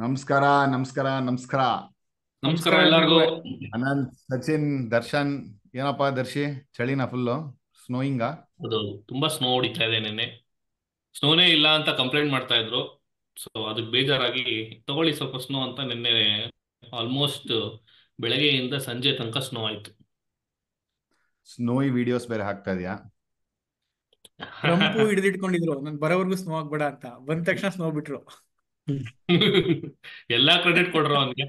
ನಮಸ್ಕಾರ ನಮಸ್ಕಾರ ನಮಸ್ಕಾರ. ನಮಸ್ಕಾರ ನಮಸ್ಕಾರ ಎಲ್ಲರಿಗೂ. ಎಲ್ರಿಗೂ. ಅನಂತ್, ಸಚಿನ್, ದರ್ಶನ್. ಏನಪ್ಪಾ ದರ್ಶಿ, ಚಳಿನಾ ಫುಲ್ಲು? ಸ್ನೋಯಿಂಗಾ? ಅದು ತುಂಬಾ ಸ್ನೋ ಹೊಡಿತಾ ಇದೆ. ನಿನ್ನೆ ಸ್ನೋನೇ ಇಲ್ಲ ಅಂತ ಕಂಪ್ಲೇಂಟ್ ಮಾಡ್ತಾ ಇದ್ರು. ಸೊ ಅದಕ್ಕೆ ಬೇಜಾರಾಗಿ ತಗೊಳ್ಳಿ ಸ್ವಲ್ಪ ಸ್ನೋ ಅಂತ ನಿನ್ನೆ ಆಲ್ಮೋಸ್ಟ್ ಬೆಳಗ್ಗೆಯಿಂದ ಸಂಜೆ ತನಕ ಸ್ನೋ ಆಯ್ತು. ಸ್ನೋಯಿ ವಿಡಿಯೋಸ್ ಬೇರೆ ಹಾಕ್ತಾ ಇದೆಯಾ? ಟ್ರಂಪು ಹಿಡಿದಿಟ್ಕೊಂಡಿದ್ರು ನನ್ ಬರೋವರೆಗೂ ಸ್ನೋ ಆಗ್ಬೇಡ ಅಂತ, ಬಂದ ತಕ್ಷಣ ಸ್ನೋ ಬಿಟ್ರು. ಎಲ್ಲಾ ಕ್ರೆಡಿಟ್ ಕೊಡ್ರು ಅವನ್ಗೆ.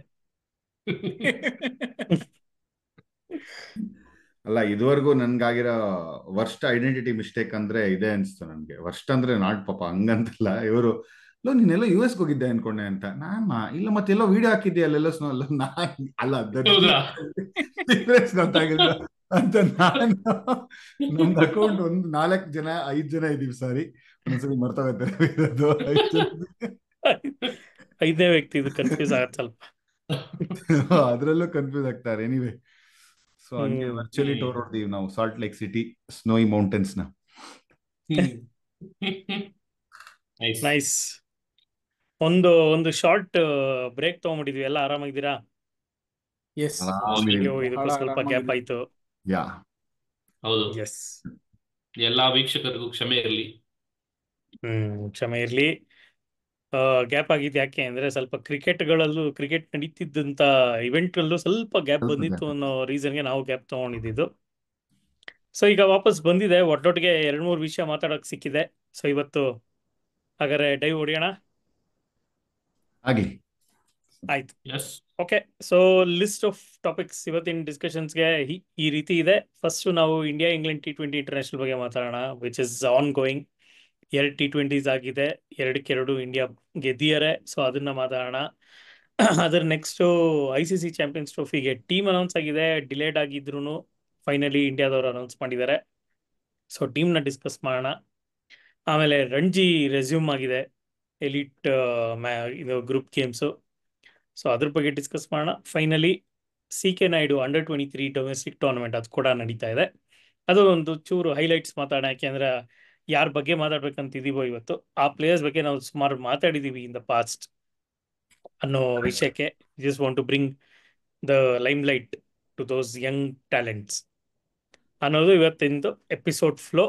ಅಲ್ಲ, ಇದುವರೆಗೂ ನನ್ಗಾಗಿರೋ ವರ್ಸ್ಟ್ ಐಡೆಂಟಿಟಿ ಮಿಸ್ಟೇಕ್ ಅಂದ್ರೆ ಇದೆ ಅನ್ಸ್ತು ನನ್ಗೆ. ವರ್ಸ್ಟ್ ಅಂದ್ರೆ ನಾಟ್ ಪಾಪ ಹಂಗಂತಲ್ಲ, ಇವರು ನೀನೆಲ್ಲೋ ಯು ಎಸ್ ಹೋಗಿದ್ದೆ ಅನ್ಕೊಂಡೆ ಅಂತ. ಇಲ್ಲ, ಮತ್ತೆಲ್ಲೋ ವಿಡಿಯೋ ಹಾಕಿದ್ದೆ ಅಲ್ಲೆಲ್ಲೋ ಸ್ನೋ ಅಲ್ಲ. ಅಲ್ಲ, ಹೌದಾ? ಡಿಫ್ರೆನ್ಸ್ ಗೊತ್ತಾಗಿಲ್ಲ ಅಂತ ನಾನು. ನಮ್ದು ಅಕೌಂಟ್ 5 ಜನ ಇದೀವಿ. ಸಾರಿ, ಒಂದ್ಸರಿ ಮರ್ತೋಗತ್ತೆ ಇರೋದು 5 ಜನ. 5ನೇ ವ್ಯಕ್ತಿ, ಇದು ಕನ್ಫ್ಯೂಸ್ ಆಗತ್ತೆ ಸ್ವಲ್ಪ. ಅದ್ರಲ್ಲೂ ಕನ್ಫ್ಯೂಸ್ ಆಗ್ತಾರೆ. ಎನಿವೆ, ಸೊ ಹಂಗೆ ವರ್ಚುಲಿ ಟೂರ್ ಹೊಡ್ತೀವಿ ನಾವು ಸಾಲ್ಟ್ ಲೇಕ್ ಸಿಟಿ, ಸ್ನೋಯಿ ಮೌಂಟೇನ್ಸ್ ನ. ನೈಸ್. ಒಂದು ಒಂದು ಶಾರ್ಟ್ ಬ್ರೇಕ್ ತಗೊಂಡ್ಬಿಟ್ಟಿದ್ವಿ. ಎಲ್ಲ ಆರಾಮಾಗಿದ್ದೀರಾ? ಎಸ್, ಇದಕ್ಕೂ ಸ್ವಲ್ಪ ಗ್ಯಾಪ್ ಆಯ್ತು. ಯಾ, ಹೌದು. ಎಸ್, ಎಲ್ಲಾ ವೀಕ್ಷಕರಿಗೂ ಕ್ಷಮೆ ಇರಲಿ. ಕ್ಷಮೆ ಇರ್ಲಿ. ಗ್ಯಾಪ್ ಆಗಿದ್ದು ಯಾಕೆ ಅಂದ್ರೆ ಸ್ವಲ್ಪ ಕ್ರಿಕೆಟ್ ನಡೀತಿದ್ದಂತ ಇವೆಂಟ್ ಅಲ್ಲೂ ಸ್ವಲ್ಪ ಗ್ಯಾಪ್ ಸ್ವಲ್ಪ ಬಂದಿತ್ತು gap. ಅನ್ನೋ ರೀಸನ್ಗೆ ನಾವು ಗ್ಯಾಪ್ ತಗೊಂಡಿದ್ದು. ಸೊ ಈಗ ವಾಪಸ್ ಬಂದಿದೆ, ಒಟ್ಟೊಟ್ಟಿಗೆ 2-3 ವಿಷಯ ಮಾತಾಡೋಕೆ ಸಿಕ್ಕಿದೆ. ಸೊ ಇವತ್ತು ಹಾಗಾದ್ರೆ ಡೈವ್ ಹೊಡಿಯೋಣ. ಆಗ್ಲಿ. ಆಯ್ತು, yes. Okay. So list of topics ಇವತ್ತಿನ ಡಿಸ್ಕಷನ್ಸ್ಗೆ ಈ ರೀತಿ ಇದೆ. ಫಸ್ಟ್ ನಾವು ಇಂಡಿಯಾ ಇಂಗ್ಲೆಂಡ್ T20 ಇಂಟರ್ನ್ಯಾಷನಲ್ ಬಗ್ಗೆ ಮಾತಾಡೋಣ, which is on going. 2 T20s ಆಗಿದೆ, 2-2 ಇಂಡಿಯಾ ಗೆದ್ದಿದ್ದಾರೆ. ಸೊ ಅದನ್ನ ಮಾತಾಡೋಣ. ಅದರ ನೆಕ್ಸ್ಟು ICC ಚಾಂಪಿಯನ್ಸ್ ಟ್ರೋಫಿಗೆ ಟೀಮ್ ಅನೌನ್ಸ್ ಆಗಿದೆ. ಡಿಲೇಡ್ ಆಗಿದ್ರು ಫೈನಲಿ ಇಂಡಿಯಾದವರು ಅನೌನ್ಸ್ ಮಾಡಿದ್ದಾರೆ. ಸೊ ಟೀಮ್ನ ಡಿಸ್ಕಸ್ ಮಾಡೋಣ. ಆಮೇಲೆ ರಣಜಿ ರೆಸ್ಯೂಮ್ ಆಗಿದೆ, ಎಲಿಟ್ ಇದು ಗ್ರೂಪ್ ಗೇಮ್ಸು. ಸೊ ಅದ್ರ ಬಗ್ಗೆ ಡಿಸ್ಕಸ್ ಮಾಡೋಣ. ಫೈನಲಿ CK ನಾಯ್ಡು ಅಂಡರ್-23 ಡೊಮೆಸ್ಟಿಕ್ ಟೂರ್ನಮೆಂಟ್ ಅದು ಕೂಡ ನಡೀತಾ ಇದೆ. ಅದು ಒಂದು ಚೂರು ಹೈಲೈಟ್ಸ್ ಮಾತಾಡೋಣ. ಯಾಕೆಂದ್ರೆ ಯಾರ ಬಗ್ಗೆ ಮಾತಾಡ್ಬೇಕಂತಿದೀವೋ ಇವತ್ತು ಆ ಪ್ಲೇಯರ್ಸ್ ಬಗ್ಗೆ ನಾವು ಸುಮಾರು ಮಾತಾಡಿದೀವಿ ಇನ್ ದ ಪಾಸ್ಟ್ ಅನ್ನೋ ವಿಷಯಕ್ಕೆ just want to bring the limelight to those young talents ಅನ್ನೋದು ಇವತ್ತಿಂದು episode flow.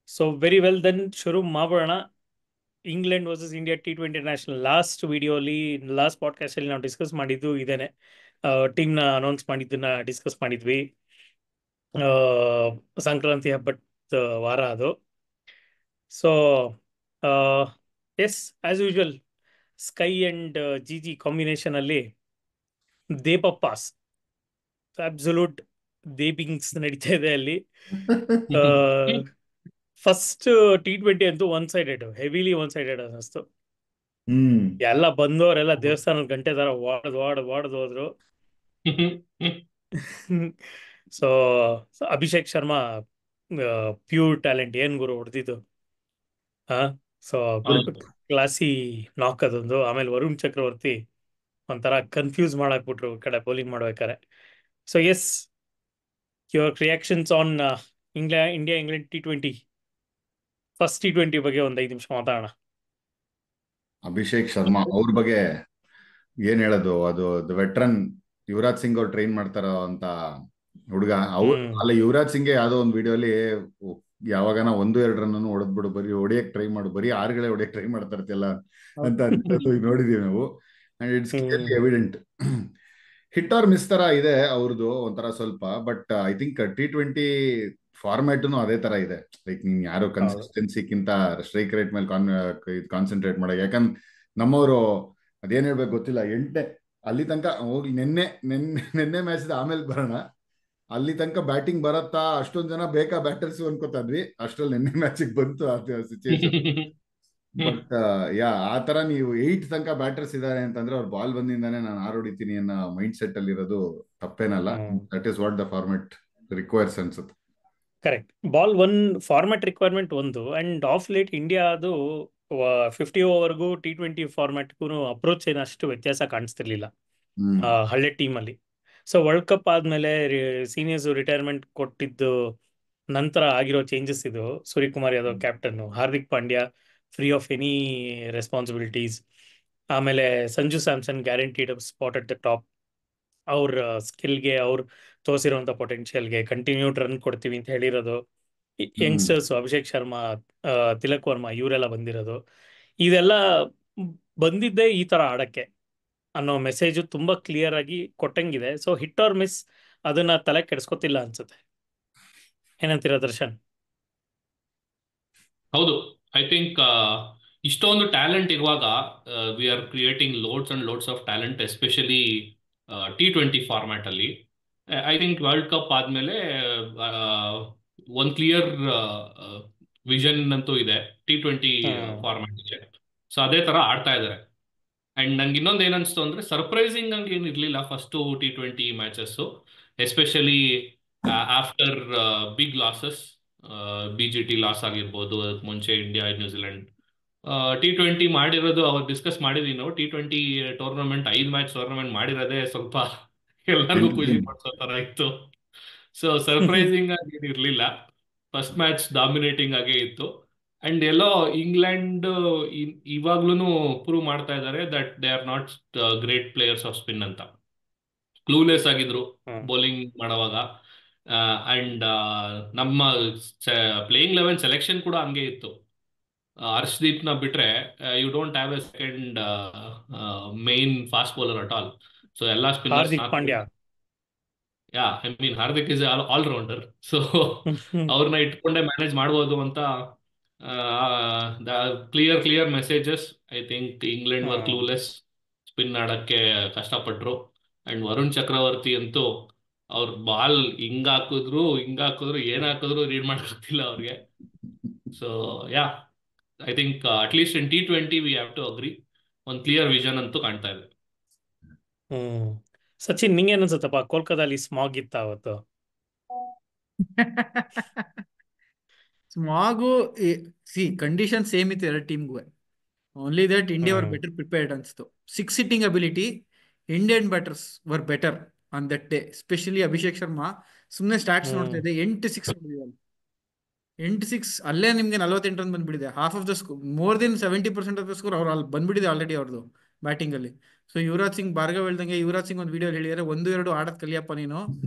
So very well, then ಶುರು ಮಾಡೋಣ. England versus India T20 national last ವಿಡಿಯೋಲಿ, ಲಾಸ್ಟ್ ಪಾಡ್ಕಾಸ್ಟ್ ಅಲ್ಲಿ ನಾವು ಡಿಸ್ಕಸ್ ಮಾಡಿದ್ದು ಇದೇನೆ. ಟೀಮ್ನ ಅನೌನ್ಸ್ ಮಾಡಿದ್ದನ್ನ ಡಿಸ್ಕಸ್ ಮಾಡಿದ್ವಿ. ಸಂಕ್ರಾಂತಿ ಹಬ್ಬದ ವಾರ ಅದು. So yes, as usual Sky and GG combination ಅಲ್ಲಿ ದೇಪಪ್ಪಾಸ್ ಅಬ್ಸಲ್ಯೂಟ್ ದೇಪಿಂಗ್ಸ್ ನಡೀತಾ ಇದೆ ಅಲ್ಲಿ. ಫಸ್ಟ್ T20 ಅಂತೂ ಹೆವಿಲಿ ಒನ್ ಸೈಡೆಡ್ ಅನ್ನಿಸ್ತು. ಎಲ್ಲ ಬಂದವರೆಲ್ಲ ದೇವಸ್ಥಾನದ ಗಂಟೆ ತರ ವಾಡ್ದು ಹೋದ್ರು. So Abhishek Sharma pure talent, ಏನ್ ಗುರು ಹೊಡೆದಿದ್ದು. ಸೊ ಕ್ಲಾಸಿ ನಾಕ್ ಅದೊಂದು. ಆಮೇಲೆ ವರುಣ್ ಚಕ್ರವರ್ತಿ ಒಂಥರ ಕನ್ಫ್ಯೂಸ್ ಮಾಡಾಕ್ಬಿಟ್ರು ಕಡೆ ಬೌಲಿಂಗ್ ಮಾಡ್ಬೇಕಾರೆ. So yes, your reactions on India England T20. First T20 ಬಗ್ಗೆ ಒಂದು 5 ನಿಮಿಷ ಮಾತಾಡೋಣ. ಅಭಿಷೇಕ್ ಶರ್ಮಾ ಅವ್ರ ಬಗ್ಗೆ ಏನ್ ಹೇಳೋದು, ಅದು ವೆಟ್ರನ್ ಯುವರಾಜ್ ಸಿಂಗ್ ಅವ್ರು ಟ್ರೈನ್ ಮಾಡ್ತಾರೋ ಅಂತ ಹುಡುಗ. ಅಲ್ಲ, ಯುವರಾಜ್ ಸಿಂಗ್ ಯಾವ್ದೋ ಒಂದು ವಿಡಿಯೋಲಿ ಯಾವಾಗನ 1-2 ರನ್ ಹೊಡೆದ್ಬಿಡು, ಬರೀ ಹೊಡಿಯಕ್ ಟ್ರೈ ಮಾಡು, ಬರೀ 6 ಹೊಡಿಯಕ್ ಟ್ರೈ ಮಾಡ್ತಾ ಇರ್ತಿಲ್ಲ ಅಂತ ನೋಡಿದೀವಿ ನಾವು. And it's clearly evident. Hit or miss ತರ ಇದೆ ಅವ್ರದ್ದು ಒಂಥರ ಸ್ವಲ್ಪ. ಬಟ್ ಐ ಥಿಂಕ್ T20 ಫಾರ್ಮ್ಯಾಟ್ನು ಅದೇ ತರ ಇದೆ. ಲೈಕ್ ನೀನ್ ಯಾರು ಕನ್ಸಿಸ್ಟೆನ್ಸಿಕ್ಕಿಂತ ಸ್ಟ್ರೈಕ್ ರೇಟ್ ಮೇಲೆ ಕಾನ್ಸಂಟ್ರೇಟ್ ಮಾಡೋ. ಯಾಕಂದ್ರೆ ನಮ್ಮವರು ಅದೇನ್ ಹೇಳ್ಬೇಕು ಗೊತ್ತಿಲ್ಲ, 8ನೇ ಅಲ್ಲಿ ತನಕ ಹೋಗಿ ನಿನ್ನೆ ಮ್ಯಾಚ್ ಆಮೇಲೆ ಬರೋಣ, ಅಲ್ಲಿ ತನಕ ಬ್ಯಾಟಿಂಗ್ ಬರತ್ತಾ, ಅಷ್ಟೊಂದ್ ಜನ ಬೇಕಾ ಬ್ಯಾಟರ್ಸ್ ಅನ್ಕೋತಾದ್ವಿ. ಅಷ್ಟ್ರಲ್ಲಿ ನಿನ್ನೆ ಮ್ಯಾಚಿಗೆ ಬಂತು ಆ ಸಿಚುವೇಶನ್. ಬಟ್ ಆ ತರ ನೀವು 8 ತನಕ ಬ್ಯಾಟರ್ಸ್ ಇದಾರೆ ಅಂತಂದ್ರೆ ಅವ್ರ ಬಾಲ್ ಬಂದಿಂದಾನೆ ನಾನು 6 ಹೊಡಿತೀನಿ ಅನ್ನೋ ಮೈಂಡ್ ಸೆಟ್ ಅಲ್ಲಿ ಇರೋದು ತಪ್ಪೇನಲ್ಲ. That is what the format requires ಅನ್ಸುತ್ತೆ. Correct. Ball one format requirement ಒಂದು. ಅಂಡ್ ಆಫ್ ಲೇಟ್ ಇಂಡಿಯಾ ಅದು 50 ಓವರ್ಗೂ T20 ಫಾರ್ಮ್ಯಾಟ್ಗೂ ಅಪ್ರೋಚ್ ಏನಷ್ಟು ವ್ಯತ್ಯಾಸ ಕಾಣಿಸ್ತಿರ್ಲಿಲ್ಲ ಹಳೆ ಟೀಮಲ್ಲಿ. ಸೊ ವರ್ಲ್ಡ್ ಕಪ್ ಆದ್ಮೇಲೆ ಸೀನಿಯರ್ಸ್ ರಿಟೈರ್ಮೆಂಟ್ ಕೊಟ್ಟಿದ್ದು ನಂತರ ಆಗಿರೋ ಚೇಂಜಸ್ ಇದು. Suryakumar Yadav captain, Hardik Pandya free of any responsibilities. ಆಮೇಲೆ Sanju Samson guaranteed spot at the top. ಅವ್ರ ಸ್ಕಿಲ್ಗೆ, ಅವ್ರು ತೋರಿಸಿರುವಂಥ ಪೊಟೆನ್ಷಿಯಲ್ಗೆ ಕಂಟಿನ್ಯೂಡ್ ರನ್ ಕೊಡ್ತೀವಿ ಅಂತ ಹೇಳಿರೋದು. ಯಂಗ್ಸ್ಟರ್ಸ್ ಅಭಿಷೇಕ್ ಶರ್ಮಾ, ತಿಲಕ್ ವರ್ಮಾ ಇವರೆಲ್ಲ ಬಂದಿರೋದು, ಇದೆಲ್ಲ ಬಂದಿದ್ದೇ ಈ ತರ ಆಡಕ್ಕೆ ಅನ್ನೋ ಮೆಸೇಜು ತುಂಬಾ ಕ್ಲಿಯರ್ ಆಗಿ ಕೊಟ್ಟಂಗಿದೆ. ಸೊ ಹಿಟ್ ಆರ್ ಮಿಸ್ ಅದನ್ನ ತಲೆ ಕೆಡಿಸ್ಕೊತಿಲ್ಲ ಅನ್ಸುತ್ತೆ. ಏನಂತೀರಾ ದರ್ಶನ್? ಹೌದು, ಐ ಥಿಂಕ್ ಇಷ್ಟೊಂದು ಟ್ಯಾಲೆಂಟ್ ಇರುವಾಗ we are creating loads and loads of talent, especially T20 format ಅಲ್ಲಿ. ಐ ಥಿಂಕ್ ವರ್ಲ್ಡ್ ಕಪ್ ಆದ್ಮೇಲೆ ಒಂದು ಕ್ಲಿಯರ್ ವಿಷನ್ ಅಂತೂ ಇದೆ T20 ಫಾರ್ಮ್ಯಾಟ್ಗೆ. ಸೊ ಅದೇ ತರ ಆಡ್ತಾ ಇದ್ದಾರೆ. ಅಂಡ್ ನಂಗೆ ಇನ್ನೊಂದು ಏನನ್ಸ್ತು ಅಂದ್ರೆ, ಸರ್ಪ್ರೈಸಿಂಗ್ ಆಗಿ ಏನಿರ್ಲಿಲ್ಲ first T20 matches, especially after big losses. BGT loss ಆಗಿರ್ಬೋದು, ಅದಕ್ಕೆ ಮುಂಚೆ ಇಂಡಿಯಾ ನ್ಯೂಜಿಲೆಂಡ್. T20 ಮಾಡಿರೋದು ಅವ್ರು ಡಿಸ್ಕಸ್ ಮಾಡಿದೀವಿ ನಾವು. T20 ಟೂರ್ನಮೆಂಟ್ 5 ಮ್ಯಾಚ್ ಟೂರ್ನಮೆಂಟ್ ಮಾಡಿರೋದೇ ಸ್ವಲ್ಪ ಎಲ್ಲರಿಗೂ ಖುಷಿ ಪಡ್ಸೋ ತರ ಇತ್ತು. ಸೊ ಸರ್ಪ್ರೈಸಿಂಗ್ ಆಗಿ ಇರ್ಲಿಲ್ಲ, ಫಸ್ಟ್ ಮ್ಯಾಚ್ ಡಾಮಿನೇಟಿಂಗ್ ಆಗೇ ಇತ್ತು. ಅಂಡ್ ಎಲ್ಲೋ ಇಂಗ್ಲೆಂಡ್ ಇವಾಗ್ಲೂ ಪ್ರೂವ್ ಮಾಡ್ತಾ ಇದ್ದಾರೆ that they are not great players of spin ಅಂತ. ಕ್ಲೂಲೆಸ್ ಆಗಿದ್ರು ಬೌಲಿಂಗ್ ಮಾಡುವಾಗ. ಅಂಡ್ ನಮ್ಮ ಪ್ಲೇಯಿಂಗ್ ಲೆವೆನ್ ಸೆಲೆಕ್ಷನ್ ಕೂಡ ಹಂಗೆ ಇತ್ತು. ಹರ್ಷದೀಪ್ ನ ಬಿಟ್ರೆ you don't have a second main fast bowler at all. So ಎಲ್ಲಾ spinners, Hardik Pandya, yeah I mean Hardik is all rounder. So ಅವ್ರನ್ನ ಇಟ್ಕೊಂಡೇ ಮ್ಯಾನೇಜ್ ಮಾಡ್ಬೋದು ಅಂತ clear messages. I think England were clueless, spin ಆಡಕ್ಕೆ ಕಷ್ಟಪಟ್ರು. ಅಂಡ್ ವರುಣ್ ಚಕ್ರವರ್ತಿ ಅಂತೂ ಅವ್ರ ಬಾಲ್ ಹಿಂಗ್ ಹಾಕಿದ್ರು ಏನ್ ಹಾಕಿದ್ರು ರೀಡ್ ಮಾಡಕ್ಕಾಗ್ತಿಲ್ಲ ಅವ್ರಿಗೆ. So yeah, I think at least in T20 we have to agree, ಒಂದು ಕ್ಲಿಯರ್ ವಿಷನ್ ಅಂತೂ ಕಾಣ್ತಾ ಇದೆ. ಸಚಿನ್ ನಿಂಗೇನ್ ಅನ್ಸುತ್ತಪ್ಪ, ಕೋಲ್ಕತ್ತಾದಲ್ಲಿ ಸ್ಮಾಗ್ ಇತ್ತ ಅವತ್ತು? ಸ್ಮಾಗು ಕಂಡೀಷನ್ ಸೇಮ್ ಇತ್ತು ಎರಡು ಟೀಮ್ಗೂ. Only that India were better prepared ಅನ್ಸ್ತು. 6 sitting ability, Indian batters were better on that day. Especially Abhishek Sharma. ಸುಮ್ಮನೆ ಸ್ಟಾಟ್ಸ್ ನೋಡ್ತಾ ಇದ್ದೆ, 8 6 ಹೊಡೆದಿದ್ದಾನೆ. 8 6 ಅಲ್ಲೇ ನಿಮ್ಗೆ 48 ರನ್ ಬಂದ್ಬಿಟ್ಟಿದೆ. Half of the score, more than 70% of the score ಅವ್ರು ಅಲ್ಲಿ ಬಂದ್ಬಿಟ್ಟಿದೆ ಆಲ್ರೆಡಿ ಅವ್ರದ್ದು ಬ್ಯಾಟಿಂಗ್ ಅಲ್ಲಿ. ಸೊ ಯುವರಾಜ್ ಸಿಂಗ್, ಭಾರ್ಗವ್ ಹೇಳ್ದಂಗೆ ಯುವರಾಜ್ ಸಿಂಗ್ ಒಂದು ವಿಡಿಯೋ ಹೇಳಿದಾರೆ, 1-2 ಆಡೋದ್ ಕಲಿಯಪ್ಪ ನೀನು,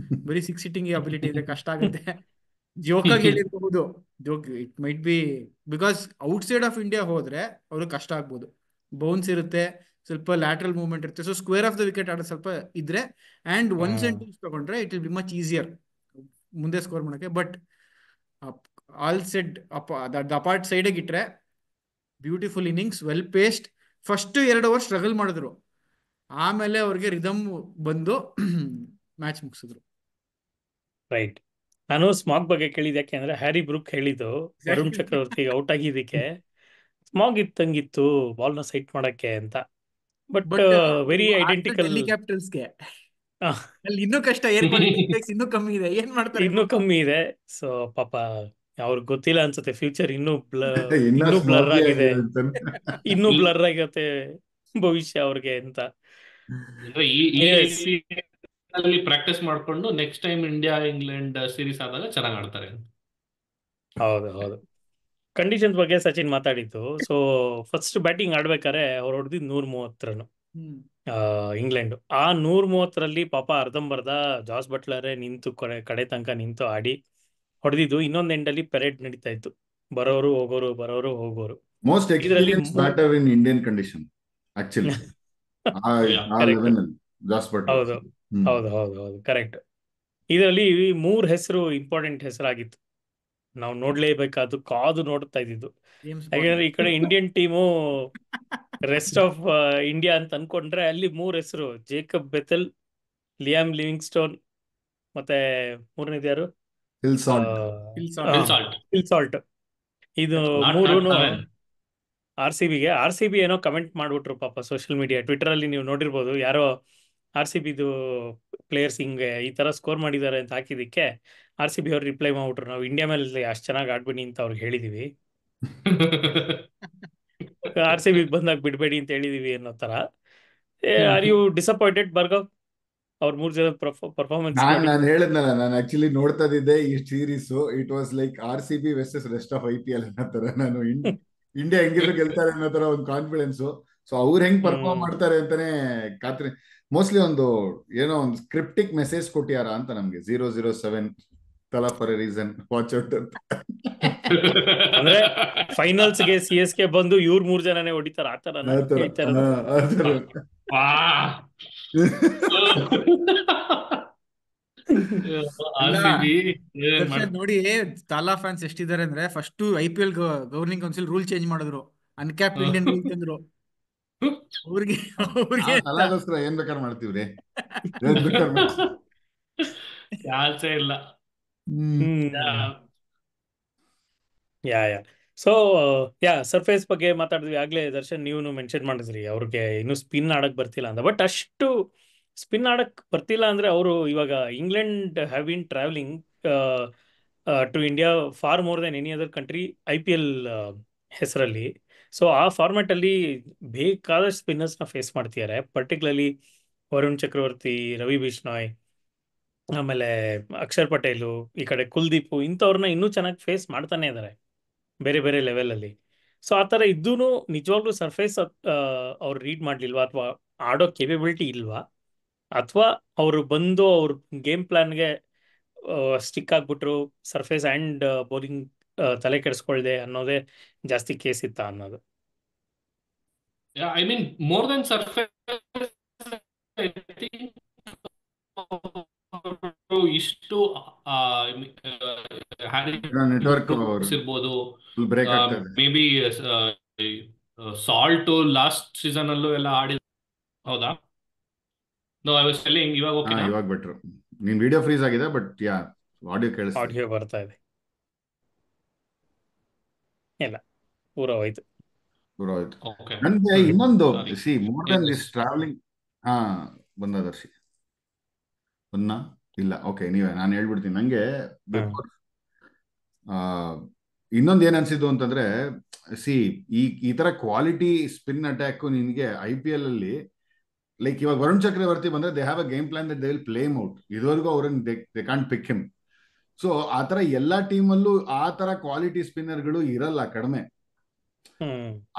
ಬರೀ 6 ಸಿಟ್ಟಿಂಗ್ ಅಬಿಲಿಟಿ ಇದೆ, ಕಷ್ಟ ಆಗುತ್ತೆ. ಜೋಕಾಗಿ ಹೇಳಿರ್ಬಹುದು, joke it might be, because outside of India ಹೋದ್ರೆ ಅವ್ರಿಗೆ ಕಷ್ಟ ಆಗ್ಬೋದು. ಬೌನ್ಸ್ ಇರುತ್ತೆ, ಸ್ವಲ್ಪ ಲ್ಯಾಟ್ರಲ್ ಮೂವ್ಮೆಂಟ್ ಇರುತ್ತೆ. So square of the wicket ಆಡೋದು ಸ್ವಲ್ಪ ಇದ್ರೆ ಅಂಡ್ 1 ಸೆಂಟೆನ್ಸ್ ತಗೊಂಡ್ರೆ it will be much easier ಮುಂದೆ ಸ್ಕೋರ್ ಮಾಡಕ್ಕೆ. ಬಟ್ ಆಲ್ ಸೆಡ್ ಅಪಾರ್ಟ್ ಸೈಡಿಗೆ ಇಟ್ರೆ beautiful innings, well paced. First 2 over struggle ಮಾಡಿದ್ರು, ಆಮೇಲೆ ಅವ್ರಿಗೆ ರಿದಮ್ ಬಂದು ಮ್ಯಾಚ್ ಮುಗಿಸಿದ್ರು. ರೈಟ್. ನಾನು ಸ್ಮಾಗ್ ಬಗ್ಗೆ ಕೇಳಿದೆ, ಯಾಕೆಂದ್ರೆ ಹ್ಯಾರಿ ಬ್ರೂಕ್ ಹೇಳಿದ್ದು ವರುಣ್ ಚಕ್ರವರ್ತಿಗೆ ಔಟ್ ಆಗಿದ್ದಕ್ಕೆ ಸ್ಮಾಗ್ ಇತ್ತಂಗಿತ್ತು ಬಾಲ್ನ ಸೈಟ್ ಮಾಡಕ್ಕೆ ಅಂತ. But very identical. ಕ್ಯಾಪಿಟಲ್ಸ್ಗೆ ಅಲ್ಲಿ ಇನ್ನೂ ಕಷ್ಟ, ಏರ್ ಇನ್ನೂ ಕಮ್ಮಿ ಇದೆ, ಏನ್ ಮಾಡ್ತಾರೆ, ಇನ್ನೂ ಕಮ್ಮಿ ಇದೆ. ಸೊ ಪಾಪ ಅವ್ರಿಗೆ ಗೊತ್ತಿಲ್ಲ ಅನ್ಸುತ್ತೆ, ಫ್ಯೂಚರ್ ಇನ್ನೂ ಇನ್ನೂ ಬ್ಲರ್ smoggy ಆಗಿದೆ, ಆಗಿದೆ ಅಂತ. ಇನ್ನೂ ಬ್ಲರ್ ಆಗತ್ತೆ ಭವಿಷ್ಯ ಅವ್ರಿಗೆ ಅಂತ. ಅಂದ್ರೆ Yes. ಈ ಪ್ರಾಕ್ಟೀಸ್ ಮಾಡ್ಕೊಂಡು next time India England series ಆದಾಗ ಚೆನ್ನಾಗಿ ಆಡ್ತಾರೆ. ಹೌದು ಹೌದು. ಕಂಡೀಷನ್ಸ್ ಬಗ್ಗೆ ಸಚಿನ್ ಮಾತಾಡಿದ್ದು. ಸೊ ಫಸ್ಟ್ ಬ್ಯಾಟಿಂಗ್ ಆಡ್ಬೇಕಾದ್ರೆ ಅವ್ರು ಹೊಡೆದಿದ್ದು 130 ರನ್ ಇಂಗ್ಲೆಂಡ್. ಆ 130ರಲ್ಲಿ ಪಾಪ ಅರ್ಧಂಬರ್ಧ ಜಾಸ್ ಬಟ್ಲರೇ ನಿಂತು ಕಡೆ ತನಕ ನಿಂತು ಆಡಿ ಹೊಡೆದಿದ್ದು. ಇನ್ನೊಂದು ಎಂಡಲ್ಲಿ ಪೆರೇಡ್ ನಡೀತಾ ಇತ್ತು, ಬರೋರು ಹೋಗೋರು ಬರೋರು ಹೋಗೋರು. Most experience batter in Indian condition actually. ಹೌದು ಹೌದು ಹೌದು ಹೌದು, ಕರೆಕ್ಟ್. ಇದರಲ್ಲಿ 3 ಹೆಸರು ಇಂಪಾರ್ಟೆಂಟ್ ಹೆಸರಾಗಿತ್ತು, ನಾವು ನೋಡ್ಲೇಬೇಕಾದ್ದು, ಕಾದು ನೋಡ್ತಾ ಇದ್ದಿದ್ದು. ಯಾಕಂದ್ರೆ ಈ ಕಡೆ Indian team rest of India ಅಂತ ಅನ್ಕೊಂಡ್ರೆ ಅಲ್ಲಿ 3 ಹೆಸರು: ಜೇಕಬ್ ಬೆಥೆಲ್, ಲಿಯಾಮ್ ಲಿವಿಂಗ್ಸ್ಟೋನ್, ಮತ್ತೆ ಮೂರನೇದು ಯಾರು, ಹಿಲ್ ಸಾಲ್ಟ್. ಇದು ಮೂರು ಆರ್ ಸಿ ಬಿ ಏನೋ ಕಮೆಂಟ್ ಮಾಡ್ಬಿಟ್ರು ಪಾಪ ಸೋಷಿಯಲ್ ಮೀಡಿಯಾ, ಟ್ವಿಟರ್ ಅಲ್ಲಿ ನೀವು ನೋಡಿರ್ಬೋದು. ಯಾರೋ RCBದು ಪ್ಲೇಯರ್ಸ್ ಹಿಂಗೆ ಈ ತರ ಸ್ಕೋರ್ ಮಾಡಿದ್ದಾರೆ ಅಂತ ಹಾಕಿದಕ್ಕೆ RCB ಅವ್ರು ರಿಪ್ಲೈ ಮಾಡ್ಬಿಟ್ರು, ನಾವು ಇಂಡಿಯಾ ಮೇಲೆ ಅಷ್ಟು ಚೆನ್ನಾಗಿ ಆಡ್ಬಿಡಿ ಅಂತ ಅವ್ರಿಗೆ ಹೇಳಿದೀವಿ, RCB ಬಂದಾಗ ಬಿಡ್ಬೇಡಿ ಅಂತ ಹೇಳಿದೀವಿ ಅನ್ನೋ ತರ. ಆರ್ ಯು ಡಿಸಪಾಯಿಂಟೆಡ್ ಭಾರ್ಗವ್ ಅವ್ರ 3 ಜನ ಪರ್ಫಾರ್ಮೆನ್ಸ್? ನಾನು ಹೇಳಿದ್ನಲ್ಲ, ನಾನು ಆಕ್ಚುಲಿ ನೋಡ್ತಾ ಇದ್ದೆ ಈ series. It was like RCB versus rest of IPL ಅನ್ನೋ ತರ. ನಾನು ಇಂಡಿಯಾ ಹೆಂಗಿದ್ರು ಗೆಲ್ತಾರೆ ಅನ್ನೋ ತರ ಒಂದು ಕಾನ್ಫಿಡೆನ್ಸ್. ಸೊ ಅವ್ರು ಹೆಂಗ್ ಪರ್ಫಾರ್ಮ್ ಹ್ಮ್ ಮಾಡ್ತಾರೆ ಅಂತಾನೆ ಖಾತ್ರಿ. ಮೋಸ್ಟ್ಲಿ ಒಂದು ಏನೋ ಒಂದು ಸ್ಕ್ರಿಪ್ಟಿಕ್ ಮೆಸೇಜ್ ಕೊಟ್ಟಿಯಾರ ಅಂತ ನಮ್ಗೆ 007 ತಲಾ for A reason watch out ಅಂತ. ಅಂದ್ರೆ ಫೈನಲ್ಸ್ಗೆ CSK ಬಂದು ಇವ್ರ 3 ಜನನೇ ಹೊಡಿತಾರ ಆತರ ಆ ಥರ ಹೇಳ್ತಾ ಇರೋದು. ಆ ಥರ. ಅಲ್ಲ RCB ಏನ್ ದರ್ಶನ್ ನೋಡಿ, ತಾಲಾ ಫ್ಯಾನ್ಸ್ ಎಷ್ಟಿದ್ದಾರೆ ಅಂದ್ರೆ first IPL governing council rule change ಮಾಡಿದ್ರು, ಅನ್ಕ್ಯಾಪ್ ಇಂಡಿಯನ್ ರೂಲ್ ತಂದ್ರು ಅವ್ರಿಗೆ ಅವ್ರಿಗೆ ನಾವು ಅಂತ. ತಲಾಗೋಸ್ಕರ ಏನ್ ಬೇಕಾದ್ರೆ ಮಾಡ್ತೀವ್ರಿ, ಏನ್ ಬೇಕಾದ್ರೆ ಮಾಡ್ತೀವಿ. ಚಾನ್ಸೇ ಇಲ್ಲ. ಹ್ಮ್ ಯಾ ಸೊ ಸರ್ಫೇಸ್ ಬಗ್ಗೆ ಮಾತಾಡಿದ್ವಿ ಆಗ್ಲೇ. ದರ್ಶನ್ ನೀವು ಮೆನ್ಷನ್ ಮಾಡಿದ್ರಿ ಅವ್ರಿಗೆ ಇನ್ನೂ ಸ್ಪಿನ್ ಆಡಕ್ ಬರ್ತಿಲ್ಲ ಅಂತ. ಬಟ್ ಅಷ್ಟು ಸ್ಪಿನ್ ಆಡಕ್ ಬರ್ತಿಲ್ಲ ಅಂದ್ರೆ ಅವರು ಇವಾಗ England have been travelling to India for more than any other country IPL ಹೆಸರಲ್ಲಿ. ಸೊ ಆ ಫಾರ್ಮ್ಯಾಟ್ ಅಲ್ಲಿ ಬೇಕಾದಷ್ಟು ಸ್ಪಿನ್ನರ್ಸ್ ನ ಫೇಸ್ ಮಾಡ್ತಿದ್ದಾರೆ. ಪರ್ಟಿಕ್ಯುಲರ್ಲಿ ವರುಣ್ ಚಕ್ರವರ್ತಿ, ರವಿ ಬಿಷ್ಣಾಯ್, ಆಮೇಲೆ ಅಕ್ಷರ್ ಪಟೇಲು, ಈ ಕಡೆ ಕುಲ್ದೀಪ್, ಇಂಥವ್ರನ್ನ ಇನ್ನೂ ಚೆನ್ನಾಗಿ ಫೇಸ್ ಮಾಡ್ತಾನೆ ಇದ್ದಾರೆ ಬೇರೆ ಬೇರೆ ಲೆವೆಲ್ ಅಲ್ಲಿ. ಸೊ ಆ ಥರ ಇದ್ದೂ ನಿಜವಾಗ್ಲೂ ಸರ್ಫೇಸ್ ಅವ್ರು ರೀಡ್ ಮಾಡ್ಲಿಲ್ವಾ, ಅಥವಾ ಆಡೋ ಕೇಪಬಿಲಿಟಿ ಇಲ್ವಾ, ಅಥವಾ ಅವರು ಬಂದು ಅವ್ರ ಗೇಮ್ ಪ್ಲಾನ್ಗೆ ಸ್ಟಿಕ್ ಆಗ್ಬಿಟ್ರು, ಸರ್ಫೇಸ್ ಆ್ಯಂಡ್ ಬೌಲಿಂಗ್ ತಲೆ ಕೆಡಿಸ್ಕೊಳ್ದೆ ಅನ್ನೋದೇ ಜಾಸ್ತಿ ಕೇಸ್ ಇತ್ತ ಅನ್ನೋದು. I mean more than surface, ಇಷ್ಟು ನೆಟ್ವರ್ಕ್ ಇರ್ಬೋದು. ಫುಲ್ ಬ್ರೇಕ್ ಆಗ್ತಾ ಇದೆ. Maybe Salt last season ಅಲ್ಲೂ ಎಲ್ಲ ಆಡಿ. ಹೌದಾ? No, I was telling. ಇವಾಗ ಹಾ, ಓಕೆನಾ? ಇವಾಗ ಬೆಟ್ರು. ನಿನ್ ವಿಡಿಯೋ ಫ್ರೀಸ್ ಆಗಿದೆ, ಬಟ್ ಆಡಿಯೋ ಕೇಳಿಸ್ತಾ ಇದೆ. ಆಡಿಯೋ ಬರ್ತಾ ಇದೆ. ಇಲ್ಲ, ಪೂರ ಹೋಯ್ತು. ಪೂರ ಹೋಯ್ತು. ಓಕೆ, ನನ್ಗೆ ಇನ್ನೊಂದು ಸಾರಿ. More than this travelling. ಹಾ, ಬಂದ ದರ್ಶಿ ಬಂದ ಇಲ್ಲ. ಓಕೆ, ನೀವೇ, ನಾನು ಹೇಳ್ಬಿಡ್ತೀನಿ. ನಂಗೆ ಬಿಫೋರ್ ಇನ್ನೊಂದು ಏನ್ ಅನ್ಸಿದ್ದು ಅಂತಂದ್ರೆ, ಈ ತರ ಕ್ವಾಲಿಟಿ ಸ್ಪಿನ್ ಅಟ್ಯಾಕ್ ನಿನ್ಗೆ IPL ಅಲ್ಲಿ, ಲೈಕ್ ಇವಾಗ ವರುಣ್ ಚಕ್ರವರ್ತಿ ಬಂದ್ರೆ they have a game plan that they will play him out. ಇದುವರೆಗೂ ಅವ್ರನ್ನ they can't pick him. So ಆತರ ಎಲ್ಲಾ ಟೀಮಲ್ಲೂ ಆ ತರ ಕ್ವಾಲಿಟಿ ಸ್ಪಿನ್ನರ್ಗಳು ಇರಲ್ಲ, ಕಡಿಮೆ.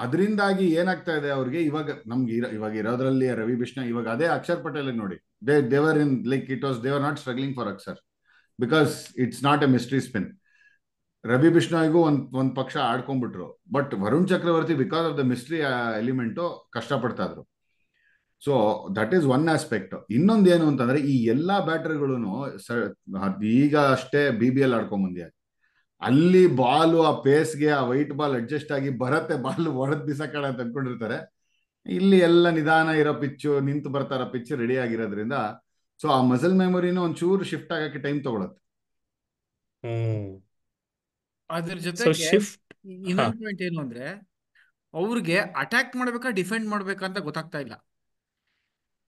ಅದರಿಂದಾಗಿ ಏನಾಗ್ತಾ ಇದೆ ಅವ್ರಿಗೆ ಇವಾಗ, ನಮ್ಗೆ ಇವಾಗ ಇರೋದ್ರಲ್ಲಿ ರವಿ ಬಿಷ್ಣಾ, ಇವಾಗ ಅದೇ ಅಕ್ಷರ್ ಪಟೇಲ್ ನೋಡಿ, they were in like it was they were not struggling for Akshar because it's not a mystery spin. Ravi ಬಿಷ್ಣಾಯ್ಗೂ ಒಂದ್ ಪಕ್ಷ ಆಡ್ಕೊಂಡ್ಬಿಟ್ರು, but Varun Chakravarthy because of the mystery element ಕಷ್ಟಪಡ್ತಾ ಇದ್ರು. So that is one aspect. ಇನ್ನೊಂದು ಏನು ಅಂತಂದ್ರೆ, ಈ ಎಲ್ಲಾ ಬ್ಯಾಟರ್ಗಳು ಈಗ ಅಷ್ಟೇ BBL ಆಡ್ಕೊಂಡ್ ಬಂದಿದ್ದಾರೆ. ಅಲ್ಲಿ ಬಾಲು ಆ ಪೇಸ್ಗೆ, ಆ ವೈಟ್ ಬಾಲ್ ಅಡ್ಜಸ್ಟ್ ಆಗಿ ಬರತ್ತೆ, ಬಾಲ್ ಹೊಡೆದ್ ಬಿಸಾಕಣ ಅಂತ ಅನ್ಕೊಂಡಿರ್ತಾರೆ. ಇಲ್ಲಿ ಎಲ್ಲ ನಿಧಾನ ಇರೋ ಪಿಚ್ಚು, ನಿಂತು ಬರ್ತಾರ ಪಿಚ್ ರೆಡಿ ಆಗಿರೋದ್ರಿಂದ, ಸೊ ಆ ಮಸಲ್ ಮೆಮೊರಿನೂ ಒಂಚೂರು ಶಿಫ್ಟ್ ಆಗಕ್ಕೆ ಟೈಮ್ ತಗೊಳತ್ತೆ. ಅದ್ರ ಸೊ ಜೊತೆಗೆ ಶಿಫ್ಟ್ ಇನ್ನೊಂದು ಪಾಯಿಂಟ್ ಏನು ಅಂದ್ರೆ, ಅವ್ರಿಗೆ ಅಟ್ಯಾಕ್ ಮಾಡ್ಬೇಕಾ ಡಿಫೆಂಡ್ ಮಾಡ್ಬೇಕಾ ಅಂತ ಗೊತ್ತಾಗ್ತಾ ಇಲ್ಲ.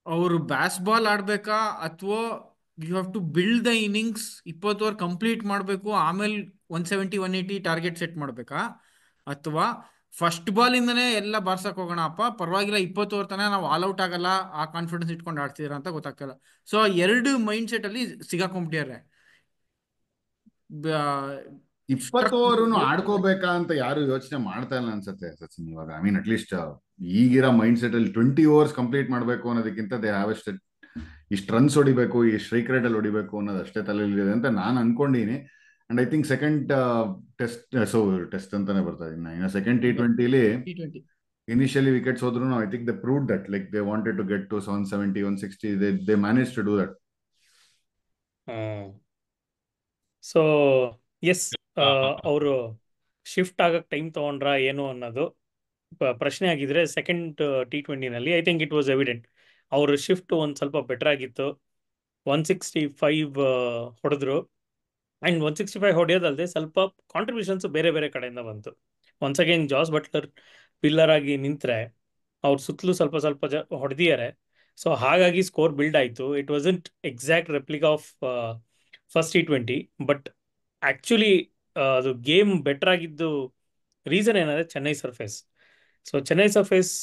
ಅವರು ಬ್ಯಾಸ್ ಬಾಲ್ ಆಡ್ಬೇಕಾ, ಅಥವಾ you have to build the innings, 20 over complete ಮಾಡಬೇಕು, ಆಮೇಲೆ 170 180 ಟಾರ್ಗೆಟ್ ಸೆಟ್ ಮಾಡ್ಬೇಕಾ, ಅಥವಾ ಫಸ್ಟ್ ಬಾಲ್ ಇಂದನೇ ಎಲ್ಲ ಬಾರ್ಸಕ್ ಹೋಗೋಣ ಅಪ್ಪ, ಪರವಾಗಿಲ್ಲ 20 ಓವರ್ ತನಕ ನಾವು ಆಲ್ ಔಟ್ ಆಗಲ್ಲ, ಆ ಕಾನ್ಫಿಡೆನ್ಸ್ ಇಟ್ಕೊಂಡು ಆಡ್ತಿದಾರ ಅಂತ ಗೊತ್ತಾಗ್ತಿಲ್ಲ. ಸೊ ಎರಡು ಮೈಂಡ್ ಸೆಟ್ ಅಲ್ಲಿ ಸಿಗಾಕೊಂಡ್ಬಿಟ್ಟಿದ್ದಾರೆ. 20 ಓವರ್ ಆಡ್ಕೋಬೇಕಾ ಅಂತ ಯಾರು ಯೋಚನೆ ಮಾಡ್ತಾ ಇಲ್ಲ ಅನ್ಸುತ್ತೆ ಸಚಿನ್ ಇವಾಗ. ಐ ಮೀನ್ ಅಟ್ಲೀಸ್ಟ್ ಈಗಿರೋ ಮೈಂಡ್ ಸೆಟ್ ಅಲ್ಲಿ 20 ಓವರ್ಸ್ ಕಂಪ್ಲೀಟ್ ಮಾಡಬೇಕು ಅನ್ನೋದಕ್ಕಿಂತ ದೇ ಹ್ಯಾವ್ ಇಷ್ಟು ರನ್ಸ್ ಹೊಡಿಬೇಕು, ಈ ಸ್ಟ್ರೈಕ್ ರೇಟ್ ಅಲ್ಲಿ ಹೊಡಿಬೇಕು ಅನ್ನೋದು ಅಷ್ಟೇ ತಲೆಯಲ್ಲಿದೆ ಅಂತ ನಾನು ಅನ್ಕೊಂಡಿನಿ. And I think second test ಅಂತಾನೆ ಬರ್ತಾ ಇನ್ನು second T20 T20 initially wickets ಹೋದ್ರು, I think they proved that, like they wanted to get to 170 160, they manage to do that. So yes, ಅವರು ಶಿಫ್ಟ್ ಆಗಕ್ ಟೈಮ್ ತಗೊಂಡ್ರ ಏನು ಅನ್ನೋದು ಪ್ರಶ್ನೆ ಆಗಿದ್ರೆ, ಸೆಕೆಂಡ್ T20ನಲ್ಲಿ I think it was evident. ಅವ್ರ ಶಿಫ್ಟ್ ಒಂದ್ ಸ್ವಲ್ಪ ಬೆಟರ್ ಆಗಿತ್ತು. 165 ಹೊಡೆದ್ರು. ಅಂಡ್ 165 ಹೊಡೆಯೋದಲ್ಲದೆ ಸ್ವಲ್ಪ ಕಾಂಟ್ರಿಬ್ಯೂಷನ್ಸ್ ಬೇರೆ ಬೇರೆ ಕಡೆಯಿಂದ ಬಂತು. Once again Jos Buttler pillar ಆಗಿ ನಿಂತ್ರೆ ಅವ್ರ ಸುತ್ತಲೂ ಸ್ವಲ್ಪ ಸ್ವಲ್ಪ ಹೊಡೆದಿದ್ದಾರೆ. ಸೊ ಹಾಗಾಗಿ ಸ್ಕೋರ್ ಬಿಲ್ಡ್ ಆಯಿತು. It wasn't exact replica of first T20, but actually ಅದು ಗೇಮ್ ಬೆಟರ್ ಆಗಿದ್ದು ರೀಸನ್ ಏನಂದ್ರೆ Chennai surface. So Chennai surface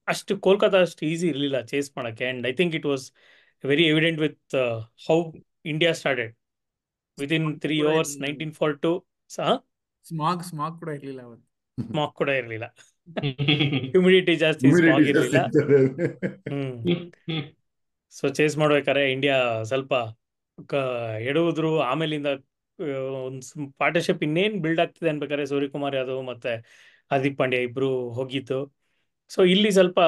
ಅಷ್ಟು ಕೋಲ್ಕತ್ತಾ ಅಷ್ಟು ಈಸಿ ಇರಲಿಲ್ಲ ಚೇಸ್ ಮಾಡೋಕ್ಕೆ. And I think it was very evident with how India started within 3 overs 19 for 2. Smog ಕೂಡ ಇರ್ಲಿಲ್ಲ ಅವತ್ತು. ಸ್ಮಾಕ್ ಕೂಡ ಇರಲಿಲ್ಲ. ಹ್ಯುಮಿಡಿಟಿ ಜಾಸ್ತಿ, ಹ್ಯೂಮಿಡಿಟಿ ಸ್ಮಾಗ್ ಜಾಸ್ತಿ ಇರಲಿಲ್ಲ. ಇರ್ತದೆ. ಸೊ ಚೇಸ್ ಮಾಡ್ಬೇಕಾದ್ರೆ ಇಂಡಿಯಾ ಸ್ವಲ್ಪ ಎಡುವುದ್ರು. ಆಮೇಲಿಂದ ಒಂದು ಪಾರ್ಟ್ನರ್ಶಿಪ್ ಇನ್ನೇನು ಬಿಲ್ಡ್ ಆಗ್ತಿದೆ ಅನ್ಬೇಕಾದ್ರೆ ಸೂರ್ಯಕುಮಾರ್ ಯಾದವ್ ಮತ್ತೆ ಹಾರ್ದಿಕ್ ಪಾಂಡ್ಯ ಇಬ್ರು ಹೋಗಿದ್ದು. ಸೊ ಇಲ್ಲಿ ಸ್ವಲ್ಪ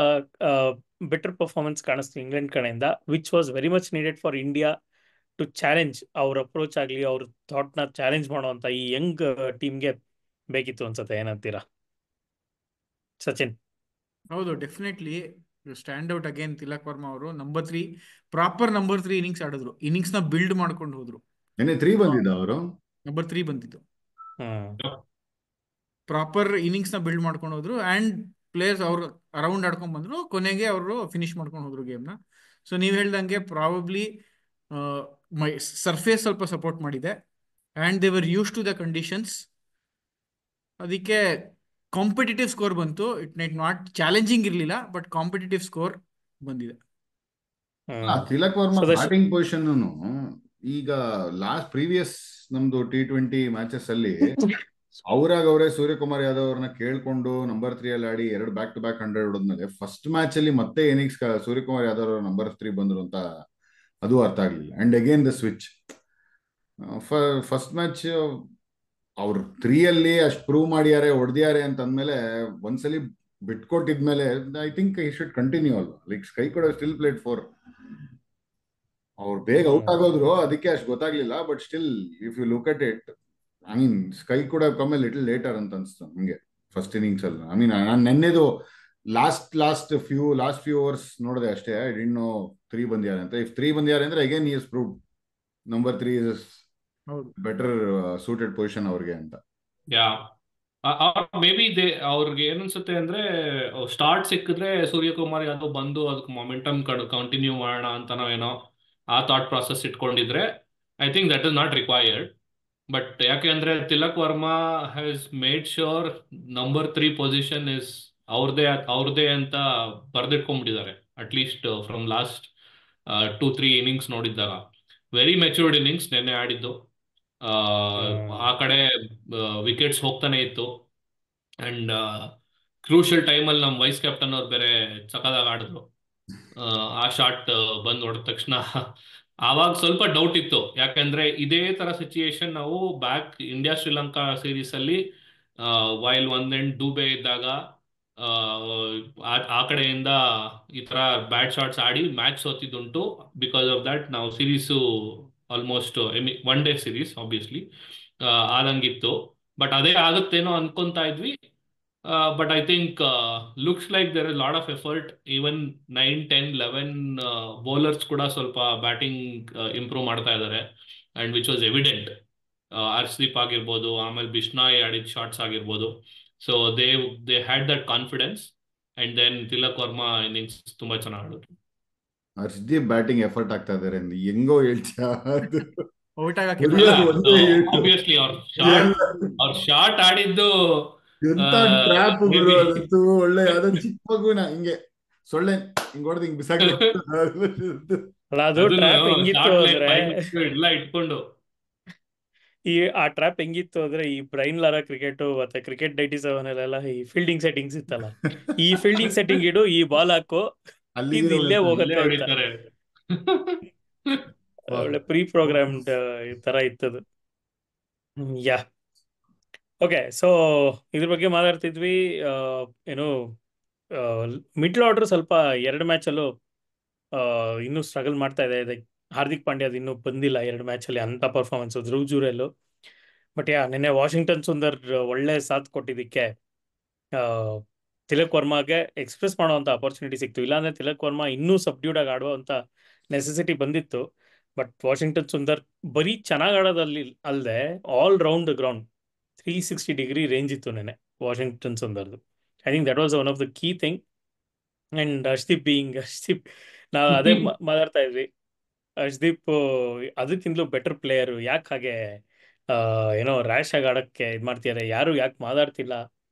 ಬೆಟರ್ ಪರ್ಫಾರ್ಮೆನ್ಸ್ ಕಾಣಿಸ್ತು ಇಂಗ್ಲೆಂಡ್ ಕಡೆಯಿಂದ, which was very much needed for India to challenge. ಅವ್ರ ಅಪ್ರೋಚ್ ಆಗಲಿ, ಅವ್ರ ಥಾಟ್ನ ಚಾಲೆಂಜ್ ಮಾಡುವಂತ ಈ ಯಂಗ್ ಟೀಮ್ಗೆ ಬೇಕಿತ್ತು ಅನ್ಸುತ್ತೆ. ಏನಂತೀರಾ ಸಚಿನ್? ಹೌದು, definitely stand out again Tilak Varma ಅವರು. ಪ್ರಾಪರ್ ನಂಬರ್ 3 ಇನ್ನಿಂಗ್ಸ್ ಆಡಿದ್ರು. ಇನ್ನಿಂಗ್ಸ್ ನ ಬಿಲ್ಡ್ ಮಾಡ್ಕೊಂಡು ಹೋದ್ರು. ನೆನ್ನೆ 3 ಬಂದಿದ್ದ ಅವರು. ನಂಬರ್ 3 ಬಂದಿದ್ದು. ಹ್ಮ್ ಪ್ರಾಪರ್ ಇನ್ನಿಂಗ್ಸ್ ನ ಬಿಲ್ಡ್ ಮಾಡ್ಕೊಂಡು ಹೋದ್ರು ಅಂಡ್ ಪ್ಲೇಯರ್ಸ್ ಅವ್ರು ಅರೌಂಡ್ ಆಡ್ಕೊಂಡ್ ಬಂದ್ರು. ಕೊನೆಗೆ ಅವರು ಫಿನಿಶ್ ಮಾಡ್ಕೊಂಡು ಹೋದ್ರು ಗೇಮ್ನ. ಸೊ ನೀವ್ ಹೇಳ್ದಂಗೆ ಪ್ರಾಬಬ್ಲಿ ಸರ್ಫೇಸ್ ಸ್ವಲ್ಪ ಸಪೋರ್ಟ್ ಮಾಡಿದೆ and they were used to the conditions. ಅದಕ್ಕೆ ಕಾಂಪಿಟೇಟಿವ್ ಸ್ಕೋರ್ ಬಂತು. ಇಟ್ ನಾಟ್ ಚಾಲೆಂಜಿಂಗ್ ಇರಲಿಲ್ಲ, ಬಟ್ ಕಾಂಪಿಟೇಟಿವ್ ಸ್ಕೋರ್ ಬಂದಿದೆ. ತಿಲಕ್ ವರ್ಮಾ ಬ್ಯಾಟಿಂಗ್ ಪೊಸಿಷನ್ ಈಗ ಪ್ರೀವಿಯಸ್ ನಮ್ದು T20 ಮ್ಯಾಚಸ್ ಅಲ್ಲಿ ಅವರೇ ಸೂರ್ಯಕುಮಾರ್ ಯಾದವ್ ಅವ್ರನ್ನ ಕೇಳ್ಕೊಂಡು ನಂಬರ್ 3 ಅಲ್ಲಿ ಆಡಿ 2 ಬ್ಯಾಕ್ ಟು ಬ್ಯಾಕ್ 100 ಹೊಡೆದ್ಮೇಲೆ ಫಸ್ಟ್ ಮ್ಯಾಚ್ ಅಲ್ಲಿ ಮತ್ತೆ ಇನ್ನಿಂಗ್ಸ್ ಸೂರ್ಯಕುಮಾರ್ ಯಾದವ್ ನಂಬರ್ 3 ಬಂದ್ರು ಅಂತ ಅದು ಅರ್ಥ ಆಗ್ಲಿಲ್ಲ. And again the switch. First match ಅವ್ರು 3 ಅಲ್ಲಿ ಅಷ್ಟು ಪ್ರೂವ್ ಮಾಡಿಯಾರೆ, ಹೊಡೆದಿದ್ದಾರೆ ಅಂತ ಅಂದ್ಮೇಲೆ ಒಂದ್ಸಲಿ ಬಿಟ್ಕೊಟ್ಟಿದ್ಮೇಲೆ I think he should continue ಅಲ್ವಾ. ಲೈಕ್ ಸ್ಕೈ ಕೂಡ ಸ್ಟಿಲ್ ಪ್ಲೇಡ್ 4. ಅವ್ರು ಬೇಗ ಔಟ್ ಆಗೋದ್ರು, ಅದಕ್ಕೆ ಅಷ್ಟು ಗೊತ್ತಾಗ್ಲಿಲ್ಲ. But still if you look at it, I mean Sky ಕೂಡ ಕಮ್ಮಿ ಲಿಟಲ್ ಲೇಟರ್ ಅಂತ ಅನ್ಸ್ತು ನಮ್ಗೆ ಫಸ್ಟ್ ಇನ್ನಿಂಗ್ಸ್ ಅಲ್ಲಿ. ಐ ಮೀನ್ ನಾನು ನೆನ್ನೆದು ಲಾಸ್ಟ್ ಫ್ಯೂ ಅವರ್ಸ್ ನೋಡಿದೆ ಅಷ್ಟೇ. ಐ ಡಿಂಟ್ ನೋ 3 ಬಂದಿದ್ದಾರೆ ಅಂತ. ಇಫ್ 3 ಬಂದಿದ್ದಾರೆ ಅಂದ್ರೆ again is proved number 3 is better suited position ಅವ್ರಿಗೆ ಅಂತ. ಯಾ ಮೇ ಬಿ ಅವ್ರಿಗೆ ಏನನ್ಸುತ್ತೆ ಅಂದ್ರೆ ಸ್ಟಾರ್ಟ್ ಸಿಕ್ಕಿದ್ರೆ ಸೂರ್ಯಕುಮಾರ್ ಯಾದವ್ ಬಂದು ಅದಕ್ಕೆ ಮೊಮೆಂಟಮ್ ಕಂಟಿನ್ಯೂ ಮಾಡೋಣ ಅಂತನೋ ಏನೋ ಆ ಥಾಟ್ ಪ್ರಾಸೆಸ್ ಇಟ್ಕೊಂಡಿದ್ರೆ I think that is not required. But ಯಾಕೆ ಅಂದ್ರೆ Tilak Varma has made sure number 3 position is ಅವ್ರದೇ ಅಂತ ಬರ್ದಿಟ್ಕೊಂಡ್ಬಿಟ್ಟಿದ್ದಾರೆ. ಅಟ್ಲೀಸ್ಟ್ ಫ್ರಮ್ ಲಾಸ್ಟ್ 2-3 ಇನ್ನಿಂಗ್ಸ್ ನೋಡಿದ್ದಾಗ ವೆರಿ ಮೆಚೂರ್ಡ್ ಇನ್ನಿಂಗ್ಸ್ ನೆನ್ನೆ ಆಡಿದ್ದು. ಆ ಕಡೆ ವಿಕೆಟ್ಸ್ ಹೋಗ್ತಾನೆ ಇತ್ತು ಅಂಡ್ ಕ್ರೂಷಿಯಲ್ ಟೈಮಲ್ಲಿ ನಮ್ಮ ವೈಸ್ ಕ್ಯಾಪ್ಟನ್ ಅವ್ರು ಬೇರೆ ಸಖತ್ತಾಗಿ ಆಡಿದ್ರು. ಆ ಶಾಟ್ ಬಂದ್ ಹೊಡೆದ ತಕ್ಷಣ ಆವಾಗ ಸ್ವಲ್ಪ ಡೌಟ್ ಇತ್ತು. ಯಾಕಂದ್ರೆ ಇದೇ ತರ ಸಿಚುಯೇಷನ್ ನಾವು ಬ್ಯಾಕ್ ಇಂಡಿಯಾ ಶ್ರೀಲಂಕಾ ಸೀರೀಸ್ ಅಲ್ಲಿ ವೈಲ್ ಒಂದ್ ಎಂಡ್ ಡೂಬೆ ಇದ್ದಾಗ ಆ ಕಡೆಯಿಂದ ಈ ತರ ಬ್ಯಾಡ್ ಶಾಟ್ಸ್ ಆಡಿ ಮ್ಯಾಚ್ ಸೋತಿದ್ದುಂಟು. ಬಿಕಾಸ್ ಆಫ್ ದಟ್ ನಾವು series almost one day series obviously ಆದಂಗಿತ್ತು. ಬಟ್ ಅದೇ ಆಗುತ್ತೇನೋ ಅನ್ಕೊಂತಾ ಇದ್ವಿ. But I think looks like there is lot of effort. Even 9, 10, 11 bowlers ಕೂಡ ಸ್ವಲ್ಪ ಬ್ಯಾಟಿಂಗ್ ಇಂಪ್ರೂವ್ ಮಾಡ್ತಾ ಇದ್ದಾರೆ and which was evident. Harshdeep ಆಗಿರ್ಬೋದು, ಆಮೇಲೆ ಬಿಷ್ನಾಯ್ ಆಡಿದ ಶಾಟ್ಸ್ ಆಗಿರ್ಬೋದು. So they had that confidence and then Tilak Varma innings ತುಂಬಾ ಚೆನ್ನಾಗಿ ಆಡಿದ್ರು. ಹರ್ಷದೀಪ್ ಬ್ಯಾಟಿಂಗ್ ಎಫರ್ಟ್ ಆಗ್ತಾ ಇದಾರೆ ಹೆಂಗೋ ಹೇಳ್ತೀಯ. ಔಟ್ ಆಗಕ್ಕೆ ಆಬ್ವಿಯಸ್ಲಿ ಅವ್ರ ಶಾಟ್ ಆಡಿದ್ದು ಎಂತ ಟ್ರ್ಯಾಪ್ ಅದಂತೂ ಒಳ್ಳೆ ಯಾವ್ದೋ ಚಿಕ್ಕ ಮಗುನ ಹಿಂಗೆ ಸೊಳ್ಳೆ ಹಿಂಗ್ ಹೊಡೆದು ಹಿಂಗ್ ಬಿಸಾಕಿ ಅದು ಟ್ರ್ಯಾಪ್ ಹೆಂಗಿತ್ತು ಅಂದ್ರೆ ಎಲ್ಲ ಇಟ್ಕೊಂಡು ಆ ಟ್ರ್ಯಾಪ್ ಹೆಂಗಿತ್ತು ಅಂದ್ರೆ ಈ ಬ್ರೈನ್ ಲಾರಾ ಕ್ರಿಕೆಟ್ ಮತ್ತೆ ಕ್ರಿಕೆಟ್ 97 ಅಲ್ಲೆಲ್ಲ ಈ ಫೀಲ್ಡಿಂಗ್ ಸೆಟ್ಟಿಂಗ್ಸ್ ಇತ್ತಲ್ಲ, ಈ ಫೀಲ್ಡಿಂಗ್ ಸೆಟ್ಟಿಂಗ್ ಇಡು, ಈ ಬಾಲ್ ಹಾಕು, ಇಲ್ಲೇ ಹೋಗುತ್ತೆ ಅಂತ. ಒಳ್ಳೆ ಪ್ರೀ ಪ್ರೋಗ್ರಾಮ್ಡ್ ತರ ಇತ್ತದು. ಯಾ ಓಕೆ. ಸೊ ಇದ್ರ ಬಗ್ಗೆ ಮಾತಾಡ್ತಿದ್ವಿ. ಏನು ಮಿಡ್ಲ್ ಆರ್ಡರ್ ಸ್ವಲ್ಪ 2 ಮ್ಯಾಚಲ್ಲೂ ಇನ್ನೂ ಸ್ಟ್ರಗಲ್ ಮಾಡ್ತಾ ಇದೆ. ಹಾರ್ದಿಕ್ ಪಾಂಡ್ಯ ಅದು ಇನ್ನೂ ಬಂದಿಲ್ಲ 2 ಮ್ಯಾಚಲ್ಲಿ ಅಂತ ಪರ್ಫಾರ್ಮೆನ್ಸ್ ಧ್ರುವ್ ಜುರೇಲ್. ಬಟ್ ನಿನ್ನೆ ವಾಷಿಂಗ್ಟನ್ ಸುಂದರ್ ಒಳ್ಳೆ ಸಾಥ್ ಕೊಟ್ಟಿದ್ದಕ್ಕೆ ತಿಲಕ್ ವರ್ಮಾಗೆ ಎಕ್ಸ್ಪ್ರೆಸ್ ಮಾಡುವಂಥ ಅಪರ್ಚುನಿಟಿ ಸಿಕ್ತು. ಇಲ್ಲಾಂದ್ರೆ ತಿಲಕ್ ವರ್ಮಾ ಇನ್ನೂ ಸಬ್ಡ್ಯೂಡ್ ಆಗಿ ಆಡುವಂಥ ನೆಸೆಸಿಟಿ ಬಂದಿತ್ತು. ಬಟ್ ವಾಷಿಂಗ್ಟನ್ ಸುಂದರ್ ಬರೀ ಚೆನ್ನಾಗಿ ಆಡೋದಲ್ಲಿ ಅಲ್ಲದೆ all round ground 360 degree range ಇತ್ತು ನೆನೆ ವಾಷಿಂಗ್ಟನ್ ಸುಂದರ್ದು. I think that was one of the key thing. And Harshdeep ನಾವು ಅದೇ ಮಾತಾಡ್ತಾ ಇದ್ವಿ. ಹರ್ಷದೀಪ್ ಅದಕ್ಕಿಂತಲೂ ಬೆಟರ್ ಪ್ಲೇಯರು. ಯಾಕೆ ಹಾಗೆ ಏನೋ ರ್ಯಾಶ್ ಆಗಿ ಆಡೋಕ್ಕೆ ಇದು ಮಾಡ್ತಿದ್ದಾರೆ, ಯಾರು ಯಾಕೆ ಮಾತಾಡ್ತಿಲ್ಲ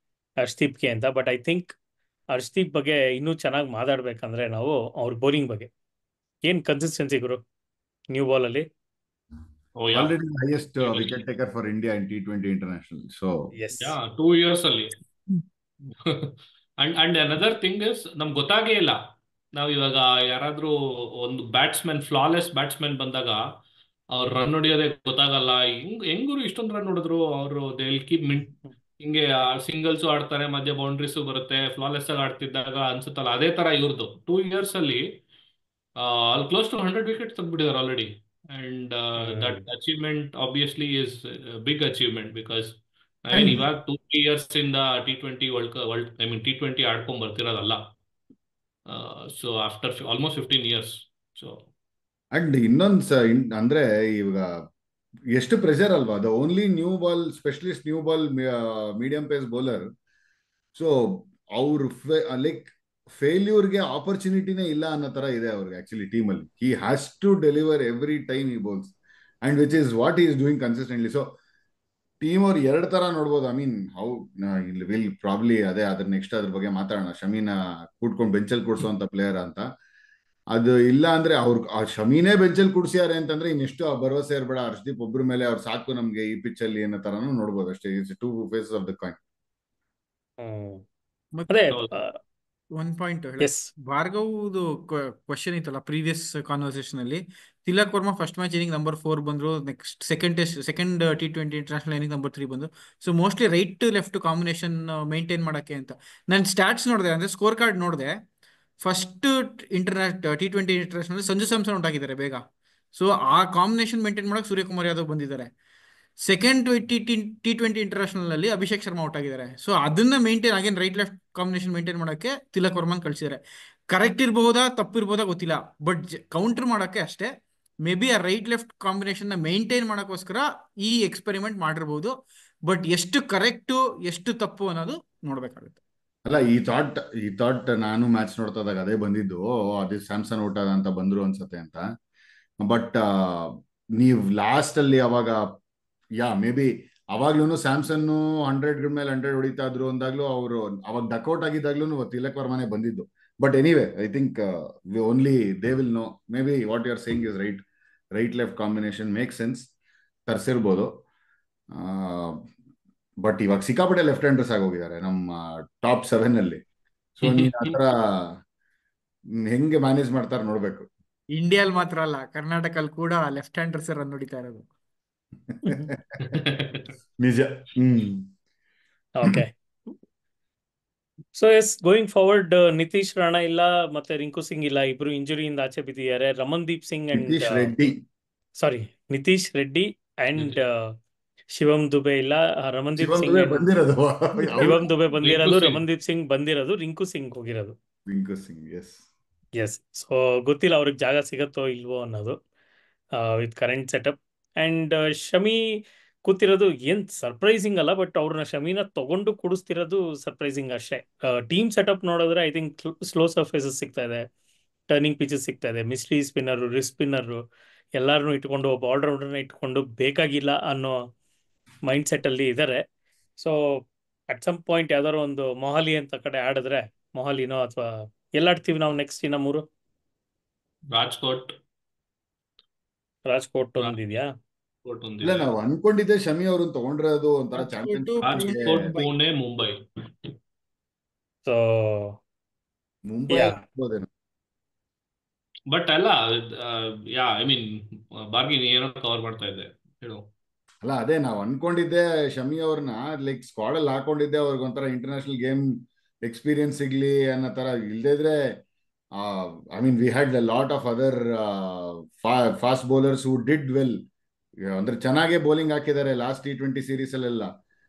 ಹರ್ಷದೀಪ್ಗೆ ಅಂತ. ಬಟ್ ಐ ಥಿಂಕ್ ಹರ್ಷದೀಪ್ ಬಗ್ಗೆ ಇನ್ನೂ ಚೆನ್ನಾಗಿ ಮಾತಾಡ್ಬೇಕಂದ್ರೆ ನಾವು ಅವ್ರ ಬೌಲಿಂಗ್ ಬಗ್ಗೆ ಏನು ಕನ್ಸಿಸ್ಟೆನ್ಸಿ ಗುರು ನ್ಯೂ ಬಾಲಲ್ಲಿ. Already highest wicket taker for India in T20 international. So 2 years ಅಲ್ಲಿ ಅಂಡ್ ಅನದರ್ ಥಿಂಗ್ ಇಸ್ ನಮ್ಗೆ ಗೊತ್ತಾಗೇ ಇಲ್ಲ. ನಾವು ಇವಾಗ ಯಾರಾದ್ರೂ ಒಂದು ಬ್ಯಾಟ್ಸ್ಮನ್ ಫ್ಲಾಲೆಸ್ ಬ್ಯಾಟ್ಸ್ಮನ್ ಬಂದಾಗ ಅವ್ರು ರನ್ ಹೊಡಿಯೋದೇ ಗೊತ್ತಾಗಲ್ಲ. ಹೆಂಗರು ಇಷ್ಟೊಂದು ರನ್ ಹೊಡೆದ್ರು ಅವರು ದೇ ವಿಲ್ ಕೀಪ್ ಹಿಂಗೆ ಸಿಂಗಲ್ಸು ಆಡ್ತಾರೆ, ಮಧ್ಯ ಬೌಂಡ್ರೀಸು ಬರುತ್ತೆ. ಫ್ಲಾಲೆಸ್ ಆಗಿ ಆಡ್ತಿದ್ದಾಗ ಅನ್ಸುತ್ತಲ್ಲ, ಅದೇ ತರ ಇವ್ರದ್ದು 2 years ಅಲ್ಲಿ ಆಲ್ ಕ್ಲೋಸ್ ಟು 100 ವಿಕೆಟ್ಸ್ ತೆಗ್ದ್ಬಿಟ್ಟಿದ್ದಾರೆ already. And that achievement obviously is big achievement, because ನಾವೇನು ಅಂಡ್ ಇವಾಗ 2-3 years ಇಂದ T20 world I mean T20 ಆಡ್ಕೊಂಡ್ ಬರ್ತಿರೋದಲ್ಲ. So after almost 15 years. So and ಅಂದ್ರೆ ಇವಾಗ ಎಷ್ಟು ಪ್ರೆಷರ್ ಅಲ್ವಾ, the only new ball specialist, new ball medium pace bowler. So ಅವ್ರ ಲೈಕ್ ಫೇಲ್ಯೂರ್ಗೆ ಆಪರ್ಚುನಿಟಿನೇ ಇಲ್ಲ ಅನ್ನೋ ತರ ಇದೆ ಅವ್ರಿಗೆ ಆಕ್ಚುಲಿ ಟೀಮಲ್ಲಿ. He has to deliver every time ಈ bowls, and which is what is doing consistently. So team ಅವ್ರು ಎರಡು ತರ ನೋಡ್ಬೋದು. I mean how will probably ಅದ್ರ ನೆಕ್ಸ್ಟ್ ಅದ್ರ ಬಗ್ಗೆ ಮಾತಾಡೋಣ. ಶಮೀನ ಕೂಡ್ಕೊಂಡು ಬೆಂಚಲ್ಲಿ ಕೂಡ್ಸೋಂತ ಪ್ಲೇಯರ್ ಅಂತ. ಅದು ಇಲ್ಲ ಅಂದ್ರೆ ಆ ಶಮೀನೇ ಬೆಂಚಲ್ಲಿ ಕೂಡ್ಸ್ಯಾರೆ ಅಂತಂದ್ರೆ ಇನ್ನೆಷ್ಟು ಭರವಸೆ ಇರ್ಬೇಡ ಹರ್ಷದೀಪ್ ಒಬ್ರ ಮೇಲೆ, ಅವ್ರು ಸಾಕು ನಮ್ಗೆ ಈ ಪಿಚ್ ಅಲ್ಲಿ ಅನ್ನೋ ತರಾನು ನೋಡ್ಬೋದು ಅಷ್ಟೇ. It's 2 faces of the coin. ಅದೇ ಒಂದ್ ಪಾಯಿಂಟ್ ಎಸ್ ಭಾರ್ಗವ್ದು ಕ್ವಶನ್ ಇತ್ತಲ್ಲ ಪ್ರೀವಿಯಸ್ ಕಾನ್ವರ್ಸೇಷನ್ ಅಲ್ಲಿ. Tilak Varma first match inning number 4 ಬಂದ್ರು, next second T20 international inning number 3 ಬಂದು. So mostly right left combination maintain ಮಾಡಕ್ಕೆ ಅಂತ ನಾನು ಸ್ಟಾಟ್ಸ್ ನೋಡಿದೆ, ಅಂದ್ರೆ ಸ್ಕೋರ್ ಕಾರ್ಡ್ ನೋಡಿದೆ. First T20 international Sanju Samson out ಆಗಿದ್ದಾರೆ ಬೇಗ. ಸೊ ಆ ಕಾಂಬಿನೇಷನ್ ಮೇಂಟೈನ್ ಮಾಡಕ್ಕೆ ಸೂರ್ಯಕುಮಾರ್ ಯಾದವ್ ಬಂದಿದ್ದಾರೆ. ಸೆಕೆಂಡ್ T20 ಇಂಟರ್ನ್ಯಾಷನಲ್ ಅಲ್ಲಿ ಅಭಿಷೇಕ್ ಶರ್ಮಾ ಔಟ್ ಆಗಿದ್ದಾರೆ. ಸೊ ಅದನ್ನ ಮೇಂಟೈನ್ ಆಗೇನ್ ರೈಟ್ ಲೆಫ್ಟ್ ಕಾಂಬಿನೇಷನ್ ಮೇಂಟೈನ್ ಮಾಡಕ್ಕೆ ತಿಲಕ್ ವರ್ಮನ್ ಕಳ್ಸಿದ್ದಾರೆ. ಕರೆಕ್ಟ್ ಇರ್ಬಹುದಾ ತಪ್ಪಿರ್ಬೋದಾ ಗೊತ್ತಿಲ್ಲ, ಬಟ್ ಕೌಂಟರ್ ಮಾಡಕ್ಕೆ ಅಷ್ಟೇ. ಮೇ ಬಿ ಆ ರೈಟ್ ಲೆಫ್ಟ್ ಕಾಂಬಿನೇಷನ್ ನ ಮೇಂಟೈನ್ ಮಾಡಕ್ಕೋಸ್ಕರ ಈ ಎಕ್ಸ್ಪೆರಿಮೆಂಟ್ ಮಾಡಿರ್ಬೋದು. ಬಟ್ ಎಷ್ಟು ಕರೆಕ್ಟು ಎಷ್ಟು ತಪ್ಪು ಅನ್ನೋದು ನೋಡ್ಬೇಕಾಗುತ್ತೆ. ಅಲ್ಲ, ಈ ಥಾಟ್ ನಾನು ಮ್ಯಾಚ್ ನೋಡ್ತಾ ಇದ್ದಾಗ ಅದೇ ಬಂದಿದ್ದು. ಅದೇ ಸ್ಯಾಮ್ಸನ್ ಔಟ್ ಆದ ಅಂತ ಬಂದ್ರು ಅನ್ಸತ್ತೆ ಅಂತ. ಬಟ್ ನೀವು ಲಾಸ್ಟ್ ಅಲ್ಲಿ ಅವಾಗ ಮೇ ಬಿ ಅವಾಗ್ಲೂ ಸ್ಯಾಮ್ಸನ್ 100 ಮೇಲೆ 100 ಹೊಡಿತಾ ಇದ್ರು ಅಂದಾಗ್ಲೂ ಅವರು ಅವಾಗ ಡಕ್ಔಟ್ ಆಗಿದ್ದಾಗ್ಲೂ ತಿಲಕ್ ವರ್ಮನೆ ಬಂದಿದ್ದು. But anyway I think only they will know. Maybe what you are saying is right left combination make sense, ತರ್ಸಿರ್ಬೋದು. ಬಟ್ ಇವಾಗ ಸಿಕ್ಕಾಪಟ್ಟೆ ಲೆಫ್ಟ್ ಹ್ಯಾಂಡರ್ಸ್ ಆಗೋಗಿದ್ದಾರೆ ನಮ್ಮ ಟಾಪ್ 7 ಅಲ್ಲಿ. ಸೊ ನೀನ್ ಆತರ ಹೆಂಗೆ ಮ್ಯಾನೇಜ್ ಮಾಡ್ತಾರೆ ನೋಡ್ಬೇಕು. ಇಂಡಿಯಾಲ್ ಮಾತ್ರ ಅಲ್ಲ, ಕರ್ನಾಟಕಲ್ಲಿ ಕೂಡ ಲೆಫ್ಟ್ ಹ್ಯಾಂಡರ್ಸ್ ರನ್ ಹೊಡಿತಾ ಇರೋದು. ನಿಜ. Okay. So yes going forward, Nitish Rana ಇಲ್ಲ ಮತ್ತೆ ರಿಂಕು ಸಿಂಗ್ ಇಲ್ಲ, ಇಬ್ರು ಇಂಜುರಿಯಿಂದ ಆಚೆ ಬಿದ್ದಿದ್ದಾರೆ. ರಮನ್ದೀಪ್ ಸಿಂಗ್ ಅಂಡ್ ನಿತೀಶ್ ರೆಡ್ಡಿ ಅಂಡ್ ಶಿವಮ್ ದುಬೆ ಇಲ್ಲ. ರಮನ್ದೀಪ್ ಸಿಂಗ್ ಬಂದಿರೋದು, ಶಿವಮ್ ದುಬೆ ಬಂದಿರೋದು, ರಮನ್ದೀಪ್ ಸಿಂಗ್ ಬಂದಿರೋದು, ರಿಂಕು ಸಿಂಗ್ ಹೋಗಿರೋದು. ಎಸ್. ಸೊ ಗೊತ್ತಿಲ್ಲ ಅವ್ರಿಗೆ ಜಾಗ ಸಿಗತ್ತೋ ಇಲ್ವೋ ಅನ್ನೋದು with current setup. And Shami ಕೂತಿರೋದು ಏನ್ ಸರ್ಪ್ರೈಸಿಂಗ್ ಅಲ್ಲ, ಬಟ್ ಅವ್ರನ್ನ ಶಮಿನ ತಗೊಂಡು ಕುಡಿಸ್ತಿರೋದು ಸರ್ಪ್ರೈಸಿಂಗ್ ಅಷ್ಟೇ. ಟೀಮ್ ಸೆಟಪ್ ನೋಡಿದ್ರೆ ಐ ಥಿಂಕ್ ಸ್ಲೋ ಸರ್ಫೇಸಸ್ ಸಿಗ್ತಾ ಇದೆ, ಟರ್ನಿಂಗ್ ಪಿಚಸ್ ಸಿಗ್ತಾ ಇದೆ, ಮಿಸ್ಟ್ರಿ ಸ್ಪಿನ್ನರ್, ರಿಸ್ಟ್ ಸ್ಪಿನ್ನರ್ ಎಲ್ಲಾರನ್ನೂ ಇಟ್ಕೊಂಡು ಒಬ್ಬ ಆಲ್ರೌಂಡರ್ನ ಇಟ್ಕೊಂಡು ಬೇಕಾಗಿಲ್ಲ ಅನ್ನೋ ಮೈಂಡ್ ಸೆಟ್ ಅಲ್ಲಿ ಇದ್ದಾರೆ. ಸೊ ಅಟ್ ಸಮ್ ಪಾಯಿಂಟ್ ಯಾವ್ದಾದ್ರು ಒಂದು ಮೊಹಾಲಿ ಅಂತ ಕಡೆ ಆಡಿದ್ರೆ, ಮೊಹಾಲಿನೋ ಅಥವಾ ಎಲ್ಲಾಡ್ತೀವಿ ನಾವು ನೆಕ್ಸ್ಟ್ ಇನ್ನ 3? ರಾಜ್ಕೋಟ್ ಒಂದಿದ್ಯಾ? ಇಲ್ಲ, ನಾವು ಅನ್ಕೊಂಡಿದ್ದೆ ಶಮಿ ಅವ್ರನ್ನ ತಗೊಂಡ್ರೆ ಅದು ಒಂಥರ ರಾಜ್ಕೋಟ್, ಪುಣೆ, ಮುಂಬೈ. ಸೊ ಮುಂಬೈ ಬಟ್ ಅಲ್ಲ, ಐ ಮೀನ್ ಬಾರ್ಗಿ ಏನೋ ಕವರ್ ಮಾಡ್ತಾ ಇದ್ದೆ ಹೇಳು. ಅಲ್ಲ, ಅದೇ ನಾವು ಅನ್ಕೊಂಡಿದ್ದೆ ಶಮಿ ಅವ್ರನ್ನ ಲೈಕ್ ಸ್ಕ್ವಾಡ್ ಅಲ್ಲಿ ಹಾಕೊಂಡಿದ್ದೆ, ಅವ್ರಿಗೆ ಒಂಥರ ಇಂಟರ್ನ್ಯಾಷನಲ್ ಗೇಮ್ ಎಕ್ಸ್ಪೀರಿಯನ್ಸ್ ಸಿಗ್ಲಿ ಅನ್ನೋ ತರ. ಇಲ್ದೇ ಇದ್ರೆ I mean we had a lot of other fast bowlers who did well, ಅಂದ್ರೆ ಚೆನ್ನಾಗೆ ಬೌಲಿಂಗ್ ಹಾಕಿದ್ದಾರೆ ಲಾಸ್ಟ್ T20 ಸೀರೀಸ್ ಅಲ್ಲೆಲ್ಲ.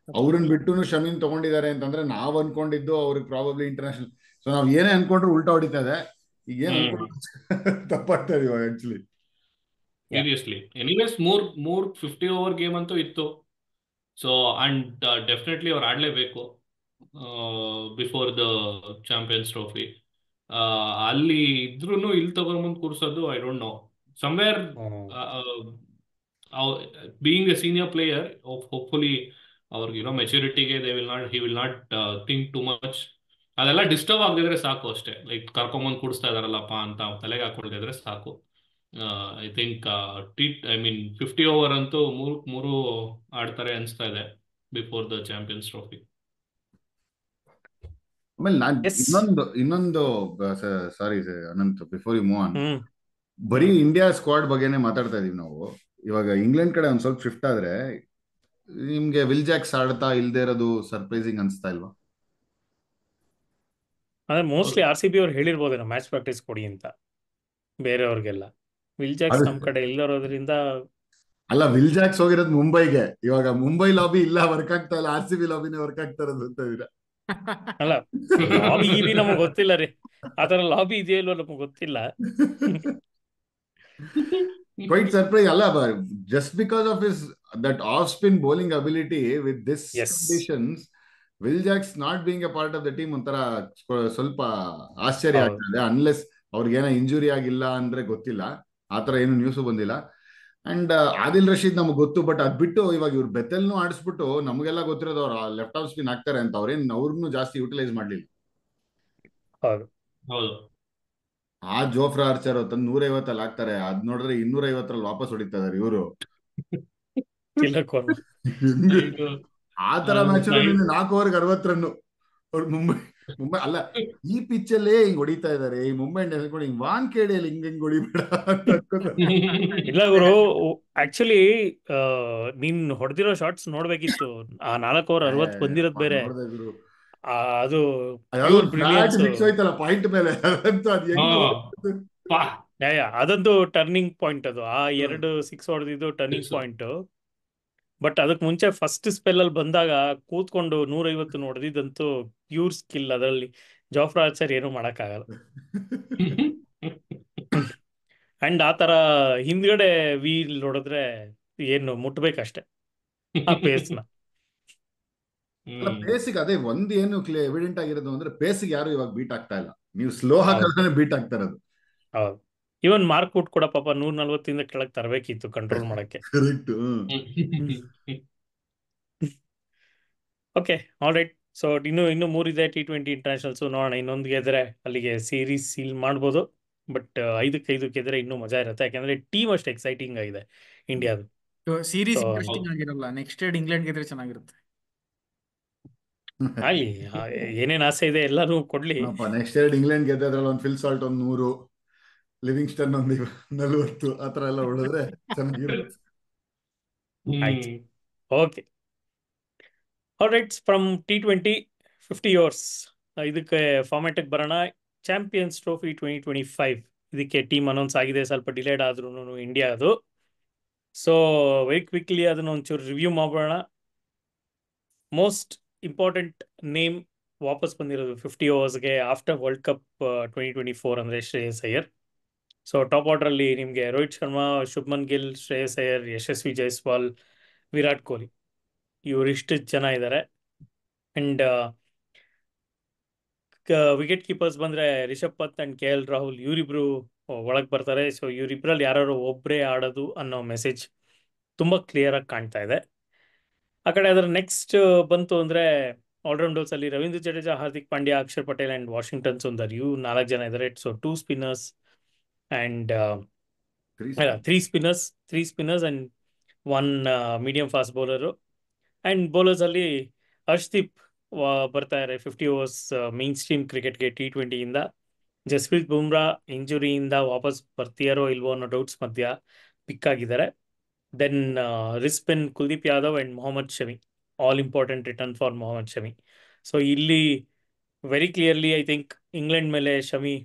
ಅವ್ರನ್ನ ಬಿಟ್ಟು ಶಮೀನ್ ತಗೊಂಡಿದ್ದಾರೆ ಅಂತಂದ್ರೆ ನಾವ್ ಅನ್ಕೊಂಡಿದ್ದು ಅವ್ರಿಗೆ ಪ್ರಾಬಬ್ಲಿ ಇಂಟರ್ನ್ಯಾಷನಲ್. ಸೊ ನಾವ್ ಏನೇ ಅನ್ಕೊಂಡ್ರು ಉಲ್ಟಾ ಹೊಡಿತಾ ಇದೆ. ಈಗ ಏನ್ ತಪ್ಪಾಗ್ತಾ ಇದೀವ ಆಕ್ಚುಲಿ. ಸೀರಿಯಸ್ಲಿ. ಎನಿವೇಸ್ ಮೂರ್ 50 ಓವರ್ ಗೇಮ್ ಅಂತೂ ಇತ್ತು. ಸೊ ಅಂಡ್ ಡೆಫಿನೆಟ್ಲಿ ಅವ್ರು ಆಡ್ಲೇಬೇಕು ಬಿಫೋರ್ ದ ಚಾಂಪಿಯನ್ಸ್ ಟ್ರೋಫಿ. ಅಲ್ಲಿ ಇದ್ರೂ ಇಲ್ಲಿ ತಗೊಂಡ್ಬಂದು ಕೂರ್ಸೋದು I don't know. Somewhere being a senior player, hopefully ಅವ್ರಿಗೆ ಮೆಚುರಿಟಿಗೆ he will not think too much. ಅದೆಲ್ಲ ಡಿಸ್ಟರ್ಬ್ ಆಗದಿದ್ರೆ ಸಾಕು ಅಷ್ಟೇ. ಲೈಕ್ ಕರ್ಕೊಂಬಂದು ಕೂಡಿಸ್ತಾ ಇದಾರಲ್ಲಪ್ಪ ಅಂತ ತಲೆಗೆ ಹಾಕೊಂಡಿದ್ರೆ ಸಾಕು. I think I mean 50 over ಅಂತೂ ಮೂರು ಆಡ್ತಾರೆ ಅನ್ಸ್ತಾ ಇದೆ ಬಿಫೋರ್ ದ ಚಾಂಪಿಯನ್ಸ್ ಟ್ರೋಫಿ. ಆಮೇಲೆ ನಾನ್ ಎಸ್. ಇನ್ನೊಂದು sorry Anant, before you move on, hmm ಬರೀ ಹ್ಮ್ ಇಂಡಿಯಾ ಸ್ಕ್ವಾಡ್ ಬಗ್ಗೆನೇ ಮಾತಾಡ್ತಾ ಇದೀವಿ ನಾವು. ಇವಾಗ ಇಂಗ್ಲೆಂಡ್ ಕಡೆ ಒಂದ್ ಸ್ವಲ್ಪ ಶಿಫ್ಟ್ ಆದ್ರೆ ನಿಮ್ಗೆ ವಿಲ್ ಜಾಕ್ಸ್ ಆಡ್ತಾ ಇಲ್ದೇ ಇರೋದು ಸರ್ಪ್ರೈಸಿಂಗ್ ಅನ್ಸ್ತಾ ಇಲ್ವಾ? ಅಂದ್ರೆ ಮೋಸ್ಟ್ಲಿ RCB ಅವ್ರು ಹೇಳಿರ್ಬೋದೇನೋ ಮ್ಯಾಚ್ ಪ್ರಾಕ್ಟೀಸ್ ಕೊಡಿ ಅಂತ ಬೇರೆಯವ್ರಿಗೆಲ್ಲ. ವಿಲ್ ಜಾಕ್ಸ್ ಅದು ನಮ್ ಕಡೆ ಇಲ್ಲರೋದ್ರಿಂದ. ಅಲ್ಲ, ವಿಲ್ ಜಾಕ್ಸ್ ಹೋಗಿರೋದು ಮುಂಬೈಗೆ. ಇವಾಗ ಮುಂಬೈ ಲಾಬಿ ಇಲ್ಲ, ವರ್ಕ್ ಆಗ್ತಾ ಇಲ್ಲ, RCB ಲಾಬಿನೇ ವರ್ಕ್ ಆಗ್ತಾ ಇರೋದು ಅಂತ ಇದ್ದೀರಾ? ಅಲ್ಲ, ಲಾಬಿ ಗೀಬಿ ನಮಗೆ ಗೊತ್ತಿಲ್ಲ ರೀ. ಆತರ ಲಾಬಿ ಇದೆಯೋ ಇಲ್ವೋ ನಮಗೆ ಗೊತ್ತಿಲ್ಲ. ಕ್ವೈಟ್ ಸರ್ಪ್ರೈಸ್ ಅಲ್ಲ, just because of his that off spin bowling ability with this yes. Conditions, Will Jacks not being a part of the team ಒಂಥರ ಸ್ವಲ್ಪ ಆಶ್ಚರ್ಯ ಹೌದು. ಆಗ್ತದೆ. ಅನ್ಲೆಸ್ ಅವ್ರಿಗೇನೋ ಇಂಜುರಿ ಆಗಿಲ್ಲ ಅಂದ್ರೆ ಗೊತ್ತಿಲ್ಲ, ಆತರ ಏನು ನ್ಯೂಸ್ ಬಂದಿಲ್ಲ. ಅಂಡ್ ಆದಿಲ್ ರಶೀದ್ ನಮ್ಗೆ ಗೊತ್ತು, ಬಟ್ ಅದ್ ಬಿಟ್ಟು ಇವಾಗ ಇವ್ರು ಬೆತೆಲ್ನು ಆಡಿಸ್ಬಿಟ್ಟು ನಮಗೆಲ್ಲ ಗೊತ್ತಿರೋದು ಅವ್ರು ಲೆಫ್ಟ್ ಆಫ್ ಸ್ಪಿನ್ ಆಗ್ತಾರೆ ಅಂತ, ಅವ್ರನ್ನು ಜಾಸ್ತಿ ಯುಟಿಲೈಸ್ ಮಾಡ್ಲಿಲ್ಲ. ಹೌದು. ಹೌದು. ಆ ಜೋಫ್ರಾ ಆರ್ಚರ್ ತಂದು 150 ಆಗ್ತಾರೆ, ಅದ್ ನೋಡಿದ್ರೆ 250 ವಾಪಸ್ ಹೊಡಿತಾ ಇದಾರೆ ಇವರು. ತಿಲಕ್ ವರ್ಮ. ಇದು ಆ ತರ ಮ್ಯಾಚ್ 4 ಓವರ್ಗೆ 60 ರನ್. ಅವ್ರು ಮುಂಬೈ ಅಲ್ಲ, ಈ ಪಿಚ್ ಅಲ್ಲೇ ಹಿಂಗ್ ಹೊಡಿತಾ ಇದಾರೆ. ಈ ಮುಂಬೈ ಇಂಡಿಯನ್ಸ್ ಕೂಡ ಹಿಂಗ್ ವಾನ್ಖೇಡೆಯಲ್ಲಿ ಹಿಂಗ್ ಹೊಡಿಬೇಡ ಅಂತ ಅನ್ಕೋತಾರೆ. ಇಲ್ಲ ಗುರು, ಆಕ್ಚುಲಿ ನೀನ್ ಹೊಡೆದಿರೋ ಶಾಟ್ಸ್ ನೋಡ್ಬೇಕಿತ್ತು. ಆ 4 ಓವರ್ 60 ಬಂದಿರೋದ್ ಬೇರೆ. ನೋಡ್ದೆ ಗುರು, ಅದು ಅದೊಂದು ಪ್ಯೂರ್ ಫ್ಲಾಟ್ ಬ್ರಿಲಿಯನ್ಸ್. ಸಿಕ್ಸ್ ಹೋಯ್ತಲ್ಲ ಪಾಯಿಂಟ್ ಮೇಲೆ, ಅದಂತೂ ಅದ್ ಹಾ ಹೆಂಗ್ ಪಾ ಅದಂತೂ ಟರ್ನಿಂಗ್ ಪಾಯಿಂಟ್. ಅದು ಆ ಹ್ಮ್. 2 6 ಹೊಡೆದಿದ್ದು ಟರ್ನಿಂಗ್ Six. ಪಾಯಿಂಟ್. ಬಟ್ ಅದಕ್ಕೆ ಮುಂಚೆ ಫಸ್ಟ್ ಸ್ಪೆಲ್ ಅಲ್ಲಿ ಬಂದಾಗ ಕೂತ್ಕೊಂಡು 150 ನೋಡಿದಂತೂ ಪ್ಯೂರ್ ಸ್ಕಿಲ್. ಅದರಲ್ಲಿ ಜಾಫ್ರಾ ಆರ್ಚರ್ ಏನು ಮಾಡಕ್ಕಾಗಲ್ಲ. ಅಂಡ್ ಆ ತರ ಹಿಂದ್ಗಡೆ ವೀಲ್ ನೋಡಿದ್ರೆ ಏನು ಮುಟ್ಬೇಕಷ್ಟೆ ಆ ಪೇಸ್ನ. ಅಲ್ಲ, ಹ್ಮ್ ಪೇಸಿಗೆ ಅದೇ ಒಂದ್ ಏನು ಎವಿಡೆಂಟ್ ಆಗಿರೋದು ಅಂದ್ರೆ, ಪೇಸಿಗೆ ಯಾರು ಇವಾಗ ಬೀಟ್ ಆಗ್ತಾ ಇಲ್ಲ. ನೀವು ಸ್ಲೋ ಹೌದು ಹಾಕಿದ್ರೆ ಬೀಟ್ ಆಗ್ತಾ ಇರೋದು. ಹೌದು. ಇವನ್ ಮಾರ್ಕ್ ವುಡ್ ಕೂಡ ಪಾಪ 140 ಕೆಳಗೆ ತರಬೇಕಿತ್ತು ಕಂಟ್ರೋಲ್ ಮಾಡಕ್ಕೆ. Correct. Okay, all right. So ಇನ್ನು 3 ಇದೆ T20 ಇಂಟರ್ನ್ಯಾಷನಲ್ಸ್. ನೋಡೋಣ, ಇನ್ನೊಂದು ಗೆದ್ರೆ ಅಲ್ಲಿಗೆ ಸೀರೀಸ್ ಸೀಲ್ ಮಾಡ್ಬೋದು. ಬಟ್ 5-5 ಗೆದ್ರೆ ಇನ್ನೂ ಮಜಾ ಇರುತ್ತೆ, ಯಾಕಂದ್ರೆ ಟೀಮ್ ಅಷ್ಟು ಎಕ್ಸೈಟಿಂಗ್ ಆಗಿದೆ ಇಂಡಿಯಾದು. ಸೀರೀಸ್ ಸೊ ಇಂಟ್ರೆಸ್ಟಿಂಗ್ ಆಗಿರಲ್ಲ. ನೆಕ್ಸ್ಟ್ ಡೇ ಇಂಗ್ಲೆಂಡ್ ಗೆದ್ರೆ ಚೆನ್ನಾಗಿರುತ್ತೆ. ಆಗ್ಲಿ, ಏನೇನ್ ಆಸೆ ಇದೆ ಎಲ್ಲಾನು ಕೊಡ್ಲಿ. ನೆಕ್ಸ್ಟ್ ಇಯರ್ ಇಂಗ್ಲೆಂಡ್ ಗೆದ್ದಲ್ಲಿ ಒಂದು ಫಿಲ್ ಸಾಲ್ಟ್ ಒಂದು 100, ಲಿವಿಂಗ್ಸ್ಟನ್ ಒಂದು 40, ಆತರ ಎಲ್ಲ ಹೊಡೆದ್ರೆ ಚೆನ್ನಾಗಿರುತ್ತೆ. ಆಯ್ತು, okay. All right, from T20 50 overs ಇದಕ್ಕೆ ಫಾರ್ಮ್ಯಾಟಿಗೆ ಬರೋಣ. ಚಾಂಪಿಯನ್ಸ್ ಟ್ರೋಫಿ 2025 ಇದಕ್ಕೆ ಟೀಮ್ ಅನೌನ್ಸ್ ಆಗಿದೆ. ಸ್ವಲ್ಪ ಡಿಲೇಡ್ ಆದ್ರೂ ಇಂಡಿಯಾ ಅದು. ಸೊ ವೆರಿ ಕ್ವಿಕ್ಲಿ ಅದನ್ನ ಒಂಚೂರು ರಿವ್ಯೂ ಮಾಡೋಣ. ಮೋಸ್ಟ್ ಇಂಪಾರ್ಟೆಂಟ್ ನೇಮ್ ವಾಪಸ್ ಬಂದಿರೋದು 50 ಓವರ್ಸ್ಗೆ ಆಫ್ಟರ್ ವರ್ಲ್ಡ್ ಕಪ್ 2024 ಅಂದರೆ ಶ್ರೇಯಸ್ ಅಯ್ಯರ್. ಸೊ ಟಾಪ್ ಆರ್ಡರಲ್ಲಿ ನಿಮಗೆ ರೋಹಿತ್ ಶರ್ಮಾ, ಶುಭ್ಮನ್ ಗಿಲ್, ಶ್ರೇಯಸ್ ಅಯ್ಯರ್, ಯಶಸ್ವಿ ಜೈಸ್ವಾಲ್, ವಿರಾಟ್ ಕೊಹ್ಲಿ, ಇವರಿಷ್ಟು ಜನ ಇದ್ದಾರೆ. ಅಂಡ್ ವಿಕೆಟ್ ಕೀಪರ್ಸ್ ಬಂದರೆ ರಿಷಬ್ ಪಂತ್ ಅಂಡ್ KL ರಾಹುಲ್, ಇವರಿಬ್ರು ಒಳಗೆ ಬರ್ತಾರೆ. ಸೊ ಇವರಿಬ್ರಲ್ಲಿ ಯಾರು ಒಬ್ಬರೇ ಆಡೋದು ಅನ್ನೋ ಮೆಸೇಜ್ ತುಂಬ ಕ್ಲಿಯರಾಗಿ ಕಾಣ್ತಾ ಇದೆ. ಆ ಕಡೆ ಅದರ ನೆಕ್ಸ್ಟ್ ಬಂತು ಅಂದರೆ ಆಲ್ರೌಂಡರ್ಸ್ ಅಲ್ಲಿ ರವೀಂದ್ರ ಜಡೇಜಾ, ಹಾರ್ದಿಕ್ ಪಾಂಡ್ಯ, ಅಕ್ಷರ್ ಪಟೇಲ್ ಆ್ಯಂಡ್ ವಾಷಿಂಗ್ಟನ್ ಸುಂದರ್, ಇವು 4 ಜನ ಇದ್ದಾರೆ. So 2 spinners and 3 spinners and 1 medium fast bowler. And ಬೌಲರ್ಸಲ್ಲಿ ಹರ್ಷ್ದೀಪ್ ಬರ್ತಾ ಇದ್ದಾರೆ 50 ಓವರ್ಸ್ ಮೇನ್ ಸ್ಟ್ರೀಮ್ ಕ್ರಿಕೆಟ್ಗೆ T20ಇಂದ. ಜಸ್ಪ್ರೀತ್ ಬುಮ್ರಾ ಇಂಜುರಿಯಿಂದ ವಾಪಸ್ ಬರ್ತೀಯಾರೋ ಇಲ್ವೋ ಅನ್ನೋ ಡೌಟ್ಸ್ ಮಧ್ಯ ಪಿಕ್ ಆಗಿದ್ದಾರೆ. Then wrist spin Kuldeep Yadav and Mohammed Shami, all important return for Mohammed Shami. So ಇಲ್ಲಿ very clearly I think England ಮೇಲೆ ಶಮಿ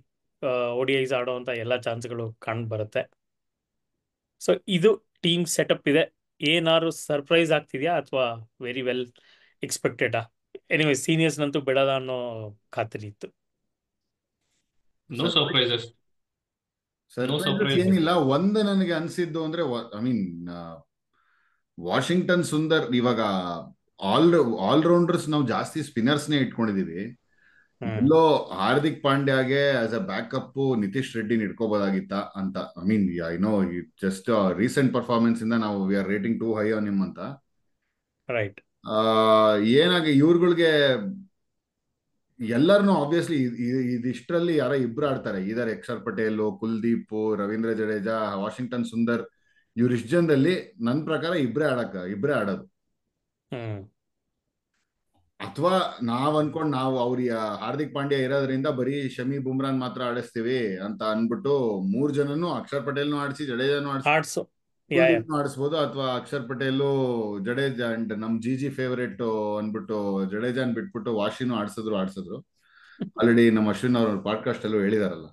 ODIs ಆಡೋ ಅಂತ ಎಲ್ಲ ಚಾನ್ಸ್ಗಳು ಕಂಡು ಬರುತ್ತೆ. ಸೊ ಇದು ಟೀಮ್ ಸೆಟಪ್ ಇದೆ. ಏನಾದ್ರು ಸರ್ಪ್ರೈಸ್ ಆಗ್ತಿದೆಯಾ ಅಥವಾ ವೆರಿ ವೆಲ್ ಎಕ್ಸ್ಪೆಕ್ಟೆಡಾ? ಎನಿವೆ ಸೀನಿಯರ್ಸ್ನಂತೂ ಬಿಡದ ಅನ್ನೋ ಖಾತ್ರಿ ಇತ್ತು. No surprises. ಸರ್ಪ್ರೈಸಸ್ ಏನಿಲ್ಲ. ಒಂದು ನನಗೆ ಅನ್ಸಿದ್ದು ಅಂದ್ರೆ, ಐ ಮೀನ್ ವಾಷಿಂಗ್ಟನ್ ಸುಂದರ್ ಇವಾಗ ಆಲ್ರೌಂಡರ್ಸ್ ನಾವು ಜಾಸ್ತಿ ಸ್ಪಿನ್ನರ್ಸ್ನೇ ಇಟ್ಕೊಂಡಿದೀವಿ. ಎಲ್ಲೋ ಹಾರ್ದಿಕ್ ಪಾಂಡ್ಯಾಗೆ ಆಸ್ ಅ ಬ್ಯಾಕಪ್ ನಿತೀಶ್ ರೆಡ್ಡಿನ ಇಟ್ಕೋಬಹುದಾಗಿತ್ತ ಅಂತ. I mean just recent performance ಇಂದ ನಾವು we are rating too high on him ಅಂತ. ರೈಟ್. ಏನಾಗಿ ಇವ್ರುಗಳಿಗೆ ಎಲ್ಲರನ್ನು ಆಬ್ವಿಯಸ್ಲಿ ಇದಿಷ್ಟರಲ್ಲಿ ಯಾರೋ ಇಬ್ರು ಆಡ್ತಾರೆ, ಇದರ ಅಕ್ಷರ್ ಪಟೇಲ್, ಕುಲ್ದೀಪ್, ರವೀಂದ್ರ ಜಡೇಜಾ, ವಾಷಿಂಗ್ಟನ್ ಸುಂದರ್, ಇವ್ರಿಷ್ಟು ಜನದಲ್ಲಿ ನನ್ನ ಪ್ರಕಾರ ಇಬ್ರೇ ಆಡೋದು. ಅಥವಾ ನಾವ್ ಅನ್ಕೊಂಡ್ ನಾವು ಹಾರ್ದಿಕ್ ಪಾಂಡ್ಯ ಇರೋದ್ರಿಂದ ಬರೀ ಶಮಿ ಬುಮ್ರಾನ್ ಮಾತ್ರ ಆಡಿಸ್ತೀವಿ ಅಂತ ಅನ್ಬಿಟ್ಟು 3 ಜನನು ಅಕ್ಷರ್ ಪಟೇಲ್ನು ಆಡಿಸಿ ಜಡೇಜಾನು ಆಡ್ಸು ಯಾ ಯಾ ಕುಲ್ದೀಪ್ನು ಆಡಿಸ್ಬೋದು, ಅಥವಾ ಅಕ್ಷರ್ ಪಟೇಲು ಜಡೇಜಾ ಅಂಡ್ ನಮ್ ಜಿ ಫೇವರೇಟ್ ಅನ್ಬಿಟ್ಟು ಜಡೇಜಾನ್ ಬಿಟ್ಬಿಟ್ಟು ವಾಶಿನೂ ಆಡ್ಸಿದ್ರು. ಆಲ್ರೆಡಿ ನಮ್ಮ ಅಶ್ವಿನ್ ಅವ್ರ ಪಾಡ್ಕಾಸ್ಟ್ ಅಲ್ಲೂ ಹೇಳಿದಾರಲ್ಲ.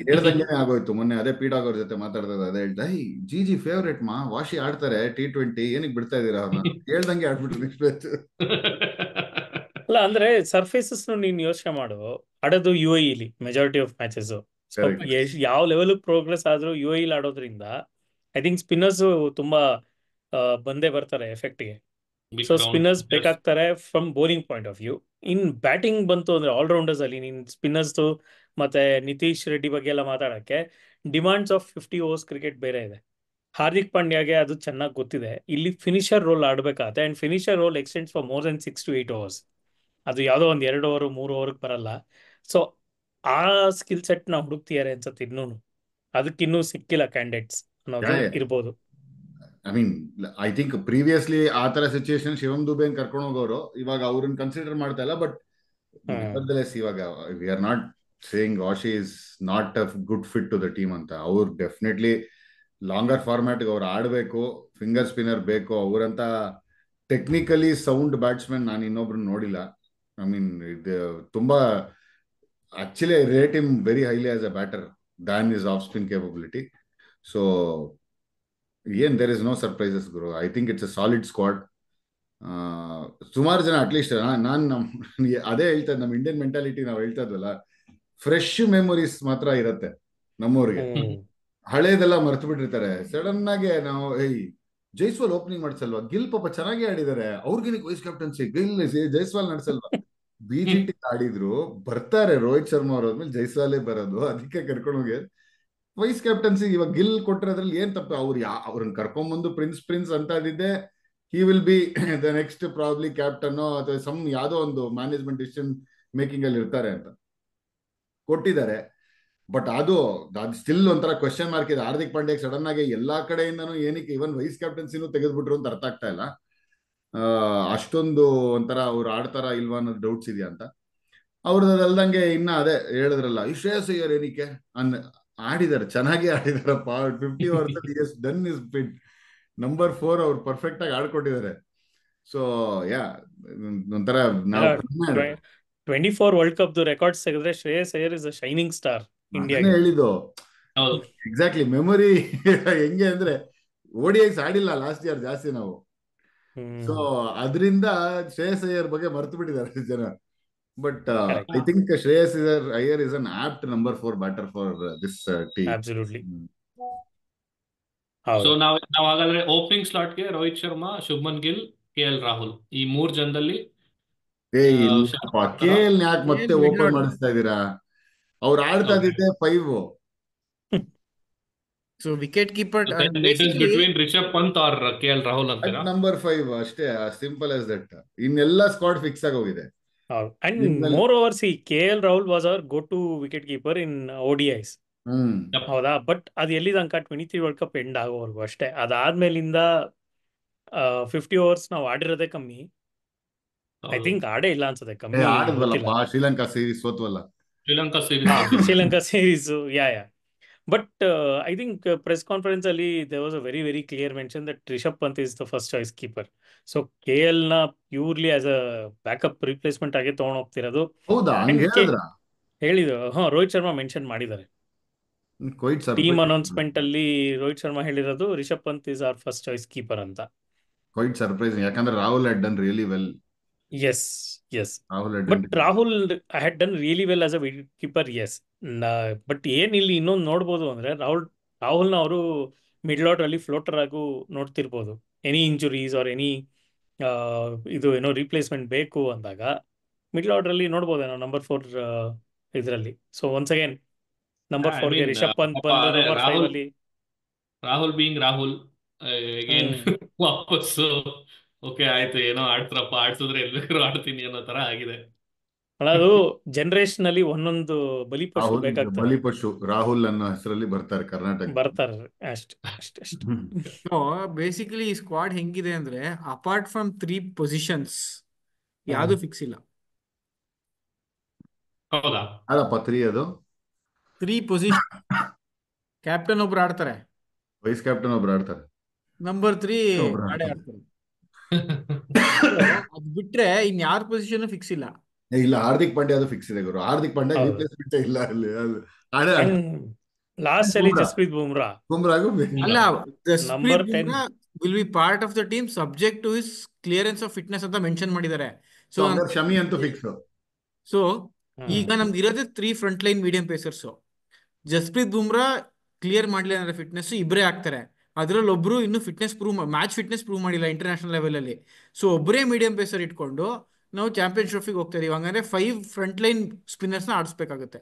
ಹೇಳ್ದಂಗೆನೆ ಆಗೋಯ್ತು. ಮೊನ್ನೆ ಅದೇ ಪೀಡಾಗ್ ಅವ್ರ ಜೊತೆ ಮಾತಾಡ್ದಾಗ ಅದೇ ಹೇಳ್ತಾ, ಜಿ ಫೇವರೇಟ್ ವಾಶಿ ಆಡ್ತಾರೆ T20, ಏನಕ್ಕೆ ಬಿಡ್ತಾ ಇದೀರಾ ಅವ್ರನ್ನ? ಹೇಳ್ದಂಗೆ ಆಡ್ಬಿಟ್ರು ನೆಕ್ಸ್ಟ್ ಮ್ಯಾಚ್. ಅಲ್ಲ ಅಂದ್ರೆ ಸರ್ಫೇಸಸ್ ನೀನ್ ಯೋಚನೆ ಮಾಡು, ಆಡೋದು UAE majority of matches. So Correct. ಯಾವ ಲೆವೆಲ್ ಪ್ರೋಗ್ರೆಸ್ ಆದ್ರೂ UAE ಆಡೋದ್ರಿಂದ ಐ ಥಿಂಕ್ ಸ್ಪಿನ್ನರ್ಸ್ ತುಂಬಾ ಬಂದೇ ಬರ್ತಾರೆ ಎಫೆಕ್ಟ್ಗೆ. ಬಿಗ್ ಸೊ ಗ್ರೌಂಡ್ ಸ್ಪಿನ್ನರ್ಸ್ ಬೇಕಾಗ್ತಾರೆ from bowling point of view. In batting ಬಂತು ಅಂದ್ರೆ ಆಲ್ರೌಂಡರ್ಸ್ ಅಲ್ಲಿ ನೀನ್ ಸ್ಪಿನ್ನರ್ಸ್ ಮತ್ತೆ ನಿತೀಶ್ ರೆಡ್ಡಿ ಬಗ್ಗೆ ಎಲ್ಲ ಮಾತಾಡಕ್ಕೆ ಡಿಮಾಂಡ್ಸ್ ಆಫ್ 50 ಓವರ್ಸ್ ಕ್ರಿಕೆಟ್ ಬೇರೆ ಇದೆ. ಹಾರ್ದಿಕ್ ಪಾಂಡ್ಯಾಗೆ ಅದು ಚೆನ್ನಾಗಿ ಗೊತ್ತಿದೆ. ಇಲ್ಲಿ ಫಿನಿಷರ್ ರೋಲ್ ಆಡ್ಬೇಕಾಗತ್ತೆ, and finisher role extends for more then 6 to 8 overs. ಅದು ಯಾವುದೋ ಒಂದು 2 ಓವರ್ 3 ಓವರ್ಗೆ ಬರಲ್ಲ. ಸೊ ಆ ಸ್ಕಿಲ್ ಸೆಟ್ ನ ಹುಡುಕ್ತಿದ್ದಾರೆ ಅನ್ಸತ್ತೆ. ಅದಕ್ಕಿನ್ನೂ ಸಿಕ್ಕಿಲ್ಲ ಕ್ಯಾಂಡಿಡೇಟ್ಸ್ ಅನ್ನೋದು Yeah, yeah. ಇರ್ಬೋದು. I mean I think previously ಆ ತರ ಸಿಚುಯೇಷನ್ ಶಿವಮ್ ದುಬೆ ಕರ್ಕೊಂಡು ಹೋಗೋರು, ಇವಾಗ ಅವ್ರನ್ನ ಕನ್ಸಿಡರ್ ಮಾಡ್ತಾ ಇಲ್ಲ. ಬಟ್ ಇವಾಗ we are not saying Washi is not a good fit to the team ಅಂತ. ಅವ್ರು ಡೆಫಿನೆಟ್ಲಿ ಲಾಂಗರ್ ಫಾರ್ಮ್ಯಾಟ್ ಅವ್ರು ಆಡಬೇಕು, ಫಿಂಗರ್ ಸ್ಪಿನ್ನರ್ ಬೇಕು. ಅವರಂತ ಟೆಕ್ನಿಕಲಿ ಸೌಂಡ್ ಬ್ಯಾಟ್ಸ್ಮನ್ ನಾನು ಇನ್ನೊಬ್ರು ನೋಡಿಲ್ಲ. ಐ ಮೀನ್ ಇದು ತುಂಬಾ actually I rate him very highly as a batter than is off spin capability. So there is no surprises ಗುರು. I think it's a solid squad. ಸುಮಾರು ಜನ at least ಅದೇ ಹೇಳ್ತಾ ನಮ್ಮ ಇಂಡಿಯನ್ ಮೆಂಟಾಲಿಟಿ ನಾವು ಹೇಳ್ತಾ ಇದ್ವಲ್ಲ, ಫ್ರೆಶ್ ಮೆಮೊರೀಸ್ ಮಾತ್ರ ಇರತ್ತೆ ನಮ್ಮೂರಿಗೆ. ಹಳೇದೆಲ್ಲ ಮರ್ತು ಬಿಟ್ಟಿರ್ತಾರೆ. ಸಡನ್ ಆಗಿ ನಾವು ಜೈಸ್ವಾಲ್ ಓಪನಿಂಗ್ ಮಾಡ್ಸಲ್ವಾ, ಗಿಲ್ ಪಾಪ ಚೆನ್ನಾಗಿ ಆಡಿದ್ದಾರೆ, ಅವ್ರಿಗೇನಕ್ಕೆ ವೈಸ್ ಕ್ಯಾಪ್ಟನ್ಸಿ, ಗಿಲ್ ಜೈಸ್ವಾಲ್ ನಡ್ಸಲ್ವಾ? BGT ಆಡಿದ್ರು ಬರ್ತಾರೆ, ರೋಹಿತ್ ಶರ್ಮಾ ಅವ್ರಾದ್ಮೇಲೆ ಜೈಸ್ವಾಲೇ ಬರೋದು, ಅದಕ್ಕೆ ಕರ್ಕೊಂಡು ಹೋಗಿ ವೈಸ್ ಕ್ಯಾಪ್ಟನ್ಸಿ ಇವಾಗ ಗಿಲ್ ಕೊಟ್ಟಿರೋದ್ರಲ್ಲಿ ಏನ್ ತಪ್ಪು? ಅವ್ರನ್ನ ಕರ್ಕೊಂಡ್ಬಂದು ಪ್ರಿನ್ಸ್ ಅಂತ ಇದ್ದಿದ್ದೆ, he will be the next probably captain ಅಥವಾ ಯಾವ್ದೋ ಒಂದು ಮ್ಯಾನೇಜ್ಮೆಂಟ್ ಡಿಸಿಷನ್ ಮೇಕಿಂಗ್ ಅಲ್ಲಿ ಇರ್ತಾರೆ ಅಂತ ಕೊಟ್ಟಿದ್ದಾರೆ. ಬಟ್ ಅದು ಸ್ಟಿಲ್ ಒಂಥರ ಕ್ವೆಶ್ಚನ್ ಮಾರ್ಕ್ ಇದೆ. ಹಾರ್ದಿಕ್ ಪಾಂಡ್ಯ ಸಡನ್ ಆಗಿ ಎಲ್ಲಾ ಕಡೆಯಿಂದನೂ ಏನಕ್ಕೆ ಇವನ್ ವೈಸ್ ಕ್ಯಾಪ್ಟನ್ಸಿನೂ ತೆಗೆದ್ಬಿಟ್ರು ಅಂತ ಅರ್ಥ ಆಗ್ತಾ ಇಲ್ಲ. ಅಷ್ಟೊಂದು ಒಂಥರ ಅವ್ರು ಆಡ್ತಾರ ಇಲ್ವಾ ಅನ್ನೋದು ಡೌಟ್ಸ್ ಇದೆಯಾ ಅಂತ. ಅವ್ರದ್ದು ಅಲ್ದಂಗೆ ಇನ್ನ ಅದೇ ಹೇಳಿದ್ರಲ್ಲ, ಶ್ರೇಯಸ್ ಅಯ್ಯರ್ ಏನಕ್ಕೆ ಆಡಿದಾರೆ, ಚೆನ್ನಾಗಿ ಆಡಿದಾರಪ್ಪ. 50 overs done is fit. Number 4 ಅವ್ರು ಪರ್ಫೆಕ್ಟ್ ಆಗಿ ಆಡ್ಕೊಟ್ಟಿದ್ದಾರೆ. ಸೊ ಯಾ ಒಂಥರ ನಾವು 24 ವರ್ಲ್ಡ್ ಕಪ್ ರೆಕಾರ್ಡ್ಸ್ ತೆಗೆದ್ರೆ Shreyas Iyer is a shining star ಇಂಡಿಯಾಗೆ. ಹೇಳಿದ್ದು ಎಕ್ಸಾಕ್ಟ್ಲಿ. ಮೆಮೊರಿ ಹೆಂಗೆ ಅಂದ್ರೆ ODIs ಆಡಿಲ್ಲ ಲಾಸ್ಟ್ ಇಯರ್ ಜಾಸ್ತಿ ನಾವು. ಸೊ ಅದರಿಂದ ಶ್ರೇಯಸ್ ಅಯ್ಯರ್ ಬಗ್ಗೆ ಮರ್ತು ಬಿಟ್ಟಿದ್ದಾರೆ ಜನ. But I think Shreyas Iyer is an apt number 4 batter for this team. Absolutely. So ನಾವು ಹಾಗಾದ್ರೆ ಓಪನಿಂಗ್ ಸ್ಲಾಟ್ಗೆ ರೋಹಿತ್ ಶರ್ಮಾ, ಶುಭ್ಮನ್ ಗಿಲ್, KL ರಾಹುಲ್, ಈ 3 ಜನದಲ್ಲಿ KL ಯಾಕೆ ಮತ್ತೆ ಓಪನ್ ಮಾಡಿಸ್ತಾ ಇದೀರಾ? ಅವ್ರು ಆಡ್ತಾ ಇದ್ದಿದ್ದೆ 5. So wicketkeeper between Rishabh Pant or KL Rahul ಅಂತೀರಾ? ನಂಬರ್ 5 ಅಷ್ಟೇ, ಸಿಂಪಲ್ ಆಸ್ ದಟ್. ಇನ್ನೆಲ್ಲ ಸ್ಕ್ವಾಡ್ ಫಿಕ್ಸ್ ಆಗಿ ಹೋಗಿದೆ. And moreover, see, KL Rahul was our go-to wicket keeper in ODIs. ಹೌದಾ? ಬಟ್ ಅದು ಎಲ್ಲಿ ತನಕ 23 ವರ್ಲ್ಡ್ ಕಪ್ ಎಂಡ್ ಆಗೋವರೆಗೂ ಅಷ್ಟೇ. ಅದಾದ್ಮೇಲಿಂದ 50 ಓವರ್ಸ್ ನಾವು ಆಡಿರೋದೇ ಕಮ್ಮಿ. ಐ ಥಿಂಕ್ ಆಡೇ ಇಲ್ಲ ಅನ್ಸುತ್ತೆ, ಕಮ್ಮಿ. ಶ್ರೀಲಂಕಾ ಸೀರೀಸ್ ಸೋತ್ವಲ್ಲ, Sri Lanka series. Yeah but I think press conference ಅಲ್ಲಿ there was a very very clear mention that Rishabh Pant is the first choice keeper. So KL ನ purely as a backup replacement ಆಗಿ ತಗೊಂಡ್ ಹೋಗ್ತಿರೋದು. ಹೇಳಿದ್ರು. ರೋಹಿತ್ ಶರ್ಮಾ ಮೆನ್ಷನ್ ಮಾಡಿದ್ದಾರೆ ಟೀಮ್ ಅನೌನ್ಸ್ಮೆಂಟ್ ಅಲ್ಲಿ. ರೋಹಿತ್ ಶರ್ಮಾ ಹೇಳಿರೋದು Rishabh Pant is our first choice keeper ಅಂತ. ಕ್ವೈಟ್ ಸರ್ಪ್ರೈಸಿಂಗ್, ಯಾಕಂದ್ರೆ Rahul had done really well. Yes. But Rahul had done really well as a wicket keeper, yes. But ಏನ್ ಇಲ್ಲಿ ಇನ್ನೊಂದು ನೋಡ್ಬೋದು ಅಂದ್ರೆ ರಾಹುಲ್ನ ಅವರು ಮಿಡ್ಲ್ ಆರ್ಡರ್ ಅಲ್ಲಿ ಫ್ಲೋಟರ್ ಆಗು ನೋಡ್ತಿರ್ಬೋದು. ಎನಿ ಇಂಜುರೀಸ್ ಆರ್ ಎನಿ ಇದು ಏನೋ ರಿಪ್ಲೇಸ್ಮೆಂಟ್ ಬೇಕು ಅಂದಾಗ ಮಿಡ್ಲ್ ಆರ್ಡರ್ ಅಲ್ಲಿ ನೋಡ್ಬೋದೇನೋ ನಂಬರ್ 4 ಇದರಲ್ಲಿ. ಸೊ ಒನ್ಸ್ ಅಗೇನ್ ನಂಬರ್ 4ಗೆ ರಿಷಬ್ ಪಂತ್ ಬಂದು ನಂಬರ್ 5 ಅಲ್ಲಿ ರಾಹುಲ್ ಬೀಯಿಂಗ್ ರಾಹುಲ್ ಅಗೇನ್ ವಾಪಸ್ಸು ಓಕೆ ಆಯ್ತು, ಏನೋ ಆಡ್ತಾರಪ್ಪ, ಆಡ್ಸಿದ್ರೆ ಎಲ್ಲರೂ ಆಡ್ತೀನಿ ಅನ್ನೋ ತರ ಆಗಿದೆ. ಅದು ಜನರೇಷನ್ ಅಲ್ಲಿ ಒಂದೊಂದು ಬಲಿಪಶು ಬೇಕಾಗ್ತದೆ. ಬಲಿಪಶು ರಾಹುಲ್ ಅನ್ನೋ ಹೆಸರಲ್ಲಿ ಬರ್ತಾರೆ ಕರ್ನಾಟಕ, ಬರ್ತಾರೆ ಅಷ್ಟೇ. ಸೊ ಬೇಸಿಕಲಿ ಈ ಸ್ಕ್ವಾಡ್ ಹೆಂಗಿದೆ ಅಂದ್ರೆ, ಅಪಾರ್ಟ್ ಫ್ರಮ್ 3 ಪೊಸಿಷನ್ಸ್ ಯಾವ್ದು ಫಿಕ್ಸ್ ಇಲ್ಲ. ಹೌದಾ? ಅದಪ್ಪ 3 ಅದು 3 ಪೊಸಿಷನ್ ಕ್ಯಾಪ್ಟನ್ ಒಬ್ರು ಆಡ್ತಾರೆ, ವೈಸ್ ಕ್ಯಾಪ್ಟನ್ ಒಬ್ರು ಆಡ್ತಾರೆ, ನಂಬರ್ 3 ಒಬ್ರು ಆಡೇ ಆಡ್ತಾರೆ. ಆಡ್ತಾರೆ. So, ಅದ್ ಬಿಟ್ರೆ ಇನ್ ಯಾರ ಪೊಸಿಷನ್ ಫಿಕ್ಸ್ ಇಲ್ಲ. ಇಲ್ಲ, ಹಾರ್ದಿಕ್ ಪಾಂಡ್ಯ ಅದು ಫಿಕ್ಸ್ ಇದೆ ಗುರು. ಹಾರ್ದಿಕ್ ಪಾಂಡ್ಯ ಹೌದು. ರಿಪ್ಲೇಸ್ಮೆಂಟ್ ಇಲ್ಲ ಅಲ್ಲಿ, ಅದು ಆಡೇ ಅಂಡ್ ಆಡ್ತಾರೆ. ಲಾಸ್ಟ್ ಅಲ್ಲಿ ಬುಮ್ರಾ ಜಸ್ಪ್ರೀತ್ ಬುಮ್ರಾ ಬುಮ್ರಾಗೂ ಅಲ್ಲ, Jasprit number 10. Bumrah will be part of the team subject to his clearance of fitness ಅಂತ ಮೆನ್ಷನ್ ಮಾಡಿದ್ದಾರೆ. ಸೊ ಹಂಗಾರೆ ಶಮಿ ಅಂತೂ ಫಿಕ್ಸ್. ಸೊ ಈಗ ನಮ್ಗೆ ಇರೋದೇ 3 front line medium pacers. Jasprit Bumrah clear ಮಾಡಲಿಲ್ಲ ಅಂದ್ರೆ ಫಿಟ್ನೆಸ್ ಇಬ್ಬರೇ ಆಗ್ತಾರೆ. ಅದ್ರಲ್ಲಿ ಒಬ್ರು ಇನ್ನು ಮ್ಯಾಚ್ ಫಿಟ್ನೆಸ್ ಪ್ರೂವ್ ಮಾಡಿಲ್ಲ ಇಂಟರ್ನ್ಯಾಷನಲ್ ಲೆವೆಲ್ ಅಲ್ಲಿ. ಸೊ ಒಬ್ಬರೇ ಮೀಡಿಯಂ ಪೇಸರ್ ಇಟ್ಕೊಂಡು ನಾವು ಚಾಂಪಿಯನ್ಸ್ ಟ್ರೋಫಿಗೆ ಹೋಗ್ತಾ ಇದೀವಿ. ಹಂಗಂದ್ರೆ 5 ಫ್ರಂಟ್ ಲೈನ್ ಸ್ಪಿನ್ನರ್ಸ್ ನ ಆಡಿಸ್ಬೇಕಾಗುತ್ತೆ.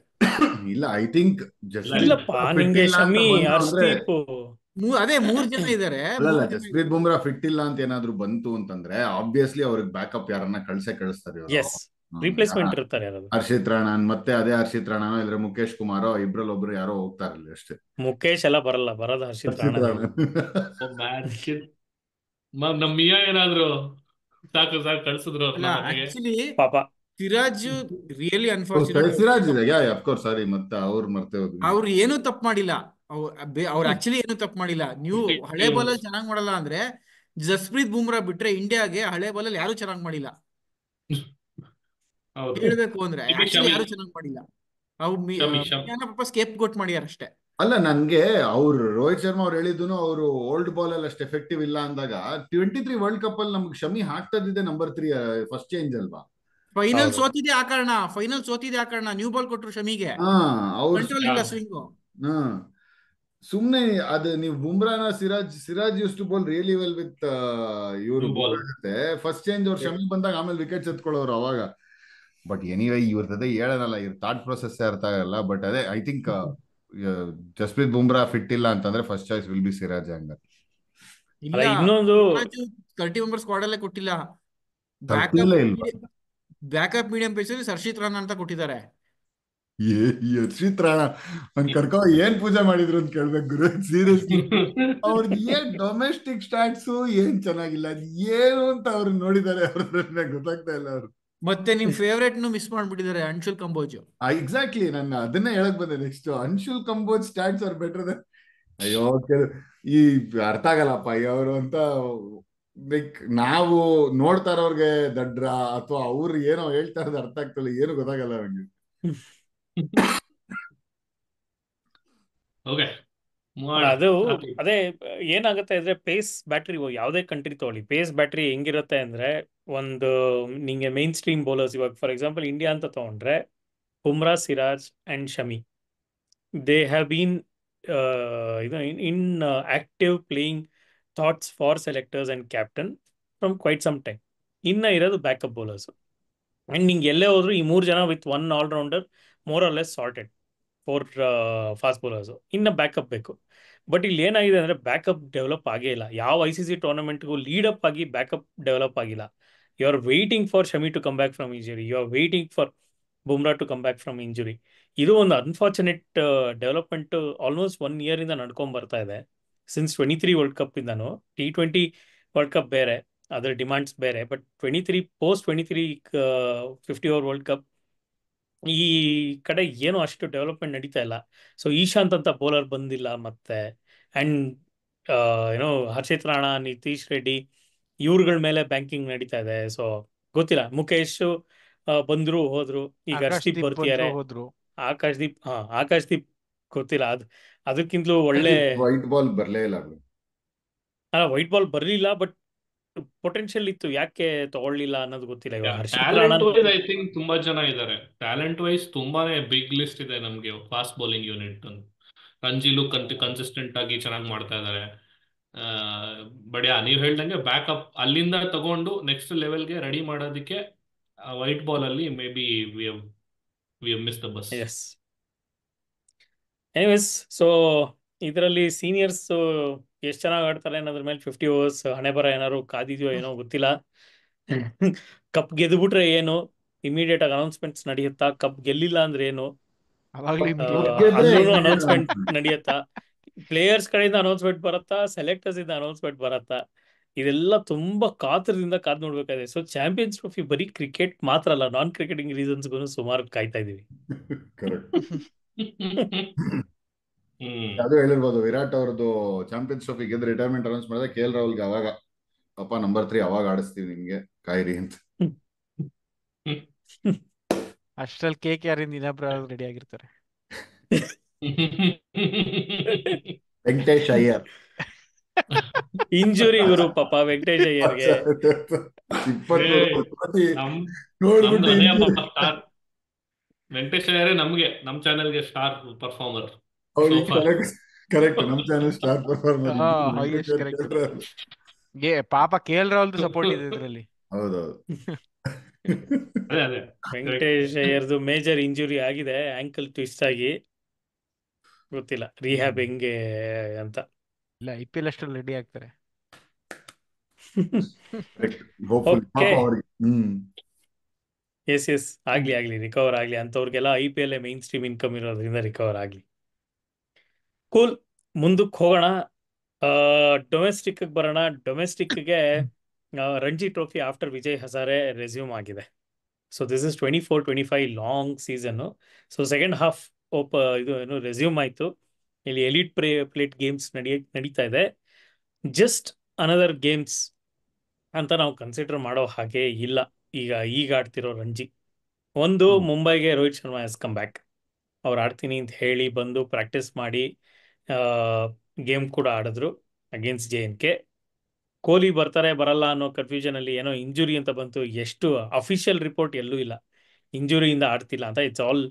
ಇಲ್ಲ, ಐ ಥಿಂಕ್ ಜಸ್ಪ್ರೀತ್ ಇಲ್ಲಪ್ಪ, ನಿಂಗೆ ಫಿಟ್ ಇಲ್ಲ ಅಂತ ಶಮಿ, ಬಂದ್ರು ಅಂದ್ರೆ, ಹರ್ಷದೀಪ್, ಅದೇ 3 ಜನ ಇದ್ದಾರೆ. ಅಲ್ಲಲ್ಲ, ಜಸ್ಪ್ರೀತ್ ಬುಮ್ರಾ ಫಿಟ್ ಇಲ್ಲ ಅಂತ ಏನಾದ್ರು ಬಂತು ಅಂತಂದ್ರೆ ಆಬ್ವಿಯಸ್ಲಿ ಅವ್ರಿಗೆ ಬ್ಯಾಕಪ್ ಯಾರನ್ನ ಕಳಿಸ್ತಾರೆ ಇವರು. ಎಸ್, ರಿಪ್ಲೇಸ್ಮೆಂಟ್ ಇರ್ತಾರೆ ಯಾರಾದ್ರು. ಹರ್ಷಿತ್ ರಾಣಾ, ಮತ್ತೆ ಅದೇ ಹರ್ಷಿತ್ ರಾಣಾನೋ ಇಲ್ಲದ್ರೆ ಮುಖೇಶ್ ಕುಮಾರೋ, ಇಬ್ರಲ್ಲಿ ಒಬ್ರು ಯಾರೋ ಹೋಗ್ತಾರಲ್ಲಿ ಅಷ್ಟೇ. ಮುಖೇಶ್ ಎಲ್ಲ ಬರೋದು ಹರ್ಷಿತ್ ಹರ್ಷಿತ್ ರಾಣಾ. ರಾಣಾ ನಮ್ ಮಿಯಾ ಏನಾದ್ರು ಸಾಕು ಕಳ್ಸಿದ್ರು ಅಲ್ಲ, ಅವ್ರನ್ನ ಮನೆಗೆ. ಆಕ್ಚುಲಿ ಪಾಪ ಸಿರಾಜ್ ರಿಯಲಿ ಅನ್ಫಾರ್ಚುನೇಟ್. ಸಿರಾಜ್ ಇದೆ, ಯಾ ಆಫ್ ಕೋರ್ಸ್, ಸಾರಿ, ಮತ್ತೆ ಅವ್ರು ಮರ್ತೆ ಹೋದ್ವಿ. ಅವ್ರು ಏನು ತಪ್ಪು ಮಾಡಿಲ್ಲ. ಅವ್ರು ಆಕ್ಚುಲಿ ಏನು ತಪ್ಪು ಮಾಡಿಲ್ಲ. ನೀವು ಹಳೆ ಬಾಲಲ್ಲಿ ಚೆನ್ನಾಗಿ ಮಾಡಲ್ಲ ಅಂದ್ರೆ ಜಸ್ಪ್ರೀತ್ ಬುಮ್ರಾ ಬಿಟ್ರೆ ಇಂಡಿಯಾಗೆ ಹಳೆ ಬಾಲಲ್ಲಿ ಯಾರು ಚೆನ್ನಾಗಿ ಮಾಡಿಲ್ಲ. ಹೌದು. ಹೇಳ್ಬೇಕು ಅಂದ್ರೆ ಶಮಿ, ಆಕ್ಚುಲಿ ಶಮಿ. ಯಾರು ಚೆನ್ನಾಗಿ ಮಾಡಿಲ್ಲ. ಶಮಿ. ಪಾಪ ಸ್ಕೇಪ್ ಗೋಟ್ ಮಾಡ್ಯಾರ ಅಷ್ಟೇ. ಅಲ್ಲ, ನನ್ಗೆ ಅವ್ರು ರೋಹಿತ್ ಶರ್ಮಾ ಅವ್ರು ಹೇಳಿದ್ದು ಅವರು ಓಲ್ಡ್ ಬಾಲ್ ಅಲ್ಲಿ ಅಷ್ಟು ಎಫೆಕ್ಟಿವ್ ಇಲ್ಲ ಅಂದಾಗ 23 ವರ್ಲ್ಡ್ ಕಪ್ ಅಲ್ಲಿ ನಮ್ಗೆ ಶಮಿ ಹಾಕ್ತದಿದೆ ನಂಬರ್ 3 ಫಸ್ಟ್ ಚೇಂಜ್ ಅಲ್ವಾ. ಫೈನಲ್ ಹೌದು. ಸೋತಿದೆ ಆ ಕಾರಣ ನ್ಯೂ ಬಾಲ್ ಕೊಟ್ರು ಶಮಿಗೆ. ಹಾ, ಅವ್ರು ಕಂಟ್ರೋಲ್ ಇಲ್ಲ ಸ್ವಿಂಗು. ಹಾ, ಸುಮ್ನೆ ಅದು ನೀವು ಬುಮ್ರಾನ Siraj used to bowl really well with ಇವರು New ball. ಜೊತೆ. ಫಸ್ಟ್ ಚೇಂಜ್ ಅವ್ರು ಶಮಿ ಬಂದಾಗ ಆಮೇಲೆ ವಿಕೆಟ್ಸ್ ಎತ್ಕೊಳ್ಳೋರು ಅವಾಗ. ಬಟ್ ಎನಿವೇ ಇವ್ರದ್ದು ಹೇಳೋದಲ್ಲ, ಇವ್ರ ಥಾಟ್ ಪ್ರೊಸೆಸ್ ಅರ್ಥ ಆಗಲ್ಲ. ಬಟ್ ಅದೇ I think Jasprit Bumrah fit ಇಲ್ಲ ಅಂತಂದ್ರೆ first choice will be Siraj. ಹಂಗ ಇಲ್ಲ, ಇನ್ನೊಂದು 30 ಮೆಂಬರ್ಸ್ ಸ್ಕ್ವಾಡ್ ಅಲ್ಲೇ ಕೊಟ್ಟಿಲ್ಲ. ತರ್ತಿಲ್ಲ ಇಲ್ವಾ? Backup medium pacer Harshit Rana ಅಂತ ಕೊಟ್ಟಿದ್ದಾರೆ. ಹರ್ಷಿತ್ ರಾಣಾ ಕರ್ಕೊ ಏನ್ ಪೂಜೆ ಮಾಡಿದ್ರು ಅಂತ ಕೇಳ್ಬೇಕು ಗುರು, ಸೀರಿಯಸ್ಲಿ. ಅವ್ರದ್ದು ಏನ್ ಡೊಮೆಸ್ಟಿಕ್ ಸ್ಟಾಟ್ಸ್ ಏನ್ ಚೆನ್ನಾಗಿಲ್ಲ, ಅದ್ ಏನು ಅಂತ ಅವ್ರು ನೋಡಿದ್ದಾರೆ, ಅವ್ರನ್ನ ಗೊತ್ತಾಗ್ತಾ ಇಲ್ಲ ಅವ್ರು. ಮತ್ತೆ ನಿಮ್ ಫೇವರೇಟ್ ಮಿಸ್ ಮಾಡ್ಬಿಟ್ಟಿದ್ದಾರೆ, ಅನ್ಶುಲ್ ಕಂಬೋಜ್. ಎಕ್ಸಾಕ್ಟ್ಲಿ, ನಾನು ಅದನ್ನೇ ಹೇಳಕ್ ಬಂದೆ next. Anshul Kamboj stats are better than. ಅಯ್ಯೋ, ಈ ಅರ್ಥ ಆಗಲ್ಲಪ್ಪ ಅವರು ಅಂತ. ಲೈಕ್ ನಾವು ನೋಡ್ತಾ ಇರೋರ್ಗೆ ದಡ್ರ ಅಥವಾ ಅವ್ರು ಏನೋ ಹೇಳ್ತಾ ಇರೋದು ಅರ್ಥ ಆಗ್ತಲ್ಲ, ಏನು ಗೊತ್ತಾಗಲ್ಲ ಅವ್ರಿಗೆ. ಓಕೆ, ಅದು ಅದೇ ಏನಾಗುತ್ತೆ ಅಂದ್ರೆ, ಪೇಸ್ ಬ್ಯಾಟ್ರಿ ಯಾವುದೇ ಕಂಟ್ರಿ ತಗೊಳ್ಳಿ, ಪೇಸ್ ಬ್ಯಾಟ್ರಿ ಹೆಂಗಿರುತ್ತೆ ಅಂದ್ರೆ, ಒಂದು ನಿಂಗೆ ಮೇನ್ ಸ್ಟ್ರೀಮ್ ಬೌಲರ್ಸ್, ಇವಾಗ ಫಾರ್ ಎಕ್ಸಾಂಪಲ್ ಇಂಡಿಯಾ ಅಂತ ತಗೊಂಡ್ರೆ Bumrah, Siraj and Shami, they have been in active playing thoughts for selectors and captain from quite some time. ಇನ್ನ ಇರೋದು ಬ್ಯಾಕಪ್ ಬೌಲರ್ಸ್. ಅಂಡ್ ನಿಂಗೆ ಎಲ್ಲೇ ಹೋದ್ರು ಈ 3 ಜನ with 1 allrounder more or less sorted for fast bowlers. ಇನ್ನು ಬ್ಯಾಕಪ್ ಬೇಕು. ಬಟ್ ಇಲ್ಲಿ ಏನಾಗಿದೆ ಅಂದರೆ ಬ್ಯಾಕಪ್ ಡೆವಲಪ್ ಆಗೇ ಇಲ್ಲ. ಯಾವ ICC ಟೂರ್ನಮೆಂಟ್ಗೂ ಲೀಡಪ್ ಆಗಿ ಬ್ಯಾಕಪ್ ಡೆವಲಪ್ ಆಗಿಲ್ಲ. You are waiting for Shami to come back from injury, you are waiting for Bumrah to come back from injury. ಇದು ಒಂದು ಅನ್ಫಾರ್ಚುನೇಟ್ ಡೆವಲಪ್ಮೆಂಟ್ ಆಲ್ಮೋಸ್ಟ್ 1 year ಇಂದ ನಡ್ಕೊಂಡ್ ಬರ್ತಾ ಇದೆ. ಸಿನ್ಸ್ 23 ವರ್ಲ್ಡ್ ಕಪ್ ಇಂದನು. T20 ವರ್ಲ್ಡ್ ಕಪ್ ಬೇರೆ, ಅದರ ಡಿಮಾಂಡ್ಸ್ ಬೇರೆ. But 23 post 23 50 over world cup ಈ ಕಡೆ ಏನೋ ಅಷ್ಟು ಡೆವಲಪ್ಮೆಂಟ್ ನಡೀತಾ ಇಲ್ಲ. ಸೊ ಈಶಾಂತ್ ಅಂತ ಬೌಲರ್ ಬಂದಿಲ್ಲ ಮತ್ತೆ. ಅಂಡ್ ಏನೋ ಹರ್ಷಿತ್ ರಾಣಾ, ನಿತೀಶ್ ರೆಡ್ಡಿ ಇವ್ರಗಳ ಮೇಲೆ ಬ್ಯಾಂಕಿಂಗ್ ನಡೀತಾ ಇದೆ. ಸೊ ಗೊತ್ತಿಲ್ಲ, ಮುಖೇಶ್ ಬಂದ್ರು ಹೋದ್ರು, ಈಗ ಹರ್ಷದೀಪ್ ಬರ್ತಿದ್ದಾರೆ. ಆಕಾಶ್ದೀಪ್ ಗೊತ್ತಿಲ್ಲ. ಅದಕ್ಕಿಂತಲೂ ಒಳ್ಳೆ ವೈಟ್ ಬಾಲ್ ಬರ್ಲೇ ಇಲ್ಲ. ವೈಟ್ ಬಾಲ್ ಬರ್ಲಿಲ್ಲ, ಬಟ್ ಪೊಟೆನ್ಶಿಯಲ್ ಇತ್ತು, ಯಾಕೆ ತಗೊಳ್ಳಿಲ್ಲ ಅನ್ನೋದು ಗೊತ್ತಿಲ್ಲ. ಇವಾಗ Harshit Rana talent wise I think ತುಂಬಾ ಜನ ಇದ್ದಾರೆ. ಟ್ಯಾಲೆಂಟ್ ವೈಸ್ ತುಂಬಾನೇ ಬಿಗ್ ಲಿಸ್ಟ್ ಇದೆ ನಮ್ಗೆ ಫಾಸ್ಟ್ ಬೌಲಿಂಗ್ ಯೂನಿಟ್. ರಂಜಿಲು ಕನ್ಸಿಸ್ಟೆಂಟ್ ಆಗಿ ಚೆನ್ನಾಗಿ ಮಾಡ್ತಾ ಇದ್ದಾರೆ. ಬಟ್ ನೀವು ಹೇಳ್ದಂಗೆ ಬ್ಯಾಕಪ್ ಅಲ್ಲಿಂದ ತಗೊಂಡು ನೆಕ್ಸ್ಟ್ ಲೆವೆಲ್ಗೆ ರೆಡಿ ಮಾಡೋದಕ್ಕೆ ವೈಟ್ ಬಾಲ್ ಅಲ್ಲಿ maybe we miss the bus. Yes. Anyways, so ಇದರಲ್ಲಿ ಸೀನಿಯರ್ಸ್ ಎಷ್ಟು ಚೆನ್ನಾಗಿ ಆಡ್ತಾರೆ ಅನ್ನೋದ್ರ ಮೇಲೆ 50 ಓವರ್ಸ್ ಹಣೆ ಬರ ಏನಾದ್ರು ಕಾದಿದೆಯೋ ಏನೋ ಗೊತ್ತಿಲ್ಲ. ಕಪ್ ಗೆದ್ಬಿಟ್ರೆ ಏನು ಇಮಿಡಿಯೇಟ್ ಆಗಿ ಅನೌನ್ಸ್ಮೆಂಟ್ಸ್ ನಡೆಯುತ್ತಾ? ಕಪ್ ಗೆಲ್ಲಿಲ್ಲ ಅಂದ್ರೆ ಏನು ಅಲ್ಲೂ ಅನೌನ್ಸ್ಮೆಂಟ್ ನಡೆಯುತ್ತಾ? ಪ್ಲೇಯರ್ಸ್ ಕಡೆಯಿಂದ ಅನೌನ್ಸ್ಮೆಂಟ್ ಬರುತ್ತಾ? ಸೆಲೆಕ್ಟರ್ಸ್ ಇಂದ ಅನೌನ್ಸ್ಮೆಂಟ್ ಬರುತ್ತಾ? ಇದೆಲ್ಲ ತುಂಬಾ ಕಾತರದಿಂದ ಕಾದ್ ನೋಡ್ಬೇಕಾಗಿದೆ. ಸೊ ಚಾಂಪಿಯನ್ಸ್ ಟ್ರೋಫಿ ಬರೀ ಕ್ರಿಕೆಟ್ ಮಾತ್ರ ಅಲ್ಲ, ನಾನ್ ಕ್ರಿಕೆಟಿಂಗ್ ರೀಸನ್ಸ್ಗೂ ಸುಮಾರು ಕಾಯ್ತಾ ಇದೀವಿ. ಕರೆಕ್ಟ್. ಹ್ಮ್ ಅದು ಹೇಳಿರ್ಬೋದು, ವಿರಾಟ್ ಅವ್ರದ್ದು ಚಾಂಪಿಯನ್ಸ್ ಟ್ರೋಫಿ ಗೆದ್ದು ರಿಟೈರ್ಮೆಂಟ್ ಅನೌನ್ಸ್ ಮಾಡಿದ್ರೆ ಕೆ ಎಲ್ ರಾಹುಲ್ಗೆ ಅವಾಗ ಪಾಪ ನಂಬರ್ 3 ಅವಾಗ ಆಡಿಸ್ತೀವಿ ನಿಮ್ಗೆ ಕಾಯಿರಿ ಅಂತ. ಅಷ್ಟ್ರಲ್ಲಿ KKR ಇಂದ ಇನ್ನೊಬ್ರು ರೆಡಿ ಆಗಿರ್ತಾರೆ. ವೆಂಕಟೇಶ್ ಅಯ್ಯರ್ ಇಂಜುರಿ ಇವರು ಪಾಪ ವೆಂಕಟೇಶ್ ಅಯ್ಯರ್ಗೆ. 23 ಕೋಟಿ ನಮ್ ನೋಡ್ಬಿಟ್ಟು ನಮ್ದು ಅದೇ injury. ಪಾಪ ಸ್ಟಾರ್ ವೆಂಕಟೇಶ್ ಅಯ್ಯರೇ ನಮ್ ಚಾನೆಲ್ಗೆ ಸ್ಟಾರ್ ಪರ್ಫಾರ್ಮರ್ ಅವ್ರಿಗೆ ಸೋಫಾರ್. ಕರೆಕ್ಟ್ ನಮ್ channel star performer. highest correct. ಪಾಪ KL ರಾಹುಲ್ದು ಸಪೋರ್ಟ್ ಇದೆ ಇದ್ರಲ್ಲಿ. ಹೌದೌದು. ಅದೇ ವೆಂಕಟೇಶ್ ಅಯ್ಯರ್ದು ಮೇಜರ್ ಇಂಜುರಿ ಆಗಿದೆ, ಆಂಕಲ್ ಟ್ವಿಸ್ಟ್ ಆಗಿ. ಗೊತ್ತಿಲ್ಲ ರಿಹ್ಯಾಬ್ ಹೆಂಗೆ ಅಂತ. ಇಲ್ಲ IPL ಅಷ್ಟ್ರಲ್ಲಿ ರೆಡಿ ಆಗ್ತಾರೆ. ಹೋಪ್ಫುಲ್ ಪಾಪ Okay. ಅವ್ರಿಗೆ. ಎಸ್ ಆಗ್ಲಿ ರಿಕವರ್ ಆಗ್ಲಿ ಅಂತವ್ರಿಗೆಲ್ಲ IPL ಮೈನ್ ಸ್ಟ್ರೀಮ್ ಇನ್ಕಮ್ ಇರೋದ್ರಿಂದ ರಿಕವರ್ ಆಗ್ಲಿ. ಕೂಲ್. ಮುಂದಕ್ಕೆ ಹೋಗೋಣ, ಡೊಮೆಸ್ಟಿಕ್ ಬರೋಣ. ಡೊಮೆಸ್ಟಿಕ್ಗೆ Ranji trophy after Vijay Hazare resume ಆಗಿದೆ. So this is 24-25 long season. So second half ಇದು ಏನು ರೆಸ್ಯೂಮ್ ಆಯ್ತು. ಇಲ್ಲಿ ಎಲಿಟ್ ಪ್ಲೇಟ್ ಗೇಮ್ಸ್ ನಡೀತಾ ಇದೆ. ಜಸ್ಟ್ ಅನದರ್ ಗೇಮ್ಸ್ ಅಂತ ನಾವು ಕನ್ಸಿಡರ್ ಮಾಡೋ ಹಾಗೆ ಇಲ್ಲ ಈಗ ಆಡ್ತಿರೋ ರಂಜಿ. ಒಂದು, ಮುಂಬೈಗೆ Rohit Sharma has come back. ಅವ್ರು ಆಡ್ತೀನಿ ಅಂತ ಹೇಳಿ ಬಂದು ಪ್ರಾಕ್ಟೀಸ್ ಮಾಡಿ ಗೇಮ್ ಕೂಡ ಆಡಿದ್ರು ಅಗೇನ್ಸ್ಟ್ JNK. ಕೊಹ್ಲಿ ಬರ್ತಾರೆ ಬರಲ್ಲ ಅನ್ನೋ ಕನ್ಫ್ಯೂಷನ್ ಅಲ್ಲಿ ಏನೋ ಇಂಜುರಿ ಅಂತ ಬಂತು. ಎಷ್ಟು ಅಫಿಷಿಯಲ್ ರಿಪೋರ್ಟ್ ಎಲ್ಲೂ ಇಲ್ಲ ಇಂಜುರಿಯಿಂದ ಆಡ್ತಿಲ್ಲ ಅಂತ. ಇಟ್ಸ್ ಆಲ್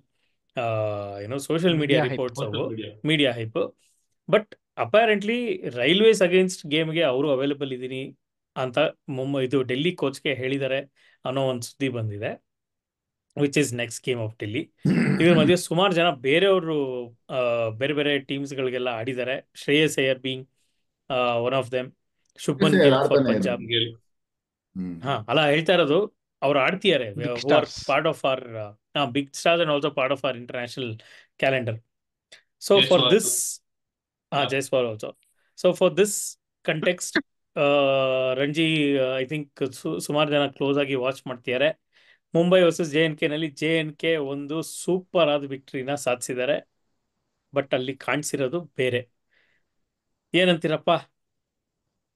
ಏನೋ social media Media hype. Reports, ಅವು media. Media hype. But apparently railways against ಗೇಮ್ಗೆ ಅವರು ಅವೈಲೇಬಲ್ ಇದ್ದೀನಿ ಅಂತ ಇದು ಡೆಲ್ಲಿ ಕೋಚ್ಗೆ ಹೇಳಿದ್ದಾರೆ ಅನ್ನೋ ಒಂದು ಸುದ್ದಿ ಬಂದಿದೆ, which is next game of Delhi. ಇದ್ರ ಮಧ್ಯೆ ಸುಮಾರು ಜನ ಬೇರೆಯವರು ಬೇರೆ ಬೇರೆ ಟೀಮ್ಸ್ಗಳಿಗೆಲ್ಲ ಆಡಿದ್ದಾರೆ. Shreyas Iyer being one of them, Shubman Shreyas Gill Iyer for ಆಡ್ತಾನೆ ಪಂಜಾಬ್. ಗೆಲ್. ಅಲ್ಲ ಹೇಳ್ತಾ ಇರೋದು, ಅವ್ರು ಆಡ್ತಿದ್ದಾರೆ. Big who are stars. Part of our big stars and also part of our international calendar. So for Jaiswal. This Jaiswal also. So for this context Ranji I think ಸುಮಾರು ಜನ close ಆಗಿ ವಾಚ್ ಮಾಡ್ತಿದ್ದಾರೆ. ಮುಂಬೈ ವರ್ಸಸ್ JNK ನಲ್ಲಿ JNK ಒಂದು super ಆದ ವಿಕ್ಟ್ರಿನ ಸಾಧಿಸಿದ್ದಾರೆ. But ಅಲ್ಲಿ ಕಾಣಿಸಿರೋದು ಬೇರೆ. ಏನಂತೀರಪ್ಪ?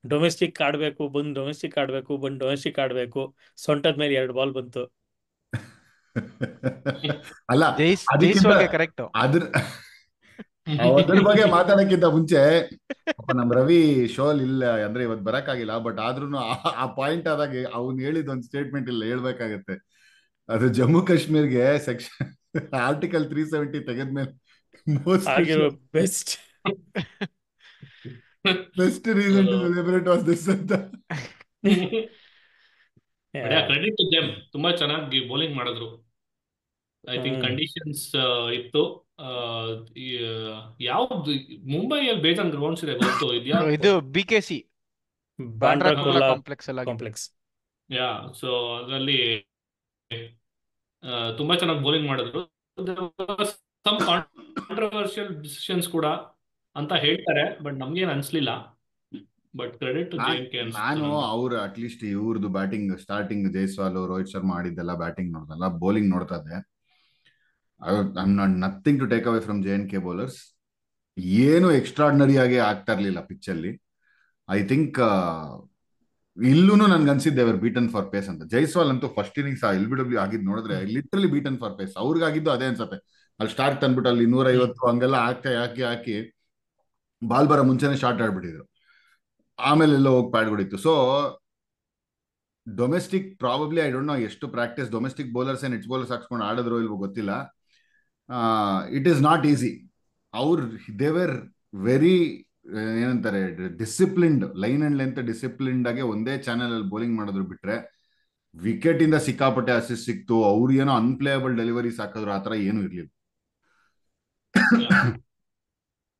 ಡೊಮೆಸ್ಟಿಕ್ ಆಡಬೇಕು ಬಂದು ಡೊಮೆಸ್ಟಿಕ್ ಆಡಬೇಕು. ಸೊಂಟದ ಮೇಲೆ 2 ಬಾಲ್ ಬಂತು. ಅಲ್ಲ ಜೈಸ್ವಾಲ್ಗೆ ಕರೆಕ್ಟ್. ಅದ್ರ ಬಗ್ಗೆ ಮಾತಾಡಕ್ಕಿಂತ ಮುಂಚೆ ನಮ್ ರವಿ ಶೋಲ್ ಇಲ್ಲ ಅಂದ್ರೆ ಇವತ್ತು ಬರಕ್ಕಾಗಿಲ್ಲ. ಬಟ್ ಆದ್ರೂ ಆ ಪಾಯಿಂಟ್ ಆದಾಗ ಅವ್ನು ಹೇಳಿದ ಒಂದು ಸ್ಟೇಟ್ಮೆಂಟ್ ಇಲ್ಲ ಹೇಳ್ಬೇಕಾಗತ್ತೆ. ಅದು ಜಮ್ಮು ಕಾಶ್ಮೀರ್ಗೆ ಸೆಕ್ಷನ್ ಆರ್ಟಿಕಲ್ 370 ತೆಗೆದ್ಮೇಲೆ ಆಗಿರೋ best reason to celebrate was this ಅಂತ. ಕ್ರೆಡಿಟ್ ಟು ದೆಮ್, ತುಂಬಾ ಚೆನ್ನಾಗಿ ಬೌಲಿಂಗ್ ಮಾಡಿದ್ರು. ಐ ಥಿಂಕ್ ಕಂಡೀಷನ್ಸ್ ಇತ್ತು. ಯಾವ್ದು ಮುಂಬೈಯಲ್ಲಿ ಬೇಜಾನ್ ಗ್ರೌಂಡ್ಸ್ ಇದೆ ಗೊತ್ತು. ಇದು BKC ಬಾಂಡ್ರಾ ಕುರ್ಲಾ ಕಾಂಪ್ಲೆಕ್ಸ್ ಅಲ್ಲಿ ಆಗಿದೆ. ಕಾಂಪ್ಲೆಕ್ಸ್. ಸೊ ಅದರಲ್ಲಿ ತುಂಬಾ ಚೆನ್ನಾಗಿ ಬೌಲಿಂಗ್ ಮಾಡಿದ್ರು. ಸಮ್ ಕಾಂಟ್ರವರ್ಷಿಯಲ್ ಡಿಸಿಷನ್ಸ್ ಕೂಡ ಅಂತ ಹೇಳ್ತಾರೆ, ಬಟ್ ನಮ್ಗೇನು ಅನ್ಸ್ಲಿಲ್ಲ. ಬಟ್ ಕ್ರೆಡಿಟ್ ಟು JNK ನಾನು ಅವ್ರು ಅಟ್ಲೀಸ್ಟ್ ಇವ್ರದ್ದು ಬ್ಯಾಟಿಂಗ್ ಸ್ಟಾರ್ಟಿಂಗ್ ಜೈಸ್ವಾಲ್ ರೋಹಿತ್ ಶರ್ಮಾ ಆಡಿದ್ದೆಲ್ಲ ಬ್ಯಾಟಿಂಗ್ ನೋಡ್ದಲ್ಲ, ಬೌಲಿಂಗ್ ನೋಡ್ತಾ ಇದ್ದೆ. I'm not nothing to take away from JNK bowlers. ಏನು ಎಕ್ಸ್ಟ್ರಾರ್ಡಿನರಿ ಆಗಿ ಆಗ್ತಾ ಇರ್ಲಿಲ್ಲ ಪಿಚ್ ಅಲ್ಲಿ. ಐ ಥಿಂಕ್ ಇಲ್ಲೂ ನನ್ಗೆ ಅನ್ಸಿದ್ದೆ ಅವ್ರು ಬೀಟನ್ ಫಾರ್ ಪೇಸ್ ಅಂತ. ಜೈಸ್ವಾಲ್ ಅಂತೂ ಫಸ್ಟ್ ಇನ್ನಿಂಗ್ಸ್ LBW ಆಗಿದ್ ನೋಡಿದ್ರೆ ಲಿಟ್ರಲಿ ಬೀಟನ್ ಫಾರ್ ಪೇಸ್. ಅವ್ರಿಗಾಗಿದ್ದು ಅದೇ ಅನ್ಸತ್ತೆ. ಅಲ್ಲಿ ಸ್ಟಾರ್ಟ್ ತಂದ್ಬಿಟ್ಟು ಅಲ್ಲಿ 150 ಹಂಗೆಲ್ಲ ಹಾಕಿ ಬಾಲ್ ಬರೋ ಮುಂಚೆನೆ ಶಾರ್ಟ್ ಆಡ್ಬಿಟ್ಟಿದ್ರು. ಆಮೇಲೆ ಎಲ್ಲೋ ಹೋಗಿ ಪ್ಯಾಡ್ ಹೊಡಿತು. So domestic probably I don't know ಎಷ್ಟು ಪ್ರಾಕ್ಟೀಸ್ ಡೊಮೆಸ್ಟಿಕ್ ಬೌಲರ್ಸ್ ಏನ್ ಎಚ್ ಬೌಲರ್ಸ್ ಹಾಕ್ಸ್ಕೊಂಡು ಆಡಿದ್ರು ಇಲ್ವೋ ಗೊತ್ತಿಲ್ಲ. It is not easy. ಅವ್ರು ದೇವರ್ ವೆರಿ ಏನಂತಾರೆ disciplined, line and length disciplined ಆಗಿ ಒಂದೇ ಚಾನೆಲ್ ಅಲ್ಲಿ ಬೌಲಿಂಗ್ ಮಾಡಿದ್ರು. ಬಿಟ್ರೆ ವಿಕೆಟ್ ಇಂದ ಸಿಕ್ಕಾಪಟ್ಟೆ ಅಸಿಸ್ಟ್ ಸಿಕ್ತು. ಅವ್ರು ಏನೋ ಅನ್ಪ್ಲೇಯಬಲ್ ಡೆಲಿವರೀಸ್ ಹಾಕಿದ್ರು, ಆತರ ಏನು ಇರ್ಲಿಲ್ಲ.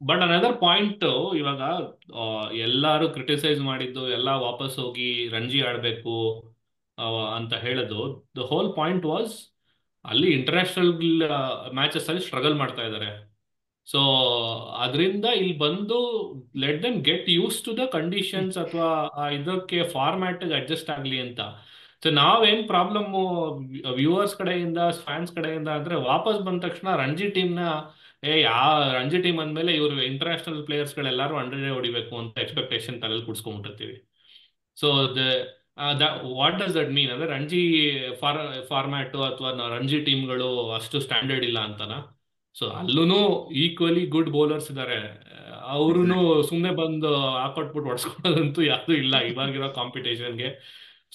ಬಟ್ ಅನದರ್ ಪಾಯಿಂಟ್, ಇವಾಗ ಎಲ್ಲಾರು ಕ್ರಿಟಿಸೈಸ್ ಮಾಡಿದ್ದು ಎಲ್ಲ ವಾಪಸ್ ಹೋಗಿ ರಂಜಿ ಆಡ್ಬೇಕು ಅಂತ ಹೇಳೋದು. ದ ಹೋಲ್ ಪಾಯಿಂಟ್ ವಾಸ್ ಅಲ್ಲಿ ಇಂಟರ್ನ್ಯಾಷನಲ್ ಮ್ಯಾಚಸ್ ಅಲ್ಲಿ ಸ್ಟ್ರಗಲ್ ಮಾಡ್ತಾ ಇದ್ದಾರೆ. ಸೊ ಅದರಿಂದ ಇಲ್ಲಿ ಬಂದು let them get used to the conditions ಅಥವಾ ಇದಕ್ಕೆ ಫಾರ್ಮ್ಯಾಟ್ ಅಡ್ಜಸ್ಟ್ ಆಗಲಿ ಅಂತ. ಸೊ ನಾವೇನ್ ಪ್ರಾಬ್ಲಮ್ ವ್ಯೂವರ್ಸ್ ಕಡೆಯಿಂದ ಫ್ಯಾನ್ಸ್ ಕಡೆಯಿಂದ ಅಂದ್ರೆ ವಾಪಸ್ ಬಂದ ತಕ್ಷಣ ರಂಜಿ ಟೀಮ್ನ ರಂಜಿ ಟೀಮ್ ಅಂದ್ಮೇಲೆ ಇವರು ಇಂಟರ್ನ್ಯಾಷನಲ್ ಪ್ಲೇಯರ್ಸ್ ಗಳೆಲ್ಲರೂ 100 ಹೊಡಿಬೇಕು ಅಂತ ಎಕ್ಸ್ಪೆಕ್ಟೇಷನ್ ತಲೆಯಲ್ಲಿ ಕುಡ್ಸ್ಕೊಂಡ್ಬಿಟ್ಟಿರ್ತೀವಿ. So what does that mean ಅಂದ್ರೆ ರಂಜಿ ಫಾರ್ಮ್ಯಾಟ್ ಅಥವಾ ರಂಜಿ ಟೀಮ್ಗಳು ಅಷ್ಟು ಸ್ಟ್ಯಾಂಡರ್ಡ್ ಇಲ್ಲ ಅಂತನಾ? ಸೊ ಅಲ್ಲೂ ಈಕ್ವಲಿ ಗುಡ್ ಬೌಲರ್ಸ್ ಇದ್ದಾರೆ, ಅವ್ರು ಸುಮ್ಮನೆ ಬಂದು ಹಾಕೊಟ್ಬಿಟ್ಟು ಹೊಡ್ಸ್ಕೊಳ್ಳೋದಂತೂ ಯಾವುದು ಇಲ್ಲ ಇವಾಗಿರೋ ಕಾಂಪಿಟೇಷನ್ಗೆ.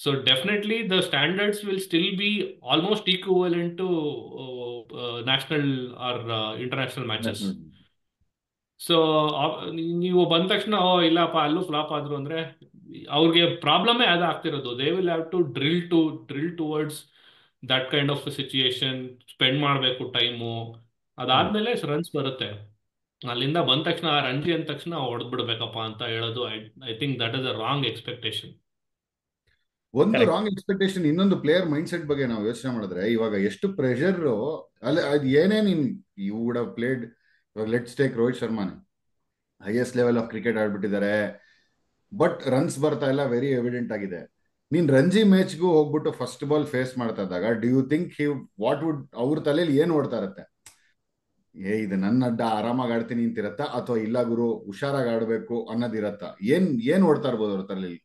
So definitely the standards will still be almost equivalent to national or international matches. So ನೀವು ಬಂದ ತಕ್ಷಣ ಇಲ್ಲಪ್ಪ ಅಲ್ಲೂ ಫ್ಲಾಪ್ ಆದ್ರು ಅಂದ್ರೆ ಅವ್ರಿಗೆ ಪ್ರಾಬ್ಲಮೇ ಅದಾಗ್ತಿರೋದು. They will have to drill towards that kind of situation, spend ಮಾಡಬೇಕು ಟೈಮು, ಅದಾದ್ಮೇಲೆ ರನ್ಸ್ ಬರುತ್ತೆ. ಅಲ್ಲಿಂದ ಬಂದ ತಕ್ಷಣ ರಂಜಿ ಅಂದ ತಕ್ಷಣ ಹೊಡೆದ್ಬಿಡ್ಬೇಕಪ್ಪ ಅಂತ ಹೇಳೋದು I think that is a wrong expectation. ಒಂದು ರಾಂಗ್ ಎಕ್ಸ್ಪೆಕ್ಟೇಷನ್. ಇನ್ನೊಂದು ಪ್ಲೇಯರ್ ಮೈಂಡ್ ಸೆಟ್ ಬಗ್ಗೆ ನಾವು ಯೋಚನೆ ಮಾಡಿದ್ರೆ ಇವಾಗ ಎಷ್ಟು ಪ್ರೆಷರ್ ಅಲ್ಲ, ಅದು ಏನೇ you would have played. Let's take Rohit ಶರ್ಮಾನೆ, ಹೈಯೆಸ್ಟ್ ಲೆವೆಲ್ ಆಫ್ ಕ್ರಿಕೆಟ್ ಆಡ್ಬಿಟ್ಟಿದ್ದಾರೆ, ಬಟ್ ರನ್ಸ್ ಬರ್ತಾ ಇಲ್ಲ, ವೆರಿ ಎವಿಡೆಂಟ್ ಆಗಿದೆ. ನೀನ್ ರಂಜಿ ಮ್ಯಾಚ್ಗೂ ಹೋಗ್ಬಿಟ್ಟು ಫಸ್ಟ್ ಬಾಲ್ ಫೇಸ್ ಮಾಡ್ತಾ ಇದ್ದಾಗ do you think what would ಅವ್ರ ತಲೆಯಲ್ಲಿ ಏನ್ ಓಡ್ತಾ ಇರತ್ತೆ? ಇದು ನನ್ನ ಅಡ್ಡ, ಆರಾಮಾಗಿ ಆಡ್ತೀನಿ ಅಂತಿರತ್ತ, ಅಥವಾ ಇಲ್ಲ ಗುರು ಹುಷಾರಾಗಿ ಆಡ್ಬೇಕು ಅನ್ನೋದಿರತ್ತ? ಏನ್ ಓಡ್ತಾ ಇರ್ಬೋದು ಅವ್ರ ತಲೆಯಲ್ಲಿ?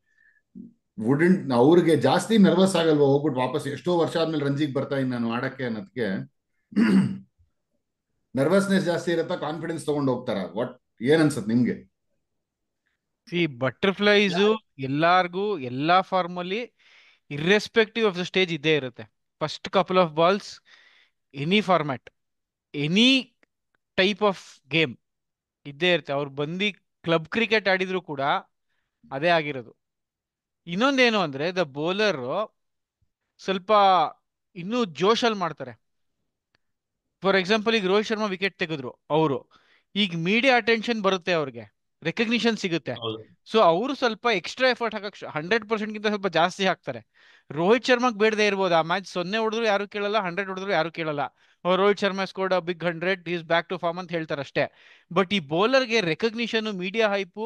ವುಡೆಂಟ್ ಅವ್ರಿಗೆ ಜಾಸ್ತಿ ನರ್ವಸ್ ಆಗಲ್ವಾ ಹೋಗ್ಬಿಟ್ಟು ವಾಪಸ್ ಎಷ್ಟೋ ವರ್ಷ ಆದ್ಮೇಲೆ ರಂಜಿಗೆ ಬರ್ತಾ ಇದ್ದೀನಿ ನಾನು ಆಡಕ್ಕೆ ಅನ್ನೋದಕ್ಕೆ? ನರ್ವಸ್ನೆಸ್ ಜಾಸ್ತಿ ಇರತ್ತಾ, ಕಾನ್ಫಿಡೆನ್ಸ್ ತಗೊಂಡು ಹೋಗ್ತಾರ? ವಾಟ್ ಏನ್ ಅನ್ಸತ್ ನಿಮ್ಗೆ? ಬಟರ್ಫ್ಲೈಸ್ ಎಲ್ಲಾರ್ಗೂ ಎಲ್ಲಾ ಫಾರ್ಮ್ ಅಲ್ಲಿ ಇರ್ರೆಸ್ಪೆಕ್ಟಿವ್ ಆಫ್ ದ ಸ್ಟೇಜ್ ಇದ್ದೇ ಇರುತ್ತೆ. First couple of balls, any format, any type of game ಇದ್ದೇ ಇರುತ್ತೆ. ಅವ್ರು ಬಂದು ಕ್ಲಬ್ ಕ್ರಿಕೆಟ್ ಆಡಿದ್ರು ಕೂಡ ಅದೇ ಆಗಿರೋದು. ಇನ್ನೊಂದೇನು ಅಂದ್ರೆ ದ ಬೌಲರ್ ಸ್ವಲ್ಪ ಇನ್ನೂ ಜೋಶಲ್ಲಿ ಮಾಡ್ತಾರೆ. ಫಾರ್ ಎಕ್ಸಾಂಪಲ್ ಈಗ ರೋಹಿತ್ ಶರ್ಮಾ ವಿಕೆಟ್ ತೆಗೆದ್ರು, ಅವರು ಈಗ ಮೀಡಿಯಾ ಅಟೆನ್ಷನ್ ಬರುತ್ತೆ, ಅವ್ರಿಗೆ ರೆಕಗ್ನಿಷನ್ ಸಿಗುತ್ತೆ. ಸೊ ಅವರು ಸ್ವಲ್ಪ ಎಕ್ಸ್ಟ್ರಾ ಎಫರ್ಟ್ ಹಾಕಕ್ 100% ಗಿಂತ ಸ್ವಲ್ಪ ಜಾಸ್ತಿ ಹಾಕ್ತಾರೆ. ರೋಹಿತ್ ಶರ್ಮಾಗ್ ಬೇಡದೇ ಇರ್ಬೋದು, ಆ ಮ್ಯಾಚ್ 0 ಹೊಡೆದ್ರು ಯಾರು ಕೇಳಲ್ಲ, 100 ಹೊಡೆದ್ರು ಯಾರು ಕೇಳಲ್ಲ. Rohit Sharma scored big 100, is back to form ಅಂತ ಹೇಳ್ತಾರೆ ಅಷ್ಟೇ. ಬಟ್ ಈ ಬೌಲರ್ಗೆ ರೆಕಗ್ನಿಷನ್, ಮೀಡಿಯಾ ಹೈಪು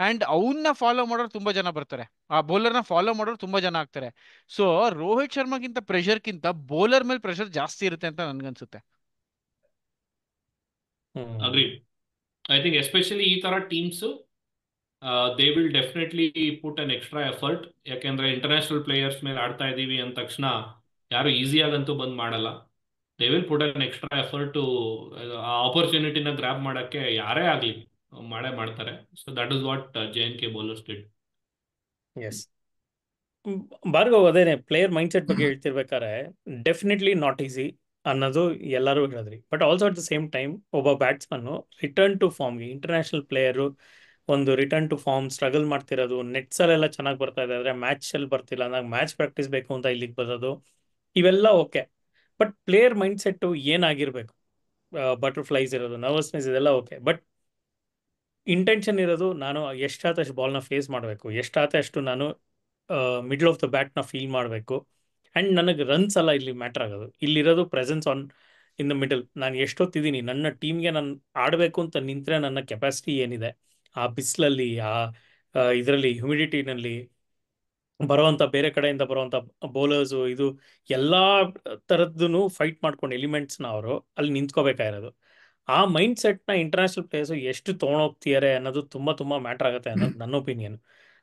ಅಂಡ್ ಅವನ್ನ ಫಾಲೋ ಮಾಡೋರು ತುಂಬಾ ಜನ ಬರ್ತಾರೆ, ಆ ಬೌಲರ್ನ ಫಾಲೋ ಮಾಡೋರು ತುಂಬಾ ಜನ ಆಗ್ತಾರೆ. ಸೊ ರೋಹಿತ್ ಶರ್ಮಾಗಿಂತ ಪ್ರೆಷರ್ಗಿಂತ ಬೌಲರ್ ಮೇಲೆ ಪ್ರೆಷರ್ ಜಾಸ್ತಿ ಇರುತ್ತೆ ಅಂತ ನನ್ಗನ್ಸುತ್ತೆ. ಅಗ್ರಿ. ಐ ಥಿಂಕ್ ಎಸ್ಪೆಷಲಿ ಈ ತರ teams they will definitely put an extra effort. ಯಾಕೆಂದ್ರೆ ಇಂಟರ್ನ್ಯಾಷನಲ್ ಪ್ಲೇಯರ್ಸ್ ಮೇಲೆ ಆಡ್ತಾ ಇದೀವಿ ಅಂದ ತಕ್ಷಣ ಯಾರು ಈಸಿಯಾಗಂತೂ ಬಂದ್ ಮಾಡಲ್ಲ. They will put an extra effort to ಆ ಆಪರ್ಚುನಿಟಿನ ಗ್ರಾಬ್ ಮಾಡಕ್ಕೆ ಯಾರೇ ಆಗ್ಲಿ ಮಾಡ್ತಾರೆ. So that is what JNK bowlers did. Yes, Bhargav ಅದೇನೆ ಪ್ಲೇಯರ್ ಮೈಂಡ್ ಸೆಟ್ ಬಗ್ಗೆ ಹೇಳ್ತಿರ್ಬೇಕಾದ್ರೆ ಡೆಫಿನೆಟ್ಲಿ ನಾಟ್ ಈಸಿ ಅನ್ನೋದು ಎಲ್ಲರೂ ಹೇಳಿದ್ರಿ. But also at the same time ಒಬ್ಬ ಬ್ಯಾಟ್ಸ್ಮನ್ ರಿಟರ್ನ್ ಟು ಫಾರ್ಮ್ಗೆ, ಇಂಟರ್ನ್ಯಾಷನಲ್ ಪ್ಲೇಯರು ಒಂದು ರಿಟರ್ನ್ ಟು ಫಾರ್ಮ್ ಸ್ಟ್ರಗಲ್ ಮಾಡ್ತಿರೋದು, ನೆಟ್ಸಲ್ಲೆಲ್ಲ ಚೆನ್ನಾಗಿ ಬರ್ತಾ ಇದೆ ಆದರೆ ಮ್ಯಾಚಲ್ಲಿ ಬರ್ತಿಲ್ಲ ಅಂದಾಗ ಮ್ಯಾಚ್ ಪ್ರಾಕ್ಟೀಸ್ ಬೇಕು ಅಂತ ಇಲ್ಲಿಗೆ ಬರೋದು, ಇವೆಲ್ಲ okay. But player mind set ಏನಾಗಿರ್ಬೇಕು? ಬಟರ್ಫ್ಲೈಸ್ ಇರೋದು, ನರ್ವಸ್ನೆಸ್ ಇದೆಲ್ಲ ಓಕೆ, ಬಟ್ ಇಂಟೆನ್ಷನ್ ಇರೋದು ನಾನು ಎಷ್ಟಾದಷ್ಟು ಬಾಲ್ನ ಫೇಸ್ ಮಾಡಬೇಕು, ಎಷ್ಟಾದಷ್ಟು ನಾನು ಮಿಡ್ಲ್ ಆಫ್ ದ ಬ್ಯಾಟ್ನ ಫೀಲ್ ಮಾಡಬೇಕು. ಆ್ಯಂಡ್ ನನಗೆ ರನ್ಸ್ ಅಲ್ಲ ಇಲ್ಲಿ ಮ್ಯಾಟ್ರ್ ಆಗೋದು, ಇಲ್ಲಿರೋದು presence on in the middle. ನಾನು ಎಷ್ಟೊತ್ತಿದ್ದೀನಿ ನನ್ನ ಟೀಮ್ಗೆ ನಾನು ಆಡಬೇಕು ಅಂತ ನಿಂತರೆ ನನ್ನ ಕೆಪಾಸಿಟಿ ಏನಿದೆ, ಆ ಬಿಸಿಲಲ್ಲಿ, ಆ ಇದರಲ್ಲಿ ಹ್ಯುಮಿಡಿಟಿನಲ್ಲಿ ಬರೋವಂಥ ಬೇರೆ ಕಡೆಯಿಂದ ಬರೋವಂಥ ಬೌಲರ್ಸು, ಇದು ಎಲ್ಲ ಥರದ್ದು ಫೈಟ್ ಮಾಡ್ಕೊಂಡು ಎಲಿಮೆಂಟ್ಸ್ನ ಅವರು ಅಲ್ಲಿ ನಿಂತ್ಕೋಬೇಕಾಗಿರೋದು. ಆ ಮೈಂಡ್ ಸೆಟ್ನ ಇಂಟರ್ನ್ಯಾಷನಲ್ ಪ್ಲೇಯರ್ಸು ಎಷ್ಟು ತೊಗೊಂಡೋಗ್ತಿದ್ದಾರೆ ಅನ್ನೋದು ತುಂಬ ತುಂಬ ಮ್ಯಾಟ್ರ್ ಆಗುತ್ತೆ ಅನ್ನೋದು ನನ್ನ ಒಪಿನಿಯನ್.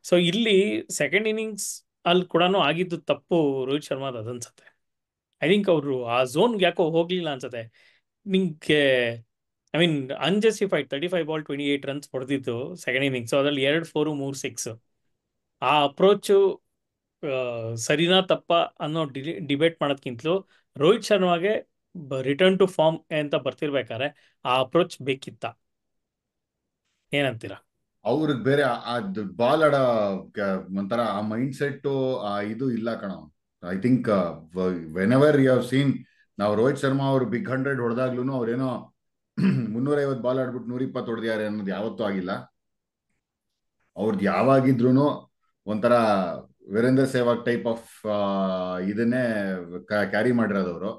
ಸೊ ಇಲ್ಲಿ ಸೆಕೆಂಡ್ ಇನ್ನಿಂಗ್ಸ್ ಅಲ್ಲಿ ಕೂಡ ಆಗಿದ್ದು ತಪ್ಪು ರೋಹಿತ್ ಶರ್ಮಾದ ಅದನ್ಸುತ್ತೆ. ಐ ಥಿಂಕ್ ಅವರು ಆ ಝೋನ್ಗೆ ಯಾಕೋ ಹೋಗಲಿಲ್ಲ ಅನ್ಸುತ್ತೆ. ನಿಂಗೆ I mean unjustified 35 ball 28 runs ಹೊಡೆದಿದ್ದು ಸೆಕೆಂಡ್ ಇನ್ನಿಂಗ್ಸ್, ಅದರಲ್ಲಿ 2 4 3 6. ಆ ಅಪ್ರೋಚು ಸರಿನಾ ತಪ್ಪ ಅನ್ನೋ ಡಿಬೇಟ್ ಮಾಡೋದ್ಕಿಂತಲೂ ರೋಹಿತ್ ಶರ್ಮಾಗೆ ರಿಟರ್ನ್ ಟು ಫಾರ್ಮ್ ಅಂತ ಬರ್ತಿರ್ಬೇಕಾದ್ರೆ ಆ ಅಪ್ರೋಚ್ ಬೇಕಿತ್ತ? ಏನಂತೀರಾ? ಅವ್ರಿಗೆ ಬೇರೆ ಬಾಲ್ ಆಡೋ ಒಂಥರ ಆ ಮೈಂಡ್ ಸೆಟ್ ಇದು ಇಲ್ಲ ಕಣ. I think whenever you have seen, ನಾವು ರೋಹಿತ್ ಶರ್ಮಾ ಅವರು ಬಿಗ್ 100 ಹೊಡೆದಾಗ್ಲೂ ಅವ್ರೇನೋ 350 ಬಾಲ್ ಆಡ್ಬಿಟ್ಟು 120 ಹೊಡೆದಿದ್ದಾರೆ ಅನ್ನೋದು ಯಾವತ್ತೂ ಆಗಿಲ್ಲ. ಅವ್ರದ್ದು ಯಾವಾಗಿದ್ರು ಒಂಥರ ವೀರೇಂದ್ರ ಸೆಹ್ವಾಗ್ ಟೈಪ್ ಆಫ್ ಇದನ್ನೇ ಕ್ಯಾರಿ ಮಾಡಿರೋದವ್ರು.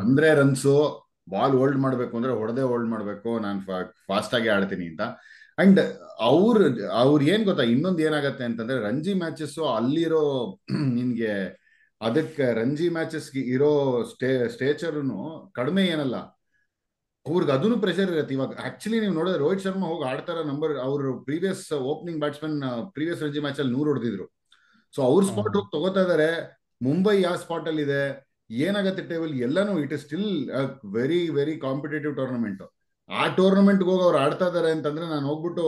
ಅಂದ್ರೆ ರನ್ಸು ಬಾಲ್ ಹೋಲ್ಡ್ ಮಾಡ್ಬೇಕು ಅಂದ್ರೆ ಹೊಡೆದೇ ಹೋಲ್ಡ್ ಮಾಡ್ಬೇಕು, ನಾನು ಫಾಸ್ಟ್ ಆಗಿ ಆಡ್ತೀನಿ ಅಂತ. ಅಂಡ್ ಅವ್ರ ಅವ್ರ ಏನ್ ಗೊತ್ತಾ, ಇನ್ನೊಂದು ಏನಾಗತ್ತೆ ಅಂತಂದ್ರೆ ರಂಜಿ ಮ್ಯಾಚಸ್ ಅಲ್ಲಿರೋ ನಿನ್ಗೆ ಅದಕ್ಕೆ ರಂಜಿ ಮ್ಯಾಚಸ್ಗೆ ಇರೋ ಸ್ಟೇಚರ್ನು ಕಡಿಮೆ ಏನಲ್ಲ, ಅವ್ರಿಗೆ ಅದನ್ನು ಪ್ರೆಷರ್ ಇರುತ್ತೆ. ಇವಾಗ ಆಕ್ಚುಲಿ ನೀವು ನೋಡಿದ್ರೆ ರೋಹಿತ್ ಶರ್ಮಾ ಹೋಗಿ ಆಡ್ತಾರ ನಂಬರ್, ಅವ್ರ previous opening batsman previous Ranji match ಅಲ್ಲಿ 100 ಹೊಡೆದಿದ್ರು. ಸೊ ಅವ್ರ ಸ್ಪಾಟ್ ಹೋಗಿ ತಗೋತಾ ಇದಾರೆ. ಮುಂಬೈ ಯಾವ ಸ್ಪಾಟ್ ಅಲ್ಲಿ ಇದೆ, ಏನಾಗತ್ತೆ ಟೇಬಲ್ ಎಲ್ಲಾನು, it is still very very competitive tournament. ಆ ಟೂರ್ನಮೆಂಟ್ಗೆ ಹೋಗಿ ಅವ್ರು ಆಡ್ತಾ ಇದಾರೆ ಅಂತಂದ್ರೆ, ನಾನು ಹೋಗ್ಬಿಟ್ಟು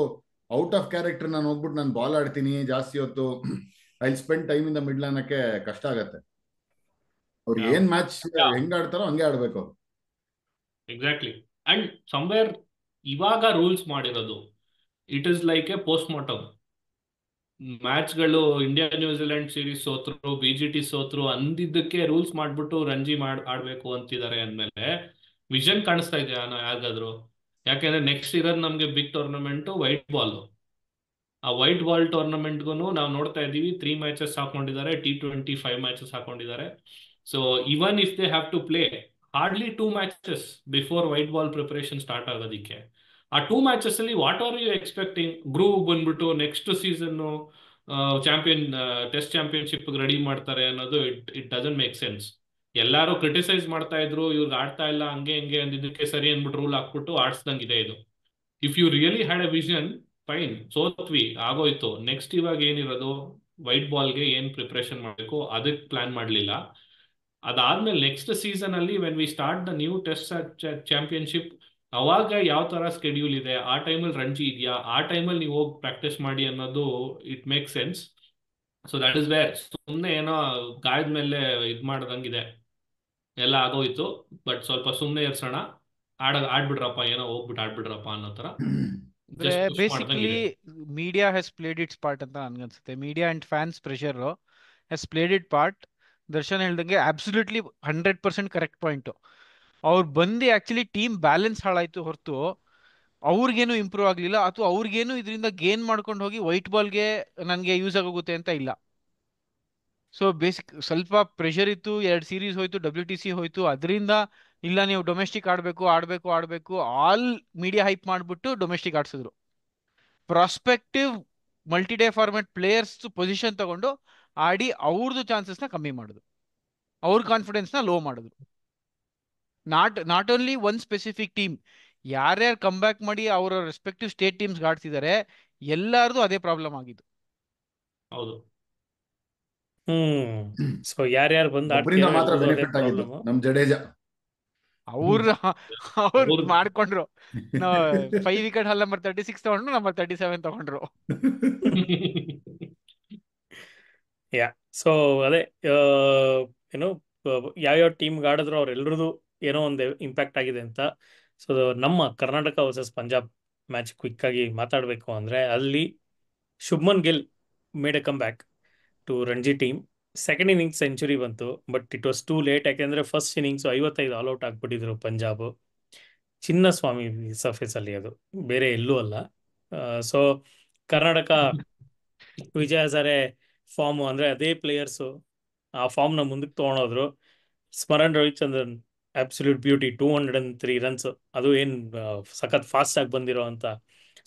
ಔಟ್ ಆಫ್ ಕ್ಯಾರೆಕ್ಟರ್ ನಾನು ಹೋಗ್ಬಿಟ್ಟು ನಾನು ಬಾಲ್ ಆಡ್ತೀನಿ ಜಾಸ್ತಿ ಹೊತ್ತು, I spend time in the middle ಅನ್ನಕ್ಕೆ ಕಷ್ಟ ಆಗತ್ತೆ. ಅವ್ರು ಏನ್ ಮ್ಯಾಚ್ ಹೆಂಗ್ ಆಡ್ತಾರೋ ಹಂಗೆ ಆಡ್ಬೇಕು ಅವ್ರು. ಎಕ್ಸಾಕ್ಟ್ಲಿ. ಅಂಡ್ ಸಮ್ವೇರ್ ಇವಾಗ ರೂಲ್ಸ್ ಮಾಡಿರೋದು, it is like a post mortem. ಮ್ಯಾಚ್ಗಳು ಇಂಡಿಯಾ ನ್ಯೂಜಿಲೆಂಡ್ ಸೀರೀಸ್ ಸೋತ್ರು, BGT ಸೋತ್ರು ಅಂದಿದ್ದಕ್ಕೆ ರೂಲ್ಸ್ ಮಾಡ್ಬಿಟ್ಟು ರಂಜಿ ಆಡ್ಬೇಕು ಅಂತಿದ್ದಾರೆ ಅಂದ್ಮೇಲೆ ವಿಷನ್ ಕಾಣಿಸ್ತಾ ಇದೆಯಾ ಯಾರಿಗಾದ್ರು? ಯಾಕೆಂದ್ರೆ ನೆಕ್ಸ್ಟ್ ಇರೋದು ನಮ್ಗೆ ಬಿಗ್ ಟೂರ್ನಮೆಂಟ್ ವೈಟ್ ಬಾಲ್. ಆ ವೈಟ್ ಬಾಲ್ ಟೂರ್ನಮೆಂಟ್ಗೂ ನಾವು ನೋಡ್ತಾ ಇದೀವಿ 3 ಮ್ಯಾಚಸ್ ಹಾಕೊಂಡಿದ್ದಾರೆ, T20 5 ಮ್ಯಾಚಸ್ ಹಾಕೊಂಡಿದ್ದಾರೆ. So even if they have to play hardly 2 matches before white ball preparation start ಆಗೋದಿಕ್ಕೆ, ಆ 2 ಮ್ಯಾಚಸ್ ಅಲ್ಲಿ what are you expecting? Groove ಬಂದ್ಬಿಟ್ಟು next season test championship ready ಮಾಡ್ತಾರೆ ಅನ್ನೋದು ಇಟ್ ಡಸಂಟ್ ಮೇಕ್ ಸೆನ್ಸ್. ಎಲ್ಲರೂ criticise ಮಾಡ್ತಾ ಇದ್ರು, ಇವ್ರಿಗೆ ಆಡ್ತಾ ಇಲ್ಲ ಹಂಗೆ ಹಿಂಗೆ ಅಂದಿದ್ದಕ್ಕೆ ಸರಿ ಅಂದ್ಬಿಟ್ಟು ರೂಲ್ ಹಾಕ್ಬಿಟ್ಟು ಆಡ್ಸ್ದಂಗಿದೆ ಇದು. If you really had a vision, fine, ಸೋತ್ವಿ ಆಗೋಯ್ತು, ನೆಕ್ಸ್ಟ್ ಇವಾಗ ಏನಿರೋದು ವೈಟ್ ಬಾಲ್ಗೆ ಏನ್ ಪ್ರಿಪರೇಷನ್ ಮಾಡಬೇಕು ಅದಕ್ಕೆ ಪ್ಲಾನ್ ಮಾಡಲಿಲ್ಲ. ಅದಾದ್ಮೇಲೆ ನೆಕ್ಸ್ಟ್ ಸೀಸನ್ ಅಲ್ಲಿ when we start the new test championship, ಅವಾಗ ಯಾವ ತರ ಸ್ಕೆಡ್ಯೂಲ್ ಇದೆ, ಆ ಟೈಮಲ್ಲಿ ರಂಜಿ ಇದೆಯಾ, ಆ ಟೈಮಲ್ಲಿ ನೀವು ಹೋಗಿ ಪ್ರಾಕ್ಟೀಸ್ ಮಾಡಿ ಅನ್ನೋದು it make sense. So that is where ಸುಮ್ಮನೆ ಏನೋ ಗಾಯದ ಮೇಲೆ ಇದ್ ಮಾಡ್ದಂಗಿದೆ, ಎಲ್ಲ ಆಗೋಯ್ತು, ಬಟ್ ಸ್ವಲ್ಪ ಸುಮ್ಮನೆ ಇರ್ಸೋಣ, ಆಡ್ಬಿಡ್ರಪ್ಪ, ಏನೋ ಹೋಗ್ಬಿಟ್ಟು ಆಡ್ಬಿಡ್ರಪ್ಪ ಅನ್ನೋ ತರ basically media has played its part ಅಂತ ನನ್ಗನ್ಸುತ್ತೆ. Media and fans pressure has played it part. Darshan ಹೇಳ್ದಂಗೆ ಅಬ್ಸಲ್ಯೂಟ್ಲಿ 100% ಕರೆಕ್ಟ್ ಪಾಯಿಂಟ್. ಅವ್ರು ಬಂದು ಆಕ್ಚುಲಿ ಟೀಮ್ ಬ್ಯಾಲೆನ್ಸ್ ಹಾಳಾಯ್ತು ಹೊರತು ಅವ್ರಿಗೇನು ಇಂಪ್ರೂವ್ ಆಗಲಿಲ್ಲ, ಅಥವಾ ಅವ್ರಿಗೇನು ಇದರಿಂದ ಗೇನ್ ಮಾಡ್ಕೊಂಡು ಹೋಗಿ ವೈಟ್ ಬಾಲ್ಗೆ ನನಗೆ ಯೂಸ್ ಆಗೋಗುತ್ತೆ ಅಂತ ಇಲ್ಲ. ಸೊ ಬೇಸಿಕ್ ಸ್ವಲ್ಪ ಪ್ರೆಷರ್ ಇತ್ತು, 2 ಸೀರೀಸ್ ಹೋಯ್ತು, WTC ಹೋಯ್ತು, ಅದರಿಂದ ಇಲ್ಲ ನೀವು ಡೊಮೆಸ್ಟಿಕ್ ಆಡಬೇಕು ಆಡಬೇಕು ಆಡಬೇಕು ಆಲ್ ಮೀಡಿಯಾ ಹೈಪ್ ಮಾಡಿಬಿಟ್ಟು ಡೊಮೆಸ್ಟಿಕ್ ಆಡ್ಸಿದ್ರು. Prospective multi day format players position ತಗೊಂಡು ಆಡಿ ಅವ್ರದ್ದು ಚಾನ್ಸಸ್ನ ಕಮ್ಮಿ ಮಾಡಿದ್ರು, ಅವ್ರ ಕಾನ್ಫಿಡೆನ್ಸ್ನ ಲೋ ಮಾಡಿದ್ರು. Not only one specific team, ಯಾರ್ಯಾರು ಕಮ್ ಬ್ಯಾಕ್ ಮಾಡಿ ಅವರ ರೆಸ್ಪೆಕ್ಟಿವ್ ಸ್ಟೇಟ್ ಟೀಮ್ಸ್ ಆಡ್ತಿದ್ದಾರೆ ಎಲ್ಲಾರ್ದು ಅದೇ ಪ್ರಾಬ್ಲಮ್ ಆಗಿದ್ದು. ಹೌದು. ಸೊ ಯಾರ್ಯಾರು ಬಂದು ಒಬ್ಬರಿಂದ ಮಾತ್ರ ಬೆನಿಫಿಟ್ ಆಗಿದ್ದು ನಮ್ ಜಡೇಜಾ. ಅವ್ರು ಮಾಡ್ಕೊಂಡ್ರು, 5 ವಿಕೆಟ್ ಹಾಲ್ ನಂಬರ್ 36 ತಗೊಂಡ್ರು, ನಂಬರ್ 37 ತಗೊಂಡ್ರು. ಯಾ, ಸೊ ಅದೇ ಏನೋ ಯಾವ್ಯಾವ ಟೀಮ್ಗೆ ಆಡಿದ್ರು ಅವ್ರೆಲ್ರದ್ದು ಏನೋ ಒಂದು ಇಂಪ್ಯಾಕ್ಟ್ ಆಗಿದೆ ಅಂತ. ಸೊ ನಮ್ಮ Karnataka versus Punjab match quick ಆಗಿ ಮಾತಾಡಬೇಕು ಅಂದ್ರೆ, ಅಲ್ಲಿ Shubman Gill made a come back to Ranji team. Second innings century ಬಂತು, but it was too late. ಯಾಕೆಂದ್ರೆ ಫಸ್ಟ್ ಇನ್ನಿಂಗ್ಸ್ 55 ಆಲ್ಔಟ್ ಆಗ್ಬಿಟ್ಟಿದ್ರು ಪಂಜಾಬ್. ಚಿನ್ನಸ್ವಾಮಿ ಸರ್ಫೇಸ್ ಅಲ್ಲಿ, ಅದು ಬೇರೆ ಎಲ್ಲೂ ಅಲ್ಲ. ಸೊ ಕರ್ನಾಟಕ ವಿಜಯ್ ಹಜಾರೆ ಫಾರ್ಮ್ ಅಂದ್ರೆ ಅದೇ ಪ್ಲೇಯರ್ಸು ಆ ಫಾರ್ಮ್ನ ಮುಂದಕ್ಕೆ ತೊಗೊಂಡೋದ್ರು. Smaran Ravichandran absolute beauty, 203 runs. ಅದು ಏನು ಸಖತ್ ಫಾಸ್ಟ್ ಆಗಿ ಬಂದಿರೋ ಅಂತ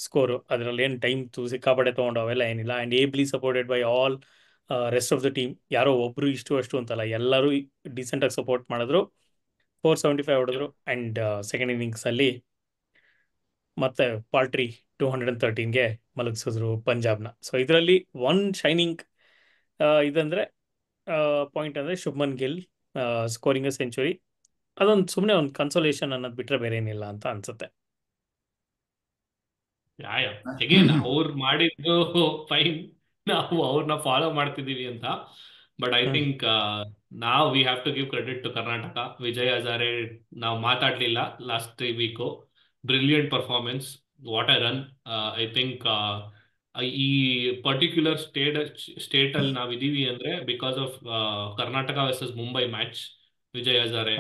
ಸ್ಕೋರು, ಅದರಲ್ಲಿ ಏನು ಟೈಮ್ ಸಿಕ್ಕಾಪಟ್ಟೆ ತೊಗೊಂಡು ಅವೆಲ್ಲ ಏನಿಲ್ಲ. And ably supported by all rest of the team. ಯಾರೋ ಒಬ್ರು ಇಷ್ಟು ಅಷ್ಟು ಅಂತಲ್ಲ, ಎಲ್ಲರೂ ಡಿಸೆಂಟಾಗಿ ಸಪೋರ್ಟ್ ಮಾಡಿದ್ರು. 475 ಹೊಡೆದ್ರು. ಆ್ಯಂಡ್ ಸೆಕೆಂಡ್ ಇನ್ನಿಂಗ್ಸಲ್ಲಿ ಮತ್ತೆ ಪಾಲ್ಟ್ರಿ 213ಗೆ ಮಲಗಿಸಿದ್ರು ಪಂಜಾಬ್ನ. ಸೊ ಇದರಲ್ಲಿ ಒನ್ ಶೈನಿಂಗ್ ಇದಂದ್ರೆ ಪಾಯಿಂಟ್ ಅಂದರೆ ಶುಭ್ಮನ್ ಗಿಲ್ ಸ್ಕೋರಿಂಗ್ ಸೆಂಚುರಿ. ಅದೊಂದು ಸುಮ್ಮನೆ ಒಂದು ಕನ್ಸೋಲೇಷನ್ ಅನ್ನೋದು ಬಿಟ್ಟರೆ ಬೇರೆ ಏನಿಲ್ಲ ಅಂತ ಅನ್ಸುತ್ತೆ. ಅಗೇನ್ ಅವ್ರು ಮಾಡಿದ್ದು ಫೈನ್, ನಾವು ಅವ್ರನ್ನ ಫಾಲೋ ಮಾಡ್ತಿದೀವಿ ಅಂತ. ಬಟ್ ಐ ಥಿಂಕ್ ನಾವು we have to give credit to Karnataka. Vijay Hazare ನಾವು ಮಾತಾಡ್ಲಿಲ್ಲ last 3 week. Brilliant performance, what a run. I think ಈ ಪರ್ಟಿಕ್ಯುಲರ್ ಸ್ಟೇಟ್ ಅಲ್ಲಿ ನಾವಿದೀವಿ ಅಂದ್ರೆ because of Karnataka versus Mumbai match. Vijay Hazare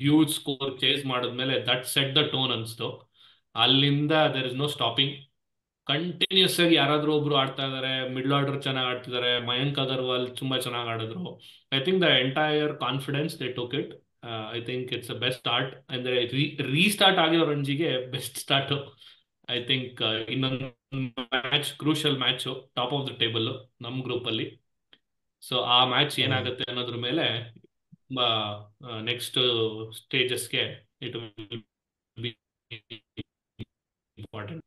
huge score chase ಮಾಡಿದ್ಮೇಲೆ ದಟ್ ಸೆಟ್ ದ ಟೋನ್ ಅನ್ಸ್ತು. ಅಲ್ಲಿಂದ there is no stopping. Continuous ಆಗಿ ಯಾರಾದ್ರೂ ಒಬ್ರು ಆಡ್ತಾ ಇದಾರೆ, ಮಿಡ್ಲ್ ಆರ್ಡರ್ ಚೆನ್ನಾಗಿ ಆಡ್ತಿದ್ದಾರೆ, ಮಯಾಂಕ್ ಅಗರ್ವಾಲ್ ತುಂಬಾ ಚೆನ್ನಾಗಿ ಆಡಿದ್ರು. I think the entire confidence they took it. I think it's a best start. ಅಂದ್ರೆ ರೀಸ್ಟಾರ್ಟ್ ಆಗಿರೋ ರಂಜಿಗೆ ಬೆಸ್ಟ್ ಸ್ಟಾರ್ಟ್. ಐ ಥಿಂಕ್ ಇನ್ನೊಂದು match, crucial match, top of the table ನಮ್ಮ ಗ್ರೂಪ್ ಅಲ್ಲಿ. ಸೊ ಆ ಮ್ಯಾಚ್ ಏನಾಗುತ್ತೆ ಅನ್ನೋದ್ರ ಮೇಲೆ ನೆಕ್ಸ್ಟ್ ಸ್ಟೇಜಸ್ಗೆ ಇಟ್ ವಿಲ್ ಬಿ ಇಂಪಾರ್ಟೆಂಟ್.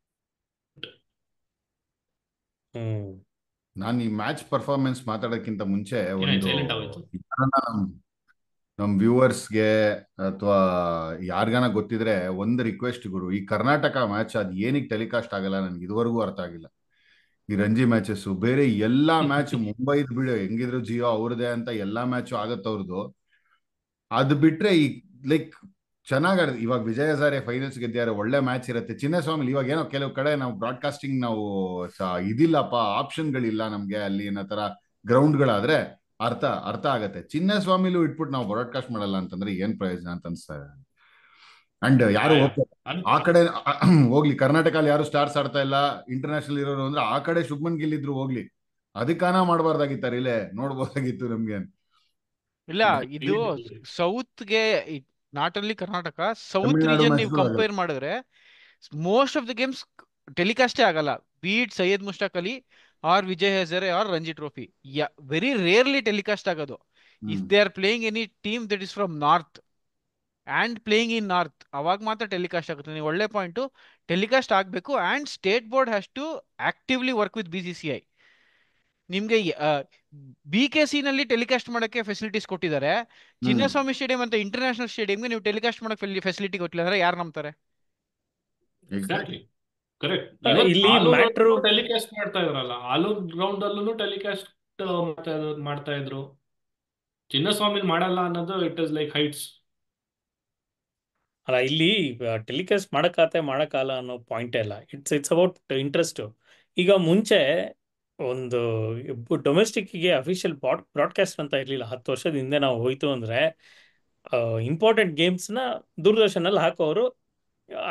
ನಾನು ಈ ಮ್ಯಾಚ್ ಪರ್ಫಾರ್ಮೆನ್ಸ್ ಮಾತಾಡೋಕ್ಕಿಂತ ಮುಂಚೆ ಒಂದು ಸೈಲೆಂಟ್ ಆಗೋಯ್ತು. ನಮ್ಮ ವ್ಯೂವರ್ಸ್ಗೆ ಅಥವಾ ಯಾರಿಗಾನ ಗೊತ್ತಿದ್ರೆ ಒಂದು ರಿಕ್ವೆಸ್ಟ್ ಗುರು, ಈ ಕರ್ನಾಟಕ ಮ್ಯಾಚ್ ಅದು ಏನಕ್ಕೆ ಟೆಲಿಕಾಸ್ಟ್ ಆಗಲ್ಲ ನನಗೆ ಇದುವರೆಗೂ ಅರ್ಥ ಆಗಿಲ್ಲ. ಈ ರಂಜಿ ಮ್ಯಾಚಸ್ ಬೇರೆ ಎಲ್ಲಾ ಮ್ಯಾಚ್ ಮುಂಬೈದು ಬಿಡು, ಹೆಂಗಿದ್ರು ಜಿಯೋ ಅವ್ರದೇ ಅಂತ ಎಲ್ಲಾ ಮ್ಯಾಚು ಆಗತ್ತೆ ಅವ್ರದ್ದು. ಅದು ಬಿಟ್ರೆ ಈ ಲೈಕ್ ಚೆನ್ನಾಗ ಇವಾಗ ವಿಜಯ್ ಹಜಾರೆ ಫೈನಲ್ಸ್ ಗೆದ್ದಿದ್ದಾರೆ, ಒಳ್ಳೆ ಮ್ಯಾಚ್ ಇರುತ್ತೆ. ಚಿನ್ನಸ್ವಾಮಿ ಇವಾಗ ಏನೋ ಕೆಲವು ಕಡೆ ನಾವು ಬ್ರಾಡ್ಕಾಸ್ಟಿಂಗ್ ನಾವು ಇದಿಲ್ಲಪ್ಪ, ಆಪ್ಷನ್ಗಳಿಲ್ಲ ನಮ್ಗೆ ಅಲ್ಲಿ ಅನ್ನೋ ತರ ಗ್ರೌಂಡ್ಗಳಾದ್ರೆ ಅರ್ಥ ಆಗತ್ತೆ. ಚಿನ್ನಸ್ವಾಮಿಲೂ ಇಟ್ಬಿಟ್ಟು ನಾವು ಬ್ರಾಡ್ಕಾಸ್ಟ್ ಮಾಡಲ್ಲ ಅಂತಂದ್ರೆ ಏನ್ ಪ್ರಯೋಜನ ಅಂತ ಅನ್ಸ್ತಾ ಇದೆ. ಅಂಡ್ ಯಾರು ಆ ಕಡೆ ಹೋಗ್ಲಿ, ಕರ್ನಾಟಕಲ್ಲಿ ಯಾರು ಸ್ಟಾರ್ಸ್ ಆಡ್ತಾ ಇಲ್ಲ ಇಂಟರ್ನ್ಯಾಷನಲ್ ಇರೋರು ಅಂದ್ರೆ ಆ ಕಡೆ ಶುಭ್ಮನ್ ಗಿಲ್ ಇದ್ರು ಹೋಗ್ಲಿ, ಅದಕ್ಕಾನ ಮಾಡಬಾರ್ದಾಗಿತ್ತಾರೆ, ಇಲ್ಲೇ ನೋಡ್ಬೋದಾಗಿತ್ತು ನಮ್ಗೆ. ಇಲ್ಲ, ಇದು ಸೌತ್ಗೆ not only Karnataka, south Tamil Nadu region ನೀವು ಮ್ಯಾಚ್ಗಳು ಆಗಲ್ಲ. ಕಂಪೇರ್ ಮಾಡಿದ್ರೆ ಮೋಸ್ಟ್ ಆಫ್ ದ ಗೇಮ್ಸ್ ಟೆಲಿಕಾಸ್ಟೇ ಆಗಲ್ಲ. Be it Syed Mushtaq Ali or Vijay Hazare or Ranji trophy, very rarely telecast ಆಗೋದು. If they are playing any team that is from north and playing in north, ಅವಾಗ ಮಾತ್ರ ಟೆಲಿಕಾಸ್ಟ್ ಆಗುತ್ತೆ. ನೀವು ಒಳ್ಳೆ ಪಾಯಿಂಟು, ಟೆಲಿಕಾಸ್ಟ್ ಆಗಬೇಕು. And state board has to actively work with BCCI. ನಿಮಗೆ BKC ನಲ್ಲಿ telecast ಮಾಡೋಕ್ಕೆ ಫೆಸಿಲಿಟೀಸ್ ಕೊಟ್ಟಿದ್ದಾರೆ. ಚಿನ್ನಸ್ವಾಮಿ ಸ್ಟೇಡಿಯಂ ಅಂತ ಇಂಟರ್ನ್ಯಾಷನಲ್ ಸ್ಟೇಡಿಯಂಗೆ ನೀವು ಟೆಲಿಕಾಸ್ಟ್ ಮಾಡೋಕ್ಕೆ ಫೆಸಿಲಿಟಿ ಕೊಟ್ಟಿಲ್ಲ ಅಂದ್ರೆ ಯಾರು ನಂಬ್ತಾರೆ? Exactly, correct. ಇಲ್ಲಿ ಮ್ಯಾಟ್ರು ಟೆಲಿಕಾಸ್ಟ್ ಮಾಡ್ತಾ ಇದ್ರಲ್ಲ, ಆಲೂರ್ ಗ್ರೌಂಡ್ ಅಲ್ಲೂ ಟೆಲಿಕಾಸ್ಟ್ ಮಾಡ್ತಾ ಇದ್ರು. ಚಿನ್ನಸ್ವಾಮಿ ಮಾಡಲ್ಲ ಅನ್ನೋದು ಇಟ್ ಇಸ್ ಲೈಕ್ ಹೈಟ್ಸ್. ಅಲ್ಲ, ಇಲ್ಲಿ ಟೆಲಿಕಾಸ್ಟ್ ಮಾಡಕ್ಕಾಗಲ್ಲ ಅನ್ನೋ ಪಾಯಿಂಟೇ ಇಲ್ಲ. It's about interest. ಈಗ ಮುಂಚೆ ಒಂದು ಡೊಮೆಸ್ಟಿಕ್ಗೆ ಅಫಿಷಿಯಲ್ ಬ್ರಾಡ್ಕಾಸ್ಟ್ ಅಂತ ಇರಲಿಲ್ಲ. 10 ವರ್ಷದ ಹಿಂದೆ ನಾವು ಹೋಯ್ತು ಅಂದರೆ ಇಂಪಾರ್ಟೆಂಟ್ ಗೇಮ್ಸ್ನ ದೂರದರ್ಶನಲ್ಲಿ ಹಾಕೋರು,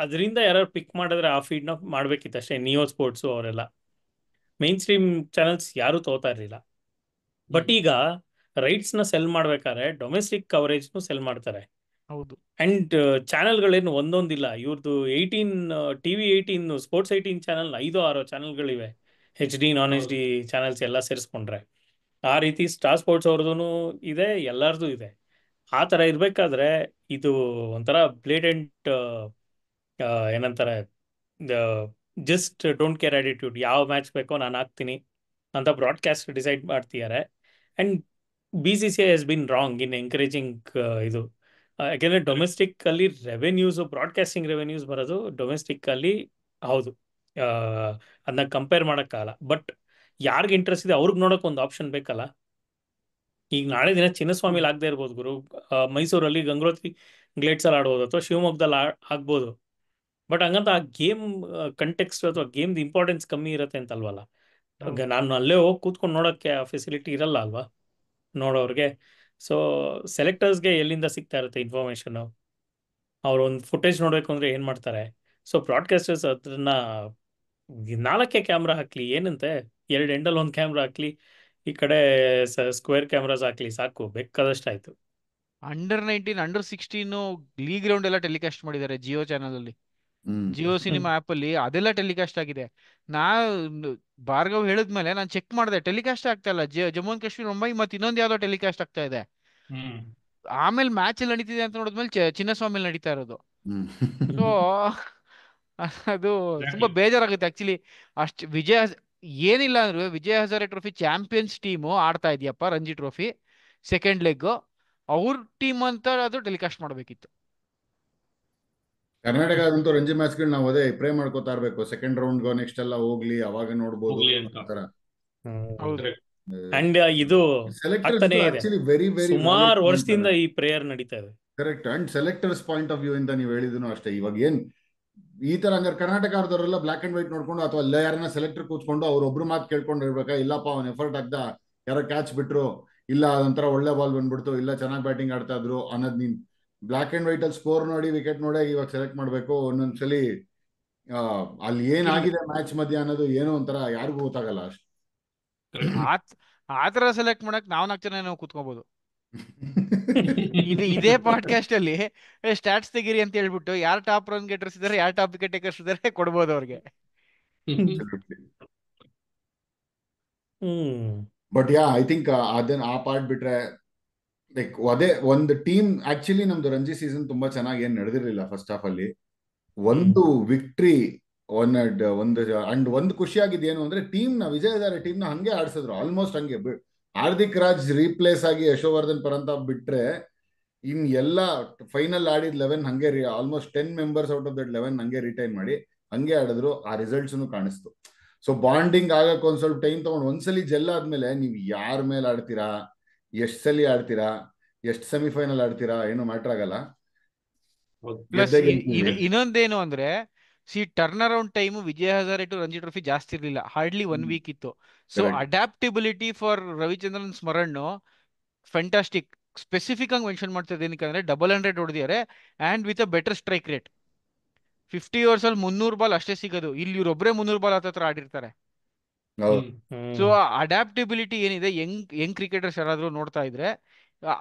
ಅದರಿಂದ ಯಾರು ಪಿಕ್ ಮಾಡಿದ್ರೆ ಆ ಫೀಡ್ನ ಮಾಡಬೇಕಿತ್ತು ಅಷ್ಟೇ. ನಿಯೋ ಸ್ಪೋರ್ಟ್ಸು ಅವರೆಲ್ಲ ಮೇನ್ ಸ್ಟ್ರೀಮ್ ಚಾನಲ್ಸ್ ಯಾರೂ ತಗೋತಾ ಇರಲಿಲ್ಲ. ಬಟ್ ಈಗ ರೈಟ್ಸ್ನ ಸೆಲ್ ಮಾಡ್ಬೇಕಾದ್ರೆ ಡೊಮೆಸ್ಟಿಕ್ ಕವರೇಜ್ನು ಸೆಲ್ ಮಾಡ್ತಾರೆ. ಹೌದು. ಅಂಡ್ ಚಾನೆಲ್ಗಳೇನು ಒಂದೊಂದಿಲ್ಲ, ಇವ್ರದ್ದು 18 TV18 ಸ್ಪೋರ್ಟ್ಸ್ 18 ಚಾನಲ್ 5-6 ಚಾನಲ್ಗಳಿವೆ, HD ನಾನ್ HD ಚಾನಲ್ಸ್ ಎಲ್ಲ ಸೇರಿಸ್ಕೊಂಡ್ರೆ. ಆ ರೀತಿ ಸ್ಟಾರ್ ಸ್ಪೋರ್ಟ್ಸ್ ಅವ್ರದ್ದು ಇದೆ, ಎಲ್ಲರದು ಇದೆ. ಆ ಥರ ಇರಬೇಕಾದ್ರೆ ಇದು ಒಂಥರ ಬ್ಲೇಡೆಂಟ್ ಏನಂತಾರೆ, ಜಸ್ಟ್ ಡೋಂಟ್ ಕೇರ್ ಆಟಿಟ್ಯೂಡ್. ಯಾವ ಮ್ಯಾಚ್ ಬೇಕೋ ನಾನು ಹಾಕ್ತೀನಿ ಅಂತ ಬ್ರಾಡ್ಕಾಸ್ಟ್ ಡಿಸೈಡ್ ಮಾಡ್ತಿದ್ದಾರೆ. And BCCI has been wrong in encouraging ಇದು. ಯಾಕೆಂದರೆ ಡೊಮೆಸ್ಟಿಕ್ಕಲ್ಲಿ ರೆವೆನ್ಯೂಸು, ಬ್ರಾಡ್ಕಾಸ್ಟಿಂಗ್ ರೆವೆನ್ಯೂಸ್ ಬರೋದು ಡೊಮೆಸ್ಟಿಕ್ಕಲ್ಲಿ ಹೌದು, ಅದನ್ನ ಕಂಪೇರ್ ಮಾಡೋಕ್ಕಾಗಲ್ಲ. ಬಟ್ ಯಾರಿಗೆ ಇಂಟ್ರೆಸ್ಟ್ ಇದೆ ಅವ್ರಿಗೆ ನೋಡೋಕೆ ಒಂದು ಆಪ್ಷನ್ ಬೇಕಲ್ಲ. ಈಗ ನಾಳೆ ದಿನ ಚಿನ್ನಸ್ವಾಮಿಲಿ ಆಗದೆ ಇರ್ಬೋದು ಗುರು, ಮೈಸೂರಲ್ಲಿ ಗಂಗೋತ್ರಿ ಗ್ಲೇಟ್ಸಲ್ಲಿ ಆಡ್ಬೋದು, ಅಥವಾ ಶಿವಮೊಗ್ಗದಲ್ಲಿ ಆಗ್ಬೋದು. ಬಟ್ ಹಂಗಂತ ಆ ಗೇಮ್ ಕಂಟೆಕ್ಸ್ಟ್ ಅಥವಾ ಗೇಮ್ದು ಇಂಪಾರ್ಟೆನ್ಸ್ ಕಮ್ಮಿ ಇರುತ್ತೆ ಅಂತಲ್ವಲ್ಲ. ನಾನು ಅಲ್ಲೇ ಹೋಗಿ ಕೂತ್ಕೊಂಡು ನೋಡೋಕ್ಕೆ ಆ ಫೆಸಿಲಿಟಿ ಇರಲ್ಲ ಅಲ್ವಾ ನೋಡೋರಿಗೆ. ಸೊ ಸೆಲೆಕ್ಟರ್ಸ್ಗೆ ಎಲ್ಲಿಂದ ಸಿಗ್ತಾ ಇರುತ್ತೆ ಇನ್ಫಾರ್ಮೇಷನ್ನು? ಅವ್ರು ಒಂದು ಫುಟೇಜ್ ನೋಡಬೇಕು ಅಂದರೆ ಏನು ಮಾಡ್ತಾರೆ? ಸೊ ಬ್ರಾಡ್ಕಾಸ್ಟರ್ಸ್ ಅದನ್ನ 4 ಕ್ಯಾಮ್ರಾ ಹಾಕಲಿ, ಏನಂತೆ 2 ಎಂಡಲ್ಲಿ 1 ಕ್ಯಾಮ್ರಾ ಹಾಕಲಿ, ಈ ಕಡೆ ಸ್ಕ್ವೇರ್ ಕ್ಯಾಮ್ರಾಸ್ ಹಾಕಲಿ, ಸಾಕು, ಬೇಕಾದಷ್ಟು ಆಯಿತು. ಅಂಡರ್-19 ಅಂಡರ್-16 ಲೀಗ್ ಗ್ರೌಂಡ್ ಎಲ್ಲ ಟೆಲಿಕಾಸ್ಟ್ ಮಾಡಿದ್ದಾರೆ ಜಿಯೋ ಚಾನಲ್ ಅಲ್ಲಿ, ಜಿಯೋ ಸಿನಿಮಾ ಆಪ್ ಅಲ್ಲಿ. ಅದೆಲ್ಲ ಟೆಲಿಕಾಸ್ಟ್ ಆಗಿದೆ. ಭಾರ್ಗವ್ ಹೇಳಿದ್ಮೇಲೆ ನಾನು ಚೆಕ್ ಮಾಡಿದೆ, ಟೆಲಿಕಾಸ್ಟ್ ಆಗ್ತಾ ಇಲ್ಲ. ಜಮ್ಮು ಅಂಡ್ ಕಾಶ್ಮೀರ್ ಮುಂಬೈ ಮತ್ತೆ ಇನ್ನೊಂದು ಯಾವ್ದೋ ಟೆಲಿಕಾಸ್ಟ್ ಆಗ್ತಾ ಇದೆ. ಆಮೇಲೆ ಮ್ಯಾಚ್ ಅಲ್ಲಿ ನಡೀತಿದೆ ಅಂತ ನೋಡಿದ್ಮೇಲೆ ಚಿನ್ನಸ್ವಾಮಿ ನಡೀತಾ ಇರೋದು. ಸೊ ಅದು ತುಂಬಾ ಬೇಜಾರಾಗುತ್ತೆ ಆಕ್ಚುಲಿ. ಅಷ್ಟು ಏನಿಲ್ಲ ಅಂದ್ರೆ Vijay Hazare trophy champions team ಆಡ್ತಾ ಇದೆಯಪ್ಪ, ರಂಜಿ ಟ್ರೋಫಿ ಸೆಕೆಂಡ್ ಲೆಗ್, ಅವ್ರ ಟೀಮ್ ಅಂತ ಅದು ಟೆಲಿಕಾಸ್ಟ್ ಮಾಡಬೇಕಿತ್ತು. ಕರ್ನಾಟಕ ಆದಂತೂ ರಂಜಿ ಮ್ಯಾಚ್ಗಳು ನಾವು ಅದೇ ಪ್ರೇ ಮಾಡ್ಕೋತಾ ಇರ್ಬೇಕು, ಸೆಕೆಂಡ್ ರೌಂಡ್ ನೆಕ್ಸ್ಟ್ ಎಲ್ಲ ಹೋಗ್ಲಿ, ಅವಾಗ ನೋಡ್ಬೋದು ಅಂತ. ಅಂಡ್ ಇದು ಆಗ್ತಾನೆ ಇದೆ, ಸುಮಾರು ವರ್ಷದಿಂದ ಈ ಪ್ರೇಯರ್ ನಡೀತಾ ಇದೆ. Correct. And selectors point of view ಇಂದ ನೀವು ಹೇಳಿದ್ರು ಅಷ್ಟೇ. ಇವಾಗ ಏನ್ ಈ ತರ ಹಂಗಾರೆ ಕರ್ನಾಟಕ ಆಡ್ದವರೆಲ್ಲ ಬ್ಲಾಕ್ ಅಂಡ್ ವೈಟ್ ನೋಡ್ಕೊಂಡು ಅಥವಾ ಅಲ್ಲ ಯಾರನ್ನ ಸೆಲೆಕ್ಟರ್ ಕೂತ್ಕೊಂಡು ಅವ್ರೊಬ್ರು ಮಾತು ಕೇಳ್ಕೊಂಡು ಇರ್ಬೇಕಾ? ಇಲ್ಲಪ್ಪ ಅವ್ನ ಎಫರ್ಟ್ ಆಗ್ದ, ಯಾರೋ ಕ್ಯಾಚ್ ಬಿಟ್ರು, ಇಲ್ಲ ಅದೊಂಥರ ಒಳ್ಳೆ ಬಾಲ್ ಬಂದ್ಬಿಡ್ತು, ಇಲ್ಲ ಚೆನ್ನಾಗಿ ಬ್ಯಾಟಿಂಗ್ ಆಡ್ತಾ ಇದ್ರು ಅನ್ನೋದು ನೀನ್ ಬ್ಲಾಕ್ ಅಂಡ್ ವೈಟ್ ಅಲ್ಲಿ ಸ್ಕೋರ್ ನೋಡಿ ವಿಕೆಟ್ ನೋಡಿ ಇವಾಗ ಸೆಲೆಕ್ಟ್ ಮಾಡ್ಬೇಕು. ಒಂದೊಂದ್ಸಲಿ ಅಲ್ಲಿ ಏನಾಗಿದೆ ಮ್ಯಾಚ್ ಮಧ್ಯ ಅನ್ನೋದು ಏನೋ ಒಂಥರ ಯಾರಿಗೂ ಗೊತ್ತಾಗಲ್ಲ ಅಷ್ಟು. ಆತರ ಸೆಲೆಕ್ಟ್ ಮಾಡಕ್ ನಾವ್ 4 ಜನ ನಾವು ಕೂತ್ಕೋಬಹುದು. ಇದೇ ಪಾಡ್ಕಾಸ್ಟ್ ಅಲ್ಲಿ ಸ್ಟಾಟ್ಸ್ ತೆಗೀರಿ ಅಂತ ಹೇಳ್ಬಿಟ್ಟು ಯಾರು ಟಾಪ್ ರನ್ ಗೆಟರ್ಸ್ ಇದಾರೆ, ಯಾರು ಟಾಪ್ ವಿಕೆಟ್ ಟೇಕರ್ಸ್ ಇದಾರೆ ಕೊಡ್ಬೋದು ಅವ್ರಿಗೆ. ಬಟ್ ಯಾ ಐ ಥಿಂಕ್ ಅದನ್ನ ಆ ಪಾರ್ಟ್ ಬಿಟ್ರೆ ಲೈಕ್ ಅದೇ ಒಂದು ಟೀಮ್ ಆಕ್ಚುಲಿ ನಮ್ದು ರಂಜಿ ಸೀಸನ್ ತುಂಬಾ ಚೆನ್ನಾಗಿ ಏನ್ ನಡೆದಿರ್ಲಿಲ್ಲ ಫಸ್ಟ್ ಹಾಫ್ ಅಲ್ಲಿ. ಒಂದು ವಿಕ್ಟ್ರಿ ಒಂದು ಖುಷಿಯಾಗಿದ್ದು ಏನು ಅಂದ್ರೆ ವಿಜಯ್ ಹಜಾರೆ ಟೀಮ್ ನ ಹಂಗೆ ಆಡ್ಸಿದ್ರು, ಆಲ್ಮೋಸ್ಟ್ ಹಂಗೆ. ಹಾರ್ದಿಕ್ ರಾಜ್ ರೀಪ್ಲೇಸ್ ಆಗಿ ಯಶೋವರ್ಧನ್ ಪರಂತಾಪ್ ಬಿಟ್ರೆ ಇನ್ ಎಲ್ಲ ಫೈನಲ್ ಆಡಿದ 11 ಹಂಗೆ almost 10 members out of that 11 ಹಂಗೆ ರಿಟೈನ್ ಮಾಡಿ ಹಂಗೆ ಆಡಿದ್ರು. ಆ ರಿಸಲ್ಟ್ಸ್ ಕಾಣಿಸ್ತು. ಸೊ ಬಾಂಡಿಂಗ್ ಆಗಕ್ಕೆ ಒಂದ್ ಸ್ವಲ್ಪ ಟೈಮ್ ತಗೊಂಡು ಒಂದ್ಸಲಿ ಜೆಲ್ ಆದ್ಮೇಲೆ ನೀವು ಯಾರ ಮೇಲೆ ಆಡ್ತೀರಾ, ಎಷ್ಟ್ ಸಲಿ ಆಡ್ತೀರಾ, ಎಷ್ಟ್ ಸೆಮಿಫೈನಲ್ ಆಡ್ತೀರಾ ಏನು ಮ್ಯಾಟರ್ ಆಗಲ್ಲ. ಪ್ಲಸ್ ಇನ್ನೊಂದೇನು ಅಂದ್ರೆ turn around time Vijay Hazare to Ranji trophy ಜಾಸ್ತಿ ಇರಲಿಲ್ಲ, ಹಾರ್ಡ್ಲಿ 1 ವೀಕ್ ಇತ್ತು. So adaptability for Ravichandran Smaran fantastic. Specific ಆಗಿ ಮೆನ್ಷನ್ ಮಾಡ್ತಿದ್ದೆ ಏನಕ್ಕೆ 100 ಹೊಡೆದಿದ್ದಾರೆ and with a better strike rate. 50 overs ಅಲ್ಲಿ 300 ಬಾಲ್ ಅಷ್ಟೇ ಸಿಗೋದು, ಇಲ್ಲಿ ಇವ್ರೊಬ್ರೆ 300 ಬಾಲ್ ಹತ್ರ ಆಡಿರ್ತಾರೆ. ಸೊ ಅಡ್ಯಾಪ್ಟಿಬಿಲಿಟಿ ಏನಿದೆ, ಯಂಗ್ ಕ್ರಿಕೆಟರ್ಸ್ ಯಾರಾದ್ರೂ ನೋಡ್ತಾ ಇದ್ರೆ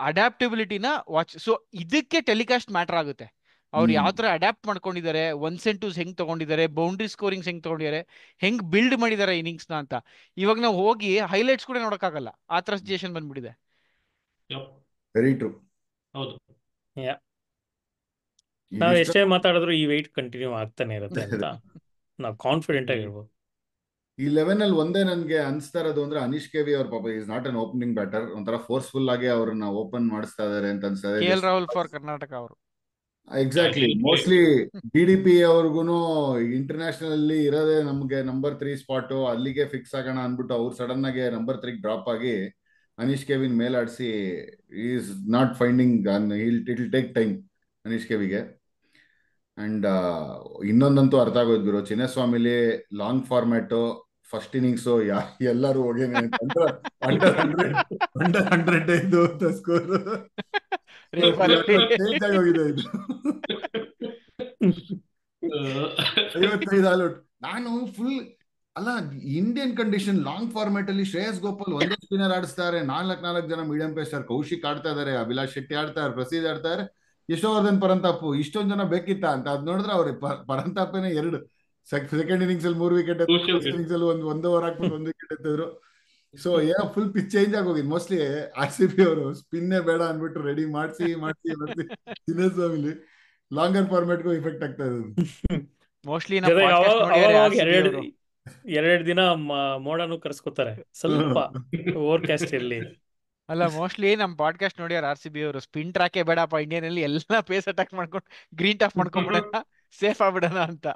ಅಡ್ಯಾಪ್ಟಿಬಿಲಿಟಿನ ವಾಚ್. ಸೊ ಇದಕ್ಕೆ ಟೆಲಿಕಾಸ್ಟ್ ಮ್ಯಾಟರ್ ಆಗುತ್ತೆ. ಅವ್ರು ಯಾವ ತರ ಅಡ್ಯಾಪ್ಟ್ ಮಾಡ್ಕೊಂಡಿದ್ದಾರೆ, 1s and 2s ಹೆಂಗ್ ತಗೊಂಡಿದ್ದಾರೆ, ಬೌಂಡ್ರಿ ಸ್ಕೋರಿಂಗ್ಸ್ ಹೆಂಗ್ ತಗೊಂಡಿದ್ದಾರೆ, ಹೆಂಗ್ ಬಿಲ್ಡ್ ಮಾಡಿದ್ದಾರೆ ಇನ್ನಿಂಗ್ಸ್ ನ ಅಂತ. ಇವಾಗ ನಾವು ಹೋಗಿ ಹೈಲೈಟ್ಸ್ ಕೂಡ ನೋಡಕ್ಕಾಗಲ್ಲ, ಆ ತರ ಸಿಚುಯೇಷನ್ ಬಂದ್ಬಿಟ್ಟಿದೆ. Very true. ಹೌದು. ನಾವ್ ಎಷ್ಟೇ ಮಾತಾಡಿದ್ರು ಈ ವೆಯ್ಟ್ ಕಂಟಿನ್ಯೂ ಆಗ್ತಾನೆ ಇರುತ್ತೆ ಅಂತ ನಾವು ಕಾನ್ಫಿಡೆಂಟ್ ಆಗಿರ್ಬೋದು. ಈ 11 ಅಲ್ಲಿ ಒಂದೇ ನನ್ಗೆ ಅನ್ಸ್ತಾ ಇರೋದು ಅಂದ್ರೆ ಅನೀಶ್ ಕೆವಿ ಅವ್ರ ಪಾಪ is not an opening batter, ಒಂಥರ ಫೋರ್ಸ್ಫುಲ್ ಆಗಿ ಅವ್ರನ್ನ ಓಪನ್ ಮಾಡಿಸ್ತಾ ಇದಾರೆ ಅಂತ ಅನ್ಸ್ತದೆ. KL ರಾಹುಲ್ ಫಾರ್ ಕರ್ನಾಟಕ ಅವರು ಎಕ್ಸಾಕ್ಟ್ಲಿ. ಮೋಸ್ಟ್ಲಿ DDP ಅವ್ರಿಗೂ ಇಂಟರ್ನ್ಯಾಷನಲ್ ಅಲ್ಲಿ ಇರೋದೇ ನಮ್ಗೆ ನಂಬರ್ 3 ಸ್ಪಾಟ್, ಅಲ್ಲಿಗೆ ಫಿಕ್ಸ್ ಆಗೋಣ ಅನ್ಬಿಟ್ಟು ಅವ್ರು ಸಡನ್ ಆಗಿ ನಂಬರ್ 3 ಡ್ರಾಪ್ ಆಗಿ ಅನೀಶ್ ಕೆವಿನ್ ಮೇಲಾಡಿಸಿ is not finding, it will take time Aneesh ಕೆವಿಗೆ. ಅಂಡ್ ಇನ್ನೊಂದಂತೂ ಅರ್ಥ ಆಗೋದ್ ಗುರು, ಚಿನ್ನಸ್ವಾಮಿಲಿ ಲಾಂಗ್ ಫಾರ್ಮ್ಯಾಟ್ ಫಸ್ಟ್ ಇನ್ನಿಂಗ್ಸ್ ಎಲ್ಲರೂ ಹೋಗೇನೆ ಅಂಡರ್ 100 ಇದು ಸ್ಕೋರ್ ಹೋಗಿದೆ ಇದು 55 ಆಲ್ಔಟ್. ನಾನು ಫುಲ್ ಅಲ್ಲ, ಇಂಡಿಯನ್ ಕಂಡೀಷನ್ ಲಾಂಗ್ ಫಾರ್ಮ್ಯಾಟ್ ಅಲ್ಲಿ ಶ್ರೇಯಸ್ ಗೋಪಾಲ್ ಒಂದೇ ಸ್ಪಿನ್ನರ್ ಆಡಿಸ್ತಾರೆ, 4 ಜನ ಮೀಡಿಯಂ ಪೇಸರ್, ಕೌಶಿಕ್ ಆಡ್ತಾ ಇದಾರೆ, ಅಭಿಲಾಷ್ ಶೆಟ್ಟಿ ಆಡ್ತಾರೆ, ಪ್ರಸೀದ್ ಆಡ್ತಾರೆ, ಯಶೋವರ್ಧನ್ ಪರಂತಾಪ್. ಇಷ್ಟೊಂದು ಜನ ಬೇಕಿತ್ತ ಅಂತ ಅದ್ ನೋಡಿದ್ರೆ ಅವ್ರ ಪರಂತಾಪನೇ 2 ಸೆಕೆಂಡ್ ಇನ್ನಿಂಗ್ಸ್ ಅಲ್ಲಿ 3 ವಿಕೆಟ್, ಇನ್ನಿಂಗ್ಸ್ ಅಲ್ಲಿ ಒಂದು ಓವರ್ ಹಾಕ್ಬಿಟ್ಟು 1 ವಿಕೆಟ್ ಎತ್ತಿದ್ರು. ಸೊ ಏನೋ ಫುಲ್ ಪಿಚ್ ಚೇಂಜ್ ಆಗೋಗಿದ್. ಮೋಸ್ಟ್ಲಿ RCB ಅವರು ಸ್ಪಿನ್ನೇ ಬೇಡ ಅನ್ಬಿಟ್ಟು ರೆಡಿ ಮಾಡಿಸಿ ಚಿನ್ನಸ್ವಾಮಿಲಿ ಲಾಂಗರ್ ಫಾರ್ಮ್ಯಾಟ್ಗೂ ಇಫೆಕ್ಟ್ ಆಗ್ತಾ ಇರೋದು. ಮೋಸ್ಟ್ಲಿ ಎರಡ್ ದಿನ ಮೋಡನು ಕರ್ಸ್ಕೊತಾರೆ ಸ್ವಲ್ಪ ಓವರ್ಕಾಸ್ಟ್ ಇರ್ಲಿ. ಅಲ್ಲ, ಮೋಸ್ಟ್ಲಿ ನಮ್ ಪಾಡ್ಕಾಸ್ಟ್ ನೋಡಿ RCB ಅವರು ಸ್ಪಿನ್ ಟ್ರ್ಯಾಕೇ ಬೇಡಪ್ಪ, ಇಂಡಿಯನ್ ಅಲ್ಲಿ ಎಲ್ಲಾ ಪೇಸ್ ಅಟ್ಯಾಕ್ ಮಾಡ್ಕೊಂಡು ಗ್ರೀನ್ ಟಾಪ್ ಮಾಡ್ಕೊಂಡ್ಬಿಡೋಣ, ಸೇಫ್ ಆಗ್ಬಿಡೋಣ ಅಂತ.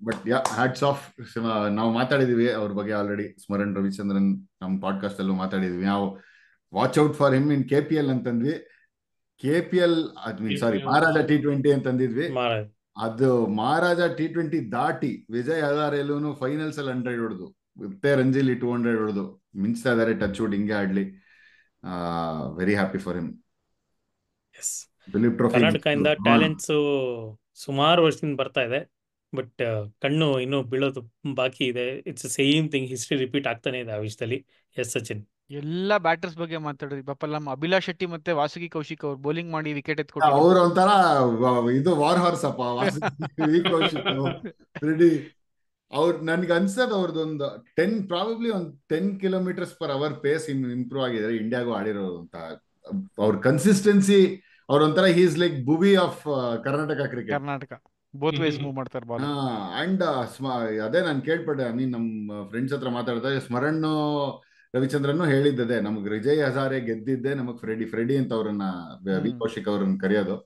But hats off. ನಾವು ಮಾತಾಡಿದೀವಿ ಅವ್ರ ಬಗ್ಗೆ ಆಲ್ರೆಡಿ, ಸ್ಮರಣ್ ರವಿಚಂದ್ರನ್ ನಮ್ಮ ಪಾಡ್ಕಾಸ್ಟ್ ಅಲ್ಲೂ ಮಾತಾಡಿದ್ವಿ. ನಾವು watch out for him in KPL ಅಂತಂದ್ವಿ, ಮಹಾರಾಜ T20 ಅಂತಂದಿದ್ವಿ. ಅದು ಮಹಾರಾಜ T20 ದಾಟಿ ವಿಜಯ್ ಹಜಾರೆಲ್ಲೂ ಫೈನಲ್ಸ್ ಅಲ್ಲಿ 100 ಹೊಡೆದು, ಮತ್ತೆ ರಂಜಿಲಿ 200 ಹೊಡೆದು ಮಿಂಚ್ತಾ ಇದಾರೆ. ಟಚ್ ವುಡ್ ಹಿಂಗೆ ಆಡ್ಲಿ. Very happy for him. Duleep trophy ಕರ್ನಾಟಕದಿಂದ ಟ್ಯಾಲೆಂಟ್ಸ್ ಸುಮಾರು ವರ್ಷದಿಂದ ಬರ್ತಾ ಇದೆ, ಬಟ್ ಕಣ್ಣು ಇನ್ನೂ ಬೀಳೋದು ಬಾಕಿ ಇದೆ. It's same thing, history repeat ಆಗ್ತಾನೆ ಇದೆ ಆ ವಿಷಯದಲ್ಲಿ. ಎಸ್ ಸಚಿನ್, ಎಲ್ಲಾ ಬ್ಯಾಟರ್ಸ್ ಬಗ್ಗೆ ಮಾತಾಡಿದ್ವಿ. ಪಾಪ ನಮ್ಮ ಅಭಿಲಾಷ್ ಶೆಟ್ಟಿ ಮತ್ತೆ ವಾಸುಕಿ ಕೌಶಿಕ್ ಅವ್ರು ಬೌಲಿಂಗ್ ಮಾಡಿ ವಿಕೆಟ್ ಎತ್ಕೊಟ್ಟು ಅವ್ರ ಒಂಥರ ಇದು ವಾರ್ ಹಾರ್ಸ್ ಅಪ್ಪ. ವಾಸುಕಿ ಕೌಶಿಕ್ ರೆಡಿ ಅವ್ರು ನನ್ಗೆ ಅನ್ಸದ್ ಅವ್ರದ್ದೊಂದು 10 km/h ಪೇಸ್ ಇಂಪ್ರೂವ್ ಆಗಿದ್ದಾರೆ, ಇಂಡಿಯಾಗೂ ಆಡಿರೋದು ಅಂತ. ಅವ್ರ ಕನ್ಸಿಸ್ಟೆನ್ಸಿ, ಅವ್ರೊಂಥರ he's like Bhuvi of Karnataka cricket. Karnataka both ways move ಮಾಡ್ತಾರೆ ಬಾಲ್. ಅಂಡ್ ಅದೇ ನಾನು ಕೇಳ್ಪಟ್ಟೆ, ನಮ್ಮ ಫ್ರೆಂಡ್ಸ್ ಹತ್ರ ಮಾತಾಡ್ತಾ ಸ್ಮರಣ್ ರವಿಚಂದ್ರನ್ ಹೇಳಿದ್ದೆ, ನಮಗ್ ವಿಜಯ್ ಹಜಾರೆ ಗೆದ್ದಿದ್ದೆ ನಮಗ್ ಫ್ರೆಡಿ ಅಂತ ಅವ್ರನ್ನ ವಿ ಕೌಶಿಕ್ ಅವ್ರನ್ನ ಕರೆಯೋದು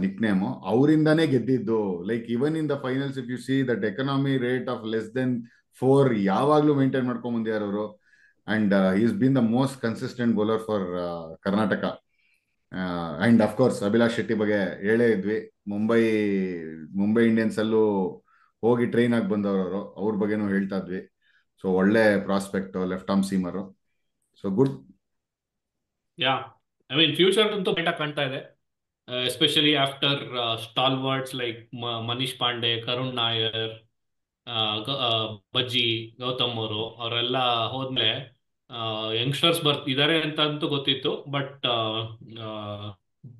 ನಿಕ್ ನೇಮು, ಅವರಿಂದಾನೇ ಗೆದ್ದಿದ್ದು. Like even in the finals if U see that economy rate of less than 4 ಯಾವಾಗ್ಲೂ ಮೇಂಟೈನ್ ಮಾಡ್ಕೊಂಡ್ ಬಂದಿದ್ದಾರೆ ಅವರು. And is been the most consistent bowler for Karnataka. And of course Abhilash Shetty ಬಗ್ಗೆ ಹೇಳೇ ಇದ್ವಿ, ಮುಂಬೈ ಇಂಡಿಯನ್ಸ್ ಅಲ್ಲೂ ಹೋಗಿ ಟ್ರೈನ್ ಆಗಿ ಬಂದವರು, ಅವ್ರ ಬಗ್ಗೆನೂ ಹೇಳ್ತಾ ಇದ್ವಿ. ಸೊ ಒಳ್ಳೆ prospect, left arm seamer. So good. I mean future ಅಂತೂ ಬೆಟ ಕಾಣ್ತಾ ಇದೆ, especially after stalwarts like Manish Pandey, Karun Nair, Bhajji, Gautham ಅವರೆಲ್ಲ ಹೋದ್ಮೇಲೆ ಯಂಗ್ಸ್ಟರ್ಸ್ ಇದಾರೆ ಅಂತ ಅಂತೂ ಗೊತ್ತಿತ್ತು, ಬಟ್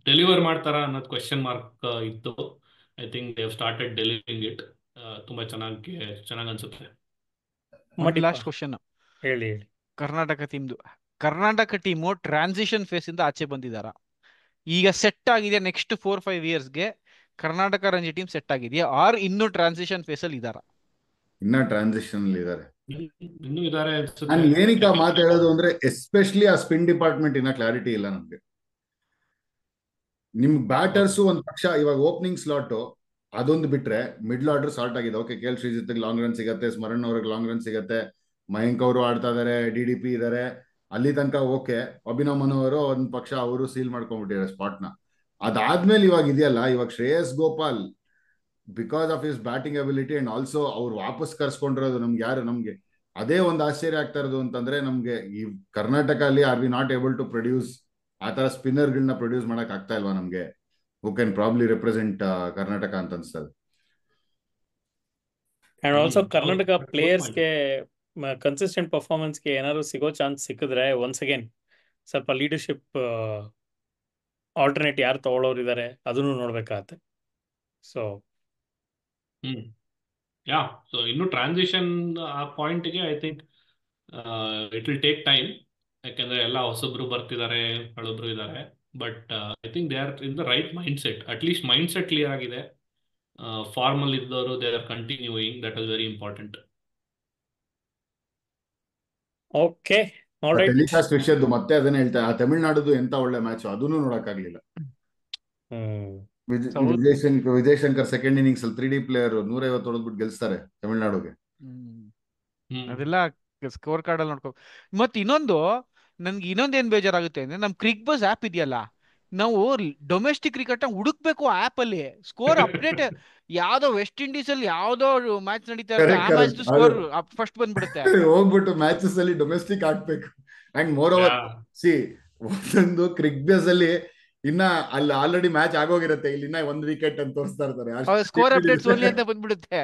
ಡೆಲಿವರ್ ಮಾಡ್ತಾರ ಅನ್ನೋದು ಕ್ವೆಶ್ಚನ್ ಮಾರ್ಕ್ ಇತ್ತು. I think they started delivering it. ತುಂಬಾ ಚೆನ್ನಾಗಿ ಅನ್ಸುತ್ತೆ. ಒಂದು ಮಟಿಪ್ಪ ಲಾಸ್ಟ್ ಕ್ವಶನ್, ಹೇಳಿ ಹೇಳಿ. ಕರ್ನಾಟಕ ಟೀಮ್ದು. ಕರ್ನಾಟಕ ಟೀಮು ಟ್ರಾನ್ಸಿಷನ್ ಫೇಸ್ ಇಂದ ಆಚೆ ಬಂದಿದಾರ, ಈಗ ಸೆಟ್ ಆಗಿದೆ ನೆಕ್ಸ್ಟ್ 4-5 ಇಯರ್ಸ್ಗೆ ಕರ್ನಾಟಕ ರಂಜಿ ಟೀಮ್ ಸೆಟ್ ಆಗಿದೆಯಾ, ಆರ್ ಇನ್ನೂ ಟ್ರಾನ್ಸಿಷನ್ ಫೇಸ್ ಅಲ್ಲಿ ಇದಾರ? ಇನ್ನ ಟ್ರಾನ್ಸಿಷನ್ ಅಲ್ಲಿ ಇದ್ದಾರೆ. ಇನ್ನೂ ಇದಾರೆ ಅನ್ಸುತ್ತೆ. ನಾನು ಏನಕ್ಕೆ ಆ ಮಾತು ಹೇಳೋದು ಅಂದ್ರೆ, ಎಸ್ಪೆಷಲಿ ಆ ಸ್ಪಿನ್ ಡಿಪಾರ್ಟ್ಮೆಂಟ್ ಇನ್ನ ಕ್ಲಾರಿಟಿ ಇಲ್ಲ ನಮ್ಗೆ. ನಿಮ್ ಬ್ಯಾಟರ್ಸ್ ಒಂದ್ ಪಕ್ಷ ಇವಾಗ ಓಪನಿಂಗ್ ಸ್ಲಾಟ್ ಅದೊಂದು ಬಿಟ್ರೆ ಮಿಡ್ಲ್ ಆರ್ಡರ್ ಸಾರ್ಟ್ ಆಗಿದೆ. Okay, K L Sreejith long run ಸಿಗತ್ತೆ, ಸ್ಮರಣ್ ಅವ್ರಿಗೆ ಲಾಂಗ್ ರನ್ ಸಿಗತ್ತೆ, ಮಯಾಂಕ್ ಅವರು ಆಡ್ತಾ ಇದಾರೆ, DDP ಇದಾರೆ, ಅಲ್ಲಿ ತನಕ ಓಕೆ. ಅಭಿನವ್ ಮನು ಅವರು ಒಂದ್ ಪಕ್ಷ ಅವರು ಸೀಲ್ ಮಾಡ್ಕೊಂಡ್ಬಿಟ್ಟಿದ್ದಾರೆ ಸ್ಪಾಟ್ ನ. ಅದಾದ್ಮೇಲೆ ಇವಾಗ ಇದೆಯಲ್ಲ, ಇವಾಗ Shreyas Gopal because of his batting ability and also ಅವ್ರು ವಾಪಸ್ ಕರ್ಸ್ಕೊಂಡಿರೋದು ನಮ್ಗೆ ಅದೇ ಒಂದು ಆಶ್ಚರ್ಯ ಆಗ್ತಾ ಇರೋದು ಅಂತಂದ್ರೆ, ನಮ್ಗೆ ಈ ಕರ್ನಾಟಕ ಅಲ್ಲಿ are we not able to produce ಆ ತರ ಸ್ಪಿನ್ನರ್ ಗಳನ್ನ ಪ್ರೊಡ್ಯೂಸ್ ಮಾಡಕ್ ಆಗ್ತಾ ಇಲ್ವಾ ನಮ್ಗೆ, who can probably represent Karnataka ಅಂತ ಅನ್ಸ್ತದೆ. ಅಂಡ್ ಆಲ್ಸೋ ಕರ್ನಾಟಕ ಹೌದು, good ಪ್ಲೇಯರ್ಸ್ಗೆ ಕನ್ಸಿಸ್ಟೆಂಟ್ ಪರ್ಫಾರ್ಮೆನ್ಸ್ಗೆ ಏನಾದ್ರು ಸಿಗೋ ಚಾನ್ಸ್ ಸಿಕ್ಕಿದ್ರೆ ಒನ್ಸ್ ಅಗೇನ್ ಸ್ವಲ್ಪ ಲೀಡರ್ಶಿಪ್ ಆಲ್ಟರ್ನೇಟ್ ಯಾರು ತಗೊಳ್ಳೋರು ಇದ್ದಾರೆ ಅದನ್ನು ನೋಡ್ಬೇಕಾಗತ್ತೆ. ಸೊ ಯಾ, ಸೊ ಇನ್ನು ಟ್ರಾನ್ಸಿಷನ್ ಆ ಪಾಯಿಂಟ್ಗೆ I think it will take time. ಯಾಕೆಂದ್ರೆ ಎಲ್ಲ ಹೊಸಬ್ರು ಬರ್ತಿದ್ದಾರೆ, ಹಳಬ್ರು ಇದ್ದಾರೆ. But I think they are in the right mindset. Atleast mindset clear ಆಗಿದೆ. ಫಾರ್ಮಲ್ ಇದ್ದವರು they are continuing, that is very important. Okay, all right. Telecast ವಿಷಯದ್ದು ಮತ್ತೆ ಅದನ್ನ ಹೇಳ್ತಾ, ಆ ತಮಿಳ್ನಾಡುದು ಎಂತ ಒಳ್ಳೆ ಮ್ಯಾಚ್, ಅದನ್ನು ನೋಡಕ್ ಆಗ್ಲಿಲ್ಲ. ವಿಜಯ್ ಶಂಕರ್ ಸೆಕೆಂಡ್ ಇನ್ನಿಂಗ್ಸ್ ಅಲ್ಲಿ 3D ಪ್ಲೇಯರ್ 150 ಹೊಡೆದ್ಬಿಟ್ಟು ಗೆಲ್ಸ್ತಾರೆ ತಮಿಳ್ನಾಡುಗೆ. ಅದೆಲ್ಲ ಸ್ಕೋರ್ ಕಾರ್ಡ್ ಅಲ್ಲಿ ನೋಡ್ಕೋ. ಮತ್ತೆ ನನ್ಗೆ ಏನ್ ಬೇಜಾರಾಗುತ್ತೆ ಅಂದ್ರೆ, ನಮ್ ಕ್ರಿಕ್ ಬಸ್ ಆಪ್ ಇದೆಯಲ್ಲ, ನಾವು ಡೊಮೆಸ್ಟಿಕ್ ಕ್ರಿಕೆಟ್ ಹುಡುಕ್ಬೇಕು ಆಪ್ ಅಲ್ಲಿ. ಸ್ಕೋರ್ ಅಪ್ಡೇಟ್ ಯಾವ್ದೋ ವೆಸ್ಟ್ ಇಂಡೀಸ್ ಅಲ್ಲಿ ಯಾವ್ದೋ ಮ್ಯಾಚ್ ನಡೀತಾ ಇರುತ್ತೆ, ಆ ಮ್ಯಾಚ್ ಸ್ಕೋರ್ ಫಸ್ಟ್ ಬಂದ್ಬಿಡುತ್ತೆ. ಹೋಗ್ಬಿಟ್ಟು ಮ್ಯಾಚಸ್ ಅಲ್ಲಿ ಡೊಮೆಸ್ಟಿಕ್ ಹಾಕ್ಬೇಕು. ಅಂಡ್ ಮೋರ್ ಓವರ್ ಒಂದೊಂದು ಕ್ರಿಕ್ ಬೇಸ್ ಅಲ್ಲಿ ಇನ್ನ ಅಲ್ಲಿ ಆಲ್ರೆಡಿ ಮ್ಯಾಚ್ ಆಗೋಗಿರುತ್ತೆ, ಇಲ್ಲಿ ಇನ್ನ 1 ವಿಕೆಟ್ ಅಂತ ತೋರಿಸ್ತಾ ಇರ್ತಾರೆ. ಸ್ಕೋರ್ ಅಪ್ಡೇಟ್ಸ್ ಓನ್ಲಿ ಅಂತ ಬಂದ್ಬಿಡುತ್ತೆ.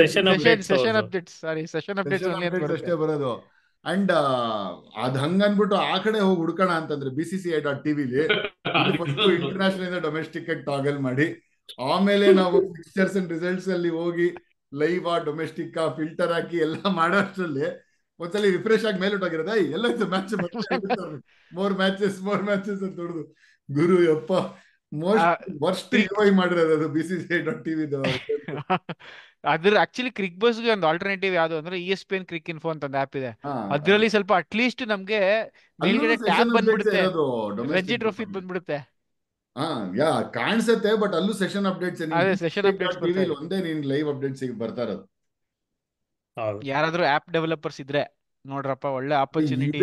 ಸೆಷನ್ ಅಪ್ಡೇಟ್ಸ್ ಅಷ್ಟೇ ಬರೋದು. ಅಂಡ್ ಅದ್ ಹಂಗ ಅನ್ಬಿಟ್ಟು ಆ ಕಡೆ ಹೋಗಿ ಹುಡ್ಕೋಣ ಅಂತಂದ್ರೆ BCCI.tv ಇಂಟರ್ನ್ಯಾಷನಲ್ ಇಂದ ಡೊಮೆಸ್ಟಿಕ್ ಟಾಗಲ್ ಮಾಡಿ, ಆಮೇಲೆ ನಾವು ಫಿಕ್ಸ್ಚರ್ಸ್ ಅಂಡ್ ರಿಸಲ್ಟ್ಸ್ ಅಲ್ಲಿ ಹೋಗಿ ಲೈವ್ ಡೊಮೆಸ್ಟಿಕ್ ಫಿಲ್ಟರ್ ಹಾಕಿ ಎಲ್ಲ ಮಾಡೋ ಅಷ್ಟರಲ್ಲಿ ಒಂದ್ಸಲಿ ರಿಫ್ರೆಶ್ ಆಗಿ ಮೇಲೆ ಹೊಟ್ಟೋಗಿರೋದು, ಎಲ್ಲ ಮ್ಯಾಚ್ ಮೋರ್ ಮ್ಯಾಚಸ್ ಅಂತ ಹೊಡೆದು ಗುರು ಯಪ್ಪ ವರ್ಸ್ಟ್ ಮಾಡಿರೋದು ಅದು BCCI.tv. ಅದ್ರ ಆಕ್ಚುಲಿ ಕ್ರಿಕ್ ಬಸ್ಗೆ ಒಂದು ಆಲ್ಟರ್ನೇಟಿವ್ ಯಾವ್ದು ಅಂದ್ರೆ ESPN ಕ್ರಿಕ್ ಇನ್ಫೋ ಅಂತ ಒಂದು ಆಪ್ ಇದೆ. ಅದ್ರಲ್ಲಿ ಸ್ವಲ್ಪ ಅಟ್ಲೀಸ್ಟ್ ನಮ್ಗೆ ಮೇಲ್ಗಡೆ ಟ್ಯಾಬ್ ಬಂದ್ಬಿಡುತ್ತೆ, ರಂಜಿ ಟ್ರೋಫಿ ಬಂದ್ಬಿಡುತ್ತೆ. ಯಾ ಕಾಣಿಸುತ್ತೆ, ಬಟ್ ಅಲ್ಲೂ ಸೆಷನ್ ಅಪ್ಡೇಟ್ಸ್ ಒಂದೇ ನೀನ್ ಲೈವ್ ಅಪ್ಡೇಟ್ಸ್ ಬರ್ತಾ ಇರೋದು. ಯಾರಾದ್ರೂ ಆಪ್ ಡೆವಲಪರ್ಸ್ ಇದ್ರೆ ನೋಡ್ರಪ್ಪ, ಒಳ್ಳೆ ಆಪರ್ಚುನಿಟಿ.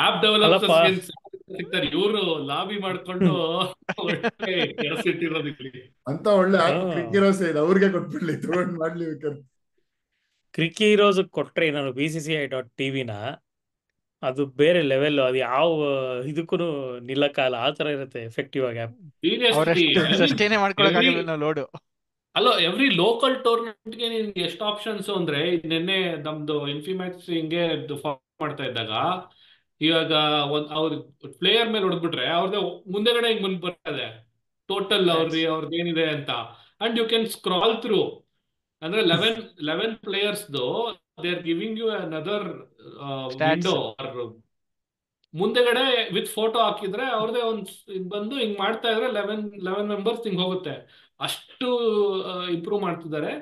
ಆಪ್ ಡೆವಲಪರ್ಸ್ ಸಿಗ್ತಾರೆ, ಇವರು ಲಾಬಿ ಮಾಡ್ಕೊಂಡು ಅಂತ ಒಳ್ಳೆ ಕ್ರಿಕ್ ಹೀರೋಸ್ ಇದೆ, ಅವ್ರಿಗೆ ಕೊಟ್ಬಿಡ್ಲಿ ತಗೊಂಡ್ ಮಾಡ್ಲಿ ಬೇಕಾದ್ರೆ. ಕ್ರಿಕ್ ಹೀರೋಸ್ ಕೊಟ್ರೆ ನಾನು BCCI.tv ಅದು ಬೇರೆ ಲೆವೆಲ್, ಅದು ಯಾವ ಇದಕ್ಕೂ ನಿಲ್ಲಕ್ಕಾಗಲ್ಲ, ಆ ತರ ಇರುತ್ತೆ ಎಫೆಕ್ಟಿವ್ ಆಗಿ ಆಪ್. ಸಸ್ಟೈನ್ ಮಾಡ್ಕೊಳಕ್ಕಾಗಲ್ಲ ಲೋಡು. ಅಲ್ಲ, ಎವ್ರಿ ಲೋಕಲ್ ಟೂರ್ನಮೆಂಟ್ಗೆ ನಿನ್ಗೆ ಎಷ್ಟು ಆಪ್ಷನ್ಸ್ ಅಂದ್ರೆ, ನಿನ್ನೆ ನಮ್ದು ಇನ್ಫಿಮ್ಯಾಕ್ಸ್ ಹಿಂಗೆ ಫಾಲೋ ಮಾಡ್ತಾ ಇದ್ದಾಗ, ಇವಾಗ ಅವ್ರ ಪ್ಲೇಯರ್ ಮೇಲೆ ಹೊಡೆದ್ಬಿಟ್ರೆ ಅವ್ರದ್ದು ಮುಂದೆಗಡೆ ಹಿಂಗ್ ಮುಂದೆ ಬರ್ತದೆ ಟೋಟಲ್ ಅವ್ರದ್ದು ಏನಿದೆ ಅಂತ. And you can scroll through, ಅಂದ್ರೆ 11 ಪ್ಲೇಯರ್ಸ್ದು they are giving you another window. ಮುಂದೆಗಡೆ ವಿತ್ ಫೋಟೋ ಹಾಕಿದ್ರೆ ಅವ್ರದೇ ಒಂದು ಇದು ಬಂದು ಹಿಂಗ್ ಮಾಡ್ತಾ ಇದ್ರೆ 11 ಮೆಂಬರ್ಸ್ ಹಿಂಗ್ ಹೋಗುತ್ತೆ. ಅಷ್ಟು ಇಂಪ್ರೂವ್ ಮಾಡ್ತಿದ್ದಾರೆ.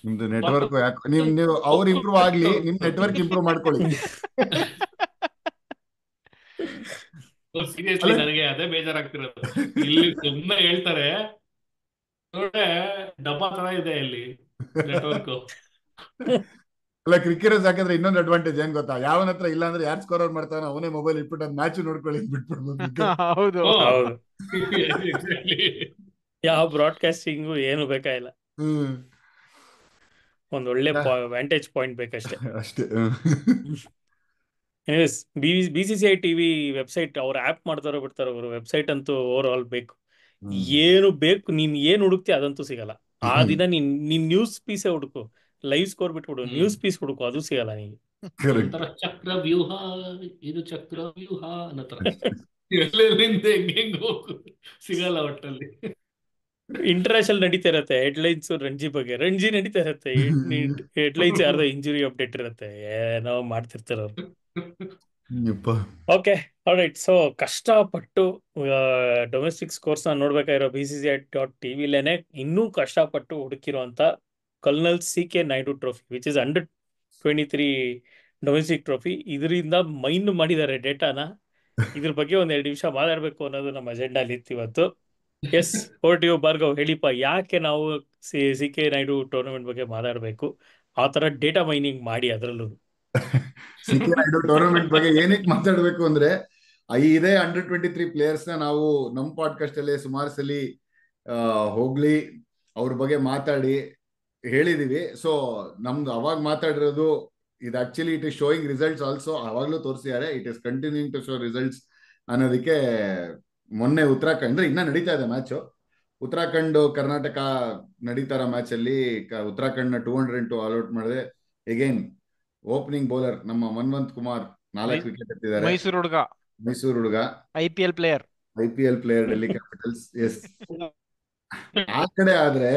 ನಿಮ್ದು ನೆಟ್ವರ್ಕ್ ನೀವು ಅವ್ರು ಇಂಪ್ರೂವ್ ಆಗ್ಲಿ, ನಿಮ್ ನೆಟ್ವರ್ಕ್ ಇಂಪ್ರೂವ್ ಮಾಡ್ಕೊಳ್ಳಿ. ಸೀರಿಯಸ್ಲಿ ನನಗೆ ಅದೇ ಬೇಜಾರಾಗ್ತಿರೋದು. ಇಲ್ಲಿ ಸುಮ್ಮನೆ ಹೇಳ್ತಾರೆ, ಡಬ್ಬಾ ತರ ಇದೆ ಇಲ್ಲಿ ನೆಟ್ವರ್ಕ್. ಅಲ್ಲ, ಕ್ರಿಕೆಟರ್ಸ್ ಯಾಕಂದ್ರೆ ಇನ್ನೊಂದು ಅಡ್ವಾಂಟೇಜ್ ಏನ್ ಗೊತ್ತಾ, ಯಾವನ ಹತ್ರ ಇಲ್ಲ ಅಂದ್ರೆ ಯಾರು ಸ್ಕೋರ್ ಔಟ್ ಮಾಡ್ತಾನೆ ಅವನೇ ಮೊಬೈಲ್ ಇಟ್ಬಿಟ್ಟು ಅದ್ ಮ್ಯಾಚ್ ನೋಡ್ಕೊಳ್ಳಿ ಬಿಟ್ಬಿಡ್ಬೋದು. ಹೌದು, ಯಾವ ಬ್ರಾಡ್ಕಾಸ್ಟಿಂಗು ಏನು ಬೇಕಾಗಿಲ್ಲ, ಒಂದ್ ಒಳ್ಳೆ ವ್ಯಾಂಟೇಜ್ ಪಾಯಿಂಟ್ ಬೇಕಷ್ಟೇ. ಅಷ್ಟೇ. BCCI.tv ವೆಬ್ಸೈಟ್ ಅವ್ರು ಆ್ಯಪ್ ಮಾಡ್ತಾರೋ ಬಿಡ್ತಾರೋ, ಅವರು ವೆಬ್ಸೈಟ್ ಅಂತೂ ಓವರ್ ಆಲ್ ಬೇಕು. ಏನು ಬೇಕು ನೀನ್ ಏನ್ ಹುಡುಕ್ತಿ ಅದಂತೂ ಸಿಗಲ್ಲ. ಆ ದಿನ ನೀನ್ ನ್ಯೂಸ್ ಪೀಸೇ ಹುಡುಕು, ಲೈವ್ ಸ್ಕೋರ್ ಬಿಟ್ಬಿಡು, ನ್ಯೂಸ್ ಪೀಸ್ ಹುಡುಕು, ಅದು ಸಿಗಲ್ಲ ನಿಂಗೆ. ಕರೆಕ್ಟ್. ಒಂಥರ ಚಕ್ರವ್ಯೂಹ, ಇದು ಚಕ್ರವ್ಯೂಹ ಅನ್ನೋ ತರ ಎಲ್ಲೆಲ್ಲಿಂದ ಹೆಂಗ್ ಹೋಗು ಸಿಗಲ್ಲ ಒಟ್ಟಲ್ಲಿ. ಇಂಟರ್ನ್ಯಾಷನಲ್ ನಡೀತಾ ಇರತ್ತೆ, ಹೆಡ್ಲೈನ್ಸ್ ರಂಜಿ ಬಗ್ಗೆ, ರಂಜಿ ನಡೀತಾ ಇರತ್ತೆ, ಹೆಡ್ಲೈನ್ಸ್ ಯಾರ್ದೋ ಇಂಜುರಿ ಅಪ್ಡೇಟ್ ಇರತ್ತೆ, ಏನೋ ಮಾಡ್ತಿರ್ತಾರ ಅವ್ರು. ಯಪ್ಪ. Okay, alright. ಸೊ ಕಷ್ಟಪಟ್ಟು ಡೊಮೆಸ್ಟಿಕ್ ಸ್ಕೋರ್ಸ್ ನ ನೋಡ್ಬೇಕಾಗಿರೋ BCCI.tv ಇನ್ನೂ ಕಷ್ಟಪಟ್ಟು ಹುಡುಕಿರುವಂತ colonel CK Naidu trophy, which is ಅಂಡರ್-23 ಡೊಮೆಸ್ಟಿಕ್ ಟ್ರೋಫಿ. ಇದರಿಂದ ಮೈಂಡ್ ಮಾಡಿದ್ದಾರೆ ಡೇಟಾನ. ಇದ್ರ ಬಗ್ಗೆ ಒಂದ್ 2 ನಿಮಿಷ ಮಾತಾಡ್ಬೇಕು ಅನ್ನೋದು ನಮ್ಮ ಅಜೆಂಡಾಲಿ ಇತ್ತು ಇವತ್ತು. Yes, over you Bhargav. ಹೇಳಿಪ್ಪ, ಯಾಕೆ ನಾವು CK ನಾಯ್ಡು ಟೂರ್ನಮೆಂಟ್ ಬಗ್ಗೆ ಮಾತಾಡ್ಬೇಕು, ಆ ತರ ಡೇಟಾ ಮೈನಿಂಗ್ ಮಾಡಿ ಅದರಲ್ಲೂ. CK ನಾಯ್ಡು ಟೂರ್ನಮೆಂಟ್ ಬಗ್ಗೆ ಏನಕ್ಕೆ ಮಾತಾಡ್ಬೇಕು ಅಂದ್ರೆ, ಇದೇ ಅಂಡರ್-23 ಪ್ಲೇಯರ್ಸ್ ನ ನಾವು ನಮ್ಮ ಪಾಡ್ಕಾಸ್ಟ್ ಅಲ್ಲಿ ಸುಮಾರು ಸಲಿ ಹೋಗ್ಲಿ ಅವ್ರ ಬಗ್ಗೆ ಮಾತಾಡಿ ಹೇಳಿದೀವಿ. ಸೊ ನಮ್ದು ಅವಾಗ ಮಾತಾಡಿರೋದು ಇದು actually it is showing results also. ಅವಾಗ್ಲೂ ತೋರಿಸಿದ್ದಾರೆ, it is continuing to show results ಅನ್ನೋದಕ್ಕೆ. ಮೊನ್ನೆ ಉತ್ತರಾಖಂಡ್ ಅಂದ್ರೆ ಇನ್ನ ನಡೀತಾ ಇದೆ ಮ್ಯಾಚ್, ಉತ್ತರಾಖಂಡ್ ಕರ್ನಾಟಕ ನಡೀತಾರ ಮ್ಯಾಚ್ ಅಲ್ಲಿ ಉತ್ತರಾಖಂಡ್ ನ 202 ಆಲ್ಔಟ್ ಮಾಡಿದೆ. ಎಗೇನ್ ಓಪನಿಂಗ್ ಬೌಲರ್ ನಮ್ಮ ಮನ್ವಂತ್ ಕುಮಾರ್ 4 ವಿಕೆಟ್ ಎತ್ತಿದ್ದಾರೆ. ಮೈಸೂರು ಹುಡುಗ, IPL player Delhi Capitals. Yes. ಆ ಕಡೆ ಆದ್ರೆ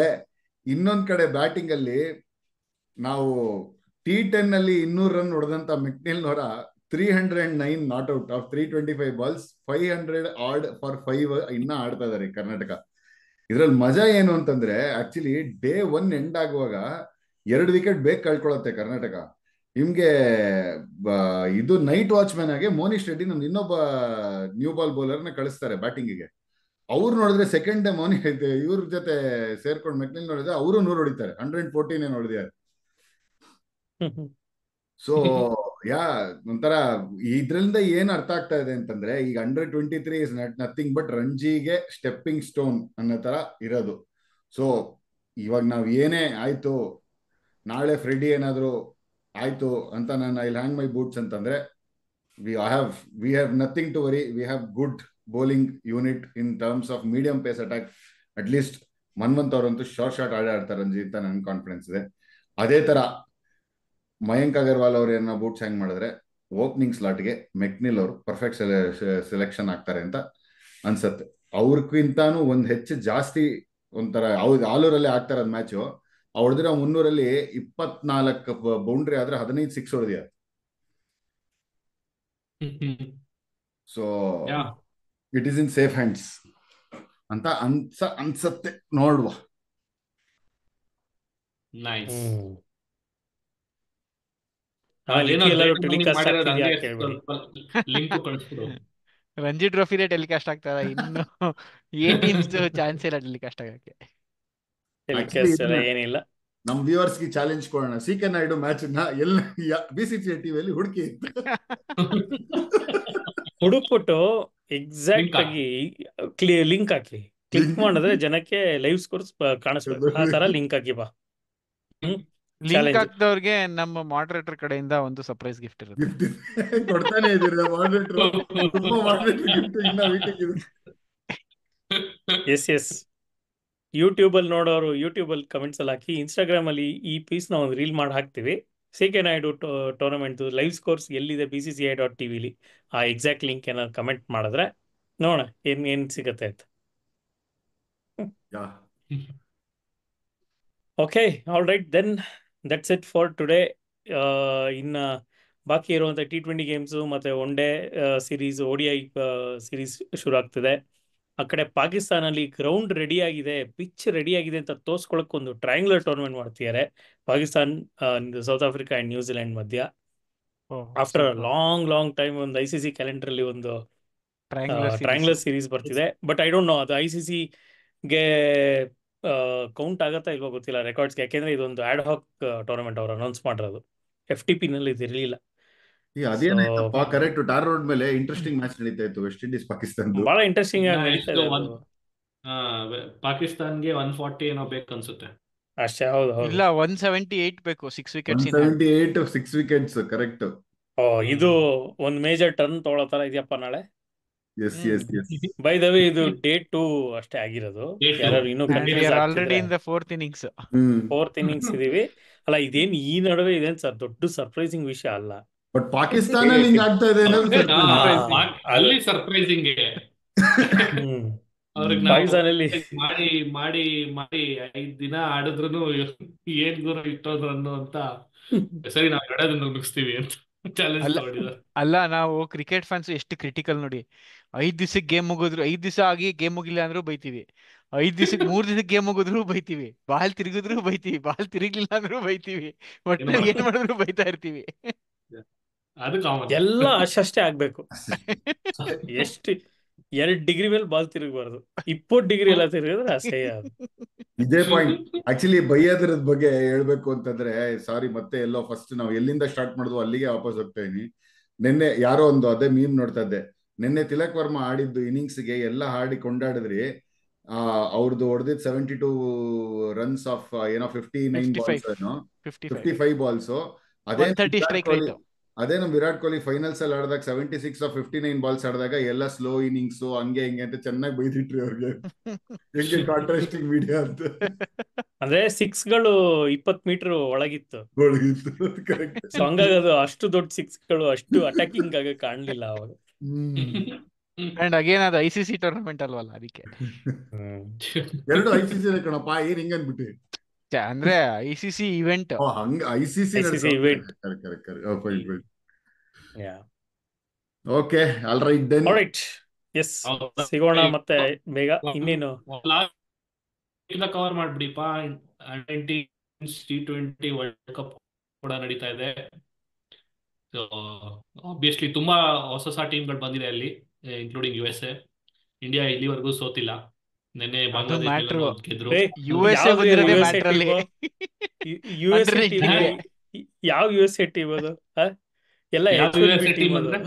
ಇನ್ನೊಂದ್ ಕಡೆ ಬ್ಯಾಟಿಂಗ್ ಅಲ್ಲಿ ನಾವು T10 ಅಲ್ಲಿ 200 ರನ್ ಹೊಡೆದಂತ ಮೆಕ್ನಿಲ್ ನವರ 309 not out of 325 balls, 500 odd for 5 ಇನ್ನ ಆಡ್ತಾ ಇದಾರೆ ಕರ್ನಾಟಕ. ಇದ್ರಲ್ಲಿ ಮಜಾ ಏನು ಅಂತಂದ್ರೆ, ಆಕ್ಚುಲಿ ಡೇ 1 ಎಂಡ್ ಆಗುವಾಗ 2 ವಿಕೆಟ್ ಬೇಗ ಕಳ್ಕೊಳತ್ತೆ ಕರ್ನಾಟಕ. ನಿಮ್ಗೆ ಇದು ನೈಟ್ ವಾಚ್ಮ್ಯಾನ್ ಆಗಿ ಮೋನಿಶ್ ರೆಡ್ಡಿ ನಮ್ದು ಇನ್ನೊಬ್ಬ ನ್ಯೂ ಬಾಲ್ ಬೌಲರ್ ನ ಕಳಿಸ್ತಾರೆ ಬ್ಯಾಟಿಂಗಿಗೆ. ಅವ್ರು ನೋಡಿದ್ರೆ ಸೆಕೆಂಡ್ ಡೇ ಇವ್ರ ಜೊತೆ ಸೇರ್ಕೊಂಡು ಮೆಕ್ನಿಲ್ ನೋಡಿದ್ರೆ ಅವರು 100 ಹೊಡಿತಾರೆ, 114 ಹೊಡೆದಿದ್ದಾರೆ. ಸೊ ಒಂಥರ ಇದ್ರಿಂದ ಏನ್ ಅರ್ಥ ಆಗ್ತಾ ಇದೆ ಅಂತಂದ್ರೆ, ಈಗ ಅಂಡರ್-23 ಇಸ್ ನಥಿಂಗ್ ಬಟ್ ರಂಜಿಗೆ ಸ್ಟೆಪ್ಪಿಂಗ್ ಸ್ಟೋನ್ ಅನ್ನೋ ತರ ಇರೋದು. ಸೊ ಇವಾಗ ನಾವ್ ಏನೇ ಆಯ್ತು, ನಾಳೆ ಫ್ರೆಡಿ ಏನಾದ್ರು ಆಯ್ತು ಅಂತ ನಾನು ಐ ಹ್ಯಾಂಗ್ ಮೈ ಬೂಟ್ಸ್ ಅಂತಂದ್ರೆ, we have nothing to worry. We have good bowling unit in terms of medium pace attack. At least Manvanth ಅವರಂತೂ ಶಾರ್ಟ್ ಆಡ್ತಾರೆ ರಂಜಿ ಅಂತ ನನ್ ಕಾನ್ಫಿಡೆನ್ಸ್ ಇದೆ. ಅದೇ ತರ ಮಯಾಂಕ್ ಅಗರ್ವಾಲ್ ಅವ್ರು ಏನೋ ಬೂಟ್ಸ್ ಹ್ಯಾಂಗ್ ಮಾಡಿದ್ರೆ ಓಪನಿಂಗ್ ಸ್ಲಾಟ್ಗೆ ಮೆಕ್ನಿಲ್ ಅವರು ಪರ್ಫೆಕ್ಟ್ ಸೆಲೆಕ್ಷನ್ ಆಗ್ತಾರೆ ಅಂತ ಅನ್ಸತ್ತೆ. ಅವ್ರಕ್ಕಿಂತಾನು ಒಂದ್ ಹೆಚ್ಚು ಜಾಸ್ತಿ ಒಂಥರ ಆಲೂರಲ್ಲಿ ಆಗ್ತಾ ಇರೋದ್ ಮ್ಯಾಚು. ಹೊಡೆದಿರೋ 300ರಲ್ಲಿ 24 ಬೌಂಡ್ರಿ ಆದ್ರೆ 15 6 ಹೊಡೆದಿಯ. So it is in safe hands ಅಂತ ಅನ್ಸತ್ತೆ. ನೋಡುವ. ನೈಸ್. ರಂಜಿ ಟ್ರೋಫಿ ಟೆಲಿಕಾಸ್ಟ್ ಆಗ್ತದ, ಇನ್ನು ಏ ಟೀಮ್ಸ್ ಚಾನ್ಸ್ ಇಲ್ಲ ಟೆಲಿಕಾಸ್ಟ್ ಆಗಕ್ಕೆ. ಏನಿಲ್ಲ, ನಮ್ ವ್ಯೂವರ್ಸ್ ಗೆ ಚಾಲೆಂಜ್ ಕೊಡೋಣ, CK ನಾಯ್ಡು ಮ್ಯಾಚ್ ನ ಎಲ್ಲ BCCI ಟಿವಿಯಲ್ಲಿ ಹುಡುಕಿ ಹುಡುಕ್ಬಿಟ್ಟು ಎಕ್ಸಾಕ್ಟ್ ಆಗಿ ಲಿಂಕ್ ಹಾಕಿ, ಕ್ಲಿಕ್ ಮಾಡಿದ್ರೆ ಜನಕ್ಕೆ ಲೈವ್ ಸ್ಕೋರ್ಸ್ ಕಾಣಿಸ್ಬೇಕು. ಆ ತರ ಲಿಂಕ್ ಹಾಕಿ ಬಾ. ಲಿಂಕ್ ಹಾಕ್ದವ್ರಿಗೆ ನಮ್ಮ ಮಾಡರೇಟರ್ ಕಡೆಯಿಂದ ಒಂದು ಸರ್ಪ್ರೈಸ್ ಗಿಫ್ಟ್ ಇರುತ್ತೆ. ಕೊಡ್ತಾನೆ ಇದೀರ ಮಾಡರೇಟರ್, ತುಂಬಾ ಮಾಡರೇಟರ್ ಗಿಫ್ಟ್ ಇನ್ನ ವೀಟಿಂಗ್ ಇದೆ. ಎಸ್ ಯೂಟ್ಯೂಬ್ ಅಲ್ಲಿ ನೋಡೋರು ಯೂಟ್ಯೂಬ್ ಅಲ್ಲಿ ಕಮೆಂಟ್ಸ್ ಅಲ್ಲಿ ಹಾಕಿ, ಇನ್ಸ್ಟಾಗ್ರಾಮ್ ಅಲ್ಲಿ ಈ ಪೀಸ್ ನ ಒಂದು ರೀಲ್ ಮಾಡಿ ಹಾಕ್ತಿವಿ. CK Naidu tournament live scores ಎಲ್ಲಿದೆ BCCI.tv ಆ ಎಕ್ಸಾಕ್ಟ್ ಲಿಂಕ್ ಏನಾದ್ರು ಕಮೆಂಟ್ ಮಾಡಿದ್ರೆ ನೋಡೋಣ ಏನ್ ಸಿಗತ್ತೆ ಅಂತ. Okay, all right, then that's it for today. ಇನ್ನು ಬಾಕಿ ಇರುವಂಥ T20 ಗೇಮ್ಸು ಮತ್ತು one day series, ODI series ಶುರು ಆಗ್ತಿದೆ. ಆ ಕಡೆ ಪಾಕಿಸ್ತಾನಲ್ಲಿ ಗ್ರೌಂಡ್ ರೆಡಿ ಆಗಿದೆ, ಪಿಚ್ ರೆಡಿ ಆಗಿದೆ ಅಂತ ತೋರ್ಸ್ಕೊಳಕ್ಕೆ ಒಂದು ಟ್ರಯಾಂಗ್ಯುಲರ್ ಟೂರ್ನಮೆಂಟ್ ಮಾಡ್ತಿದ್ದಾರೆ Pakistan, South Africa and New Zealand ಮಧ್ಯ. ಆಫ್ಟರ್ ಲಾಂಗ್ ಟೈಮ್ ಒಂದು ICC ಕ್ಯಾಲೆಂಡರ್ ಅಲ್ಲಿ ಒಂದು ಟ್ರಯಾಂಗ್ಯುಲರ್ ಸೀರೀಸ್ ಬರ್ತಿದೆ. ಬಟ್ ಐ ಡೋಂಟ್ ನೋ ಅದು ICCಗೆ ಕೌಂಟ್ ಆಗತ್ತಾ ಇಲ್ವೋ ಗೊತ್ತಿಲ್ಲ ರೆಕಾರ್ಡ್ಸ್ಗೆ, ಯಾಕೆಂದ್ರೆ ಇದೊಂದು ಆಡ್ ಹಾಕ್ ಟೂರ್ನಮೆಂಟ್ ಅವ್ರು ಅನೌನ್ಸ್ ಮಾಡಿರೋದು. FTP ನಲ್ಲಿ ಇದು ಇರಲಿಲ್ಲ. ಅದೇನಾಯ್ತಪ್ಪ, ಕರೆಕ್ಟ್ ಟಾರ್ ರೋಡ್ ಮೇಲೆ ಇಂಟ್ರೆಸ್ಟಿಂಗ್ ಮ್ಯಾಚ್ ನಡೀತಾ ಇತ್ತು, ವೆಸ್ಟ್ ಇಂಡೀಸ್ ಪಾಕಿಸ್ತಾನ, ಬಹಳ ಇಂಟ್ರೆಸ್ಟಿಂಗ್ ಆಗಿ ನಡೀತಾ ಇದೆ. ಪಾಕಿಸ್ತಾನ್ಗೆ 140 ಏನೋ ಬೇಕು ಅನ್ಸುತ್ತೆ ಅಷ್ಟೇ. ಹೌದು, ಇಲ್ಲ 178 ಬೇಕು, 6 ವಿಕೆಟ್ಸ್. 178 6 wickets correct. ಇದು ಒಂದು ಮೇಜರ್ ಟರ್ನ್ ತಗೊಳ್ಳೋ ತರ ಇದೆಯಪ್ಪ ನಾಳೆ. Yes yes yes. By the way ಇದು ಡೇ 2 ಅಷ್ಟೇ ಆಗಿರೋದು. Day 2. ಯಾರು ಇನ್ನೂ And we confuse are already ಆಗ್ತಿದ್ರೆ in the fourth innings. Fourth innings ಇದೀವಿ. ಅಲ್ಲ ಇದೇನ್ ಈ ನಡುವೆ ಇದೇನ್ ಸರ್ ದೊಡ್ಡ ಸರ್ಪ್ರೈಸಿಂಗ್ ವಿಷಯ ಅಲ್ಲ. ಬಟ್ ಪಾಕಿಸ್ತಾನಲ್ಲಿ ಹಿಂಗ್ ಆಗ್ತಾ ಇದೆ ಅನ್ನೋದು ಅಲ್ಲಿ ಸರ್ಪ್ರೈಸಿಂಗ್ ಅವ್ರಿಗೆ ನಾವು ಪಾಕಿಸ್ತಾನಲ್ಲಿ ಮಾಡಿ ಮಾಡಿ ಮಾಡಿ 5 ದಿನ ಆಡಿದ್ರು ಏನ್ ಗುರು ಇಟ್ಟೋದ್ರು ಅನ್ನೋ ಅಂತ ಸರಿ ನಾವು ಎರಡದನ್ನ ಮುಗಿಸ್ತೀವಿ ಅಂತ ಚಾಲೆಂಜ್ ಅಲ್ಲ ತಗೊಂಡಿದ್ದಾರೆ. ಅಲ್ಲ ನಾವು ಕ್ರಿಕೆಟ್ ಫ್ಯಾನ್ಸ್ ಎಷ್ಟು ಕ್ರಿಟಿಕಲ್ ನೋಡಿ. 5 ದಿವಸಕ್ಕೆ ಗೇಮ್ ಮುಗಿದ್ರು, 5 ದಿವಸ ಆಗಿ ಗೇಮ್ ಮುಗಿಲ್ಲ ಅಂದ್ರೂ ಬೈತೀವಿ. 5 ದಿವಸಕ್ಕೆ 3 ದಿವಸಕ್ಕೆ ಗೇಮ್ ಮುಗಿದ್ರು ಬೈತೀವಿ. ಬಾಲ್ ತಿರುಗಿದ್ರು ಬೈತೀವಿ. ಬಾಲ್ ತಿರುಗ್ಲಿಲ್ಲ ಅಂದ್ರೂ ಬೈತೀವಿ. ಏನು ಒಟ್ಟಿನಲ್ಲಿ ಏನ್ ಮಾಡೋದು? ಮಾಡಿದ್ರು ಬೈತಾ ಇರ್ತೀವಿ. ಅದು ಕಾಮನ್. ಎಲ್ಲ ಅಷ್ಟೇ ಆಗ್ಬೇಕು. ಎಷ್ಟು 2 ಡಿಗ್ರಿ ಮೇಲೆ ಬಾಲ್ ತಿರುಗಬಾರ್ದು. 20 ಡಿಗ್ರಿ ಎಲ್ಲ ತಿರುಗಿದ್ರೆ ಅಸಹ್ಯ ಅದು. ಇದೇ ಪಾಯಿಂಟ್ ಆಕ್ಚುಲಿ ಬೈಯೋದ್ರದ ಬಗ್ಗೆ ಹೇಳ್ಬೇಕು ಅಂತಂದ್ರೆ, ಸಾರಿ ಮತ್ತೆ ಎಲ್ಲೋ ಫಸ್ಟ್ ನಾವು ಎಲ್ಲಿಂದ ಸ್ಟಾರ್ಟ್ ಮಾಡಿದ್ವು ಅಲ್ಲಿಗೆ ವಾಪಸ್ ಹೋಗ್ತಾ ಇದೀನಿ. ನಿನ್ನೆ ಯಾರೋ ಒಂದು ಅದೇ ಮೀಮ್ ನೋಡ್ತಾ ಇದ್ದೆ. ನಿನ್ನೆ ತಿಲಕ್ ವರ್ಮಾ ಆಡಿದ್ದು ಇನ್ನಿಂಗ್ಸ್ಗೆ ಎಲ್ಲ ಹಾಡಿ ಕೊಂಡಾಡಿದ್ರಿ. ಅವ್ರದ್ದು ಹೊಡೆದಿದ್ 72 ರನ್ಸ್ ಆಫ್ ಏನೋ 59 ಬಾಲ್ಸ್ ಏನೋ 55 ಬಾಲ್ಸ್. ಅದೇ 130 ಸ್ಟ್ರೈಕ್ ರೇಟ್. ಅದೇ ನಮ್ ವಿರಾಟ್ ಕೊಹ್ಲಿ ಫೈನಲ್ಸ್ ಅಲ್ಲಿ ಆಡಿದಾಗ 76 ಆಫ್ 59 ಬಾಲ್ಸ್ ಆಡಿದಾಗ ಎಲ್ಲ ಸ್ಲೋ ಇನ್ನಿಂಗ್ಸ್ ಹಂಗೆ ಹಿಂಗೆ ಅಂತ ಚೆನ್ನಾಗಿ ಬೈದಿಟ್ರಿ ಅವ್ರಿಗೆ. ಹೆಂಗೆ ಕಾಂಟ್ರಾಸ್ಟಿಂಗ್ ಮೀಡಿಯಾ ಅಂತ. ಅಂದ್ರೆ 6ಗಳು 20 ಮೀಟರ್ ಒಳಗಿತ್ತು. ಕರೆಕ್ಟ್. ಸೊ ಹಂಗಾಗಿ ಅದು ಅಷ್ಟು ದೊಡ್ಡ 6ಗಳು ಅಷ್ಟು ಅಟ್ಯಾಕಿಂಗ್ ಆಗಿ ಕಾಣ್ಲಿಲ್ಲ ಅವಾಗ. ಅಂಡ್ ಅಗೇನ್ ಅದು ICC ಟೂರ್ನಮೆಂಟ್ ಅಲ್ವಲ್ಲ, ಅದಕ್ಕೆ. ಎರಡು ICC ಕಣಪ್ಪ, ಏನ್ ಹಿಂಗ ಅನ್ಬಿಟ್ಟು. ಅಂದ್ರೆ ICC ಇವೆಂಟ್. ಹಂಗ ICC event. Okay, all right then. Alright, yes, ಸಿಗೋಣ ಮತ್ತೆ ಬೇಗ. ಇನ್ನೇನು ಕವರ್ ಮಾಡ್ಬಿಡಿಪ್ಪ. T20 ವರ್ಲ್ಡ್ ಕಪ್ ಕೂಡ ನಡೀತಾ ಇದೆ. ಸೊ ಆಬ್ವಿಯಸ್ಲಿ ತುಂಬಾ ಹೊಸ ಟೀಮ್ಗಳು ಬಂದಿದೆ ಅಲ್ಲಿ, ಇನ್ಕ್ಲೂಡಿಂಗ್ USA. ಇಂಡಿಯಾ ಇಲ್ಲಿವರೆಗೂ ಸೋತಿಲ್ಲ. ನಿನ್ನೆ ಬಾಂಗ್ಲಾದೇಶ ಗೆದ್ರು. USA ಬಂದಿರೋದೇ ಮ್ಯಾಟರ್ ಅಲ್ಲಿ. USA ಟೀಮ್ ಯಾವ USA ಟೀಮ್ ಅದು? ಎಲ್ಲ USA ಟೀಮ್ ಅಂದ್ರೆ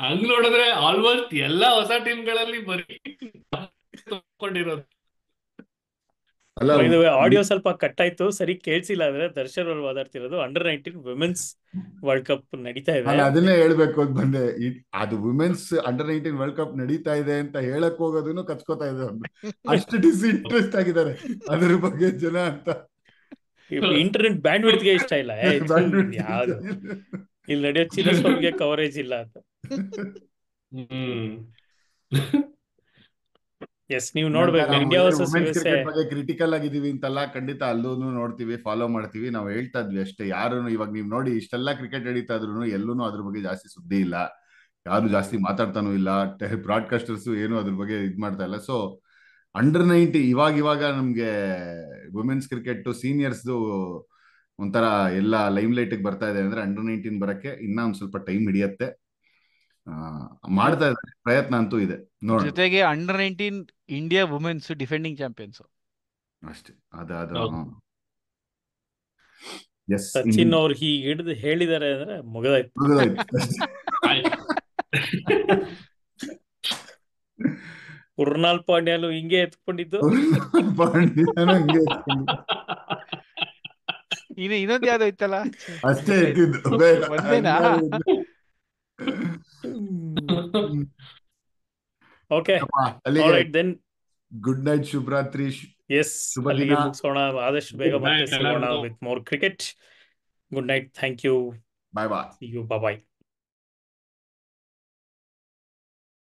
ಹಂಗ್ ನೋಡಿದ್ರೆ ಆಲ್ಮೋಸ್ಟ್ ಎಲ್ಲಾ ಹೊಸ ಟೀಮ್ಗಳಲ್ಲಿ ಬರೀ ತಗೊಂಡಿರೋದು. ಆಡಿಯೋ ಸ್ವಲ್ಪ ಕಟ್ ಆಯ್ತು, ಸರಿ ಕೇಳಿಸಿಲ್ಲ. ಅಂದ್ರೆ ದರ್ಶನ್ ಅವ್ರು ಮಾತಾಡ್ತಿರೋದು ಅಂಡರ್-19 ವಿಮೆನ್ಸ್ ವರ್ಲ್ಡ್ ಕಪ್ ನಡೀತಾ ಇದೆ. ಅದನ್ನೇ ಹೇಳ್ಬೇಕು ಅಂತ ಬಂದೆ. ಅದು ವಿಮೆನ್ಸ್ ಅಂಡರ್-19 ವರ್ಲ್ಡ್ ಕಪ್ ನಡೀತಾ ಇದೆ ಅಂತ ಹೇಳಕ್ ಹೋಗೋದನ್ನು ಕಚ್ಕೋತಾ ಇದೆ. ಅಷ್ಟು ಡಿಸ್ಇಂಟ್ರೆಸ್ಟ್ ಆಗಿದ್ದಾರೆ ಅದ್ರ ಬಗ್ಗೆ ಜನ ಅಂತ. ಇಂಟರ್ನೆಟ್ ಬ್ಯಾಂಡ್ ವಿಡ್ತ್ಗೆ ಇಷ್ಟ ಇಲ್ಲ. ಯಾವ್ದು ಇಲ್ಲಿ ನಡೆಯೋ ಚಿನ್ನಸ್ವಾಮಿಗೆ ಕವರೇಜ್ ಇಲ್ಲ ಅಂತ. ಎಸ್, ನೀವು ನೋಡ್ಬೇಕು ಇಂಡಿಯಾ ವರ್ಸಸ್ USA ಬಗ್ಗೆ ಕ್ರಿಟಿಕಲ್ ಆಗಿದೀವಿ ಅಂತಲ್ಲ, ಖಂಡಿತ ಅಲ್ಲೂ ನೋಡ್ತೀವಿ, ಫಾಲೋ ಮಾಡ್ತೀವಿ. ನಾವು ಹೇಳ್ತಾ ಇದ್ವಿ ಅಷ್ಟೇ. ಯಾರು ಇವಾಗ ನೀವು ನೋಡಿ ಇಷ್ಟೆಲ್ಲ ಕ್ರಿಕೆಟ್ ನಡೀತಾ ಇದ್ರು ಎಲ್ಲೂ ಅದ್ರ ಬಗ್ಗೆ ಜಾಸ್ತಿ ಸುದ್ದಿ ಇಲ್ಲ, ಯಾರು ಜಾಸ್ತಿ ಮಾತಾಡ್ತಾನೂ ಇಲ್ಲ. ಬ್ರಾಡ್ಕಾಸ್ಟರ್ಸ್ ಏನು ಅದ್ರ ಬಗ್ಗೆ ಇದ್ ಮಾಡ್ತಾ ಇಲ್ಲ. ಸೊ ಅಂಡರ್-19 ಇವಾಗ ನಮ್ಗೆ ವುಮೆನ್ಸ್ ಕ್ರಿಕೆಟ್ ಸೀನಿಯರ್ಸ್ದು ಒಂಥರ ಎಲ್ಲ ಲೈಮ್ ಲೈಟ್ ಬರ್ತಾ ಇದೆ. ಅಂದ್ರೆ ಅಂಡರ್-19 ಬರಕ್ಕೆ ಇನ್ನ ಒಂದ್ ಸ್ವಲ್ಪ ಟೈಮ್ ಹಿಡಿಯತ್ತೆ. ಮಾಡ್ತಾ ಇದ್ದಾರೆ, ಪ್ರಯತ್ನ ಅಂತೂ ಇದೆ. ಜೊತೆಗೆ ಅಂಡರ್-19 ಇಂಡಿಯಾ ವುಮೆನ್ಸ್ ಡಿಫೆಂಡಿಂಗ್ ಚಾಂಪಿಯನ್ಸ್ ಅಷ್ಟೇ. ಸಚಿನ್ ಅವ್ರು ಹೀಗೆ ಹಿಡಿದು ಹೇಳಿದ್ದಾರೆ ಅಂದ್ರೆ ಮುಗಿದಾಯ್ತು. ಕುರ್ನಾಲ್ ಪಾಂಡ್ಯನು ಹಿಂಗೆ ಎತ್ಕೊಂಡಿದ್ದು. ಇನ್ನೊಂದು ಯಾವ್ದು ಇತ್ತಲ್ಲ, ಅಷ್ಟೇ ಒಂದೇನಾ? Okay, alright then. Good night, ಶುಭರಾತ್ರಿ. ಎಸ್, ಅಲ್ಲಿಗೆ ಮುಗಿಸೋಣ. ಆದಷ್ಟು ಬೇಗ ಮತ್ತೆ ಸಿಗೋಣ with more cricket. Good night, thank you, bye bye. See you, bye.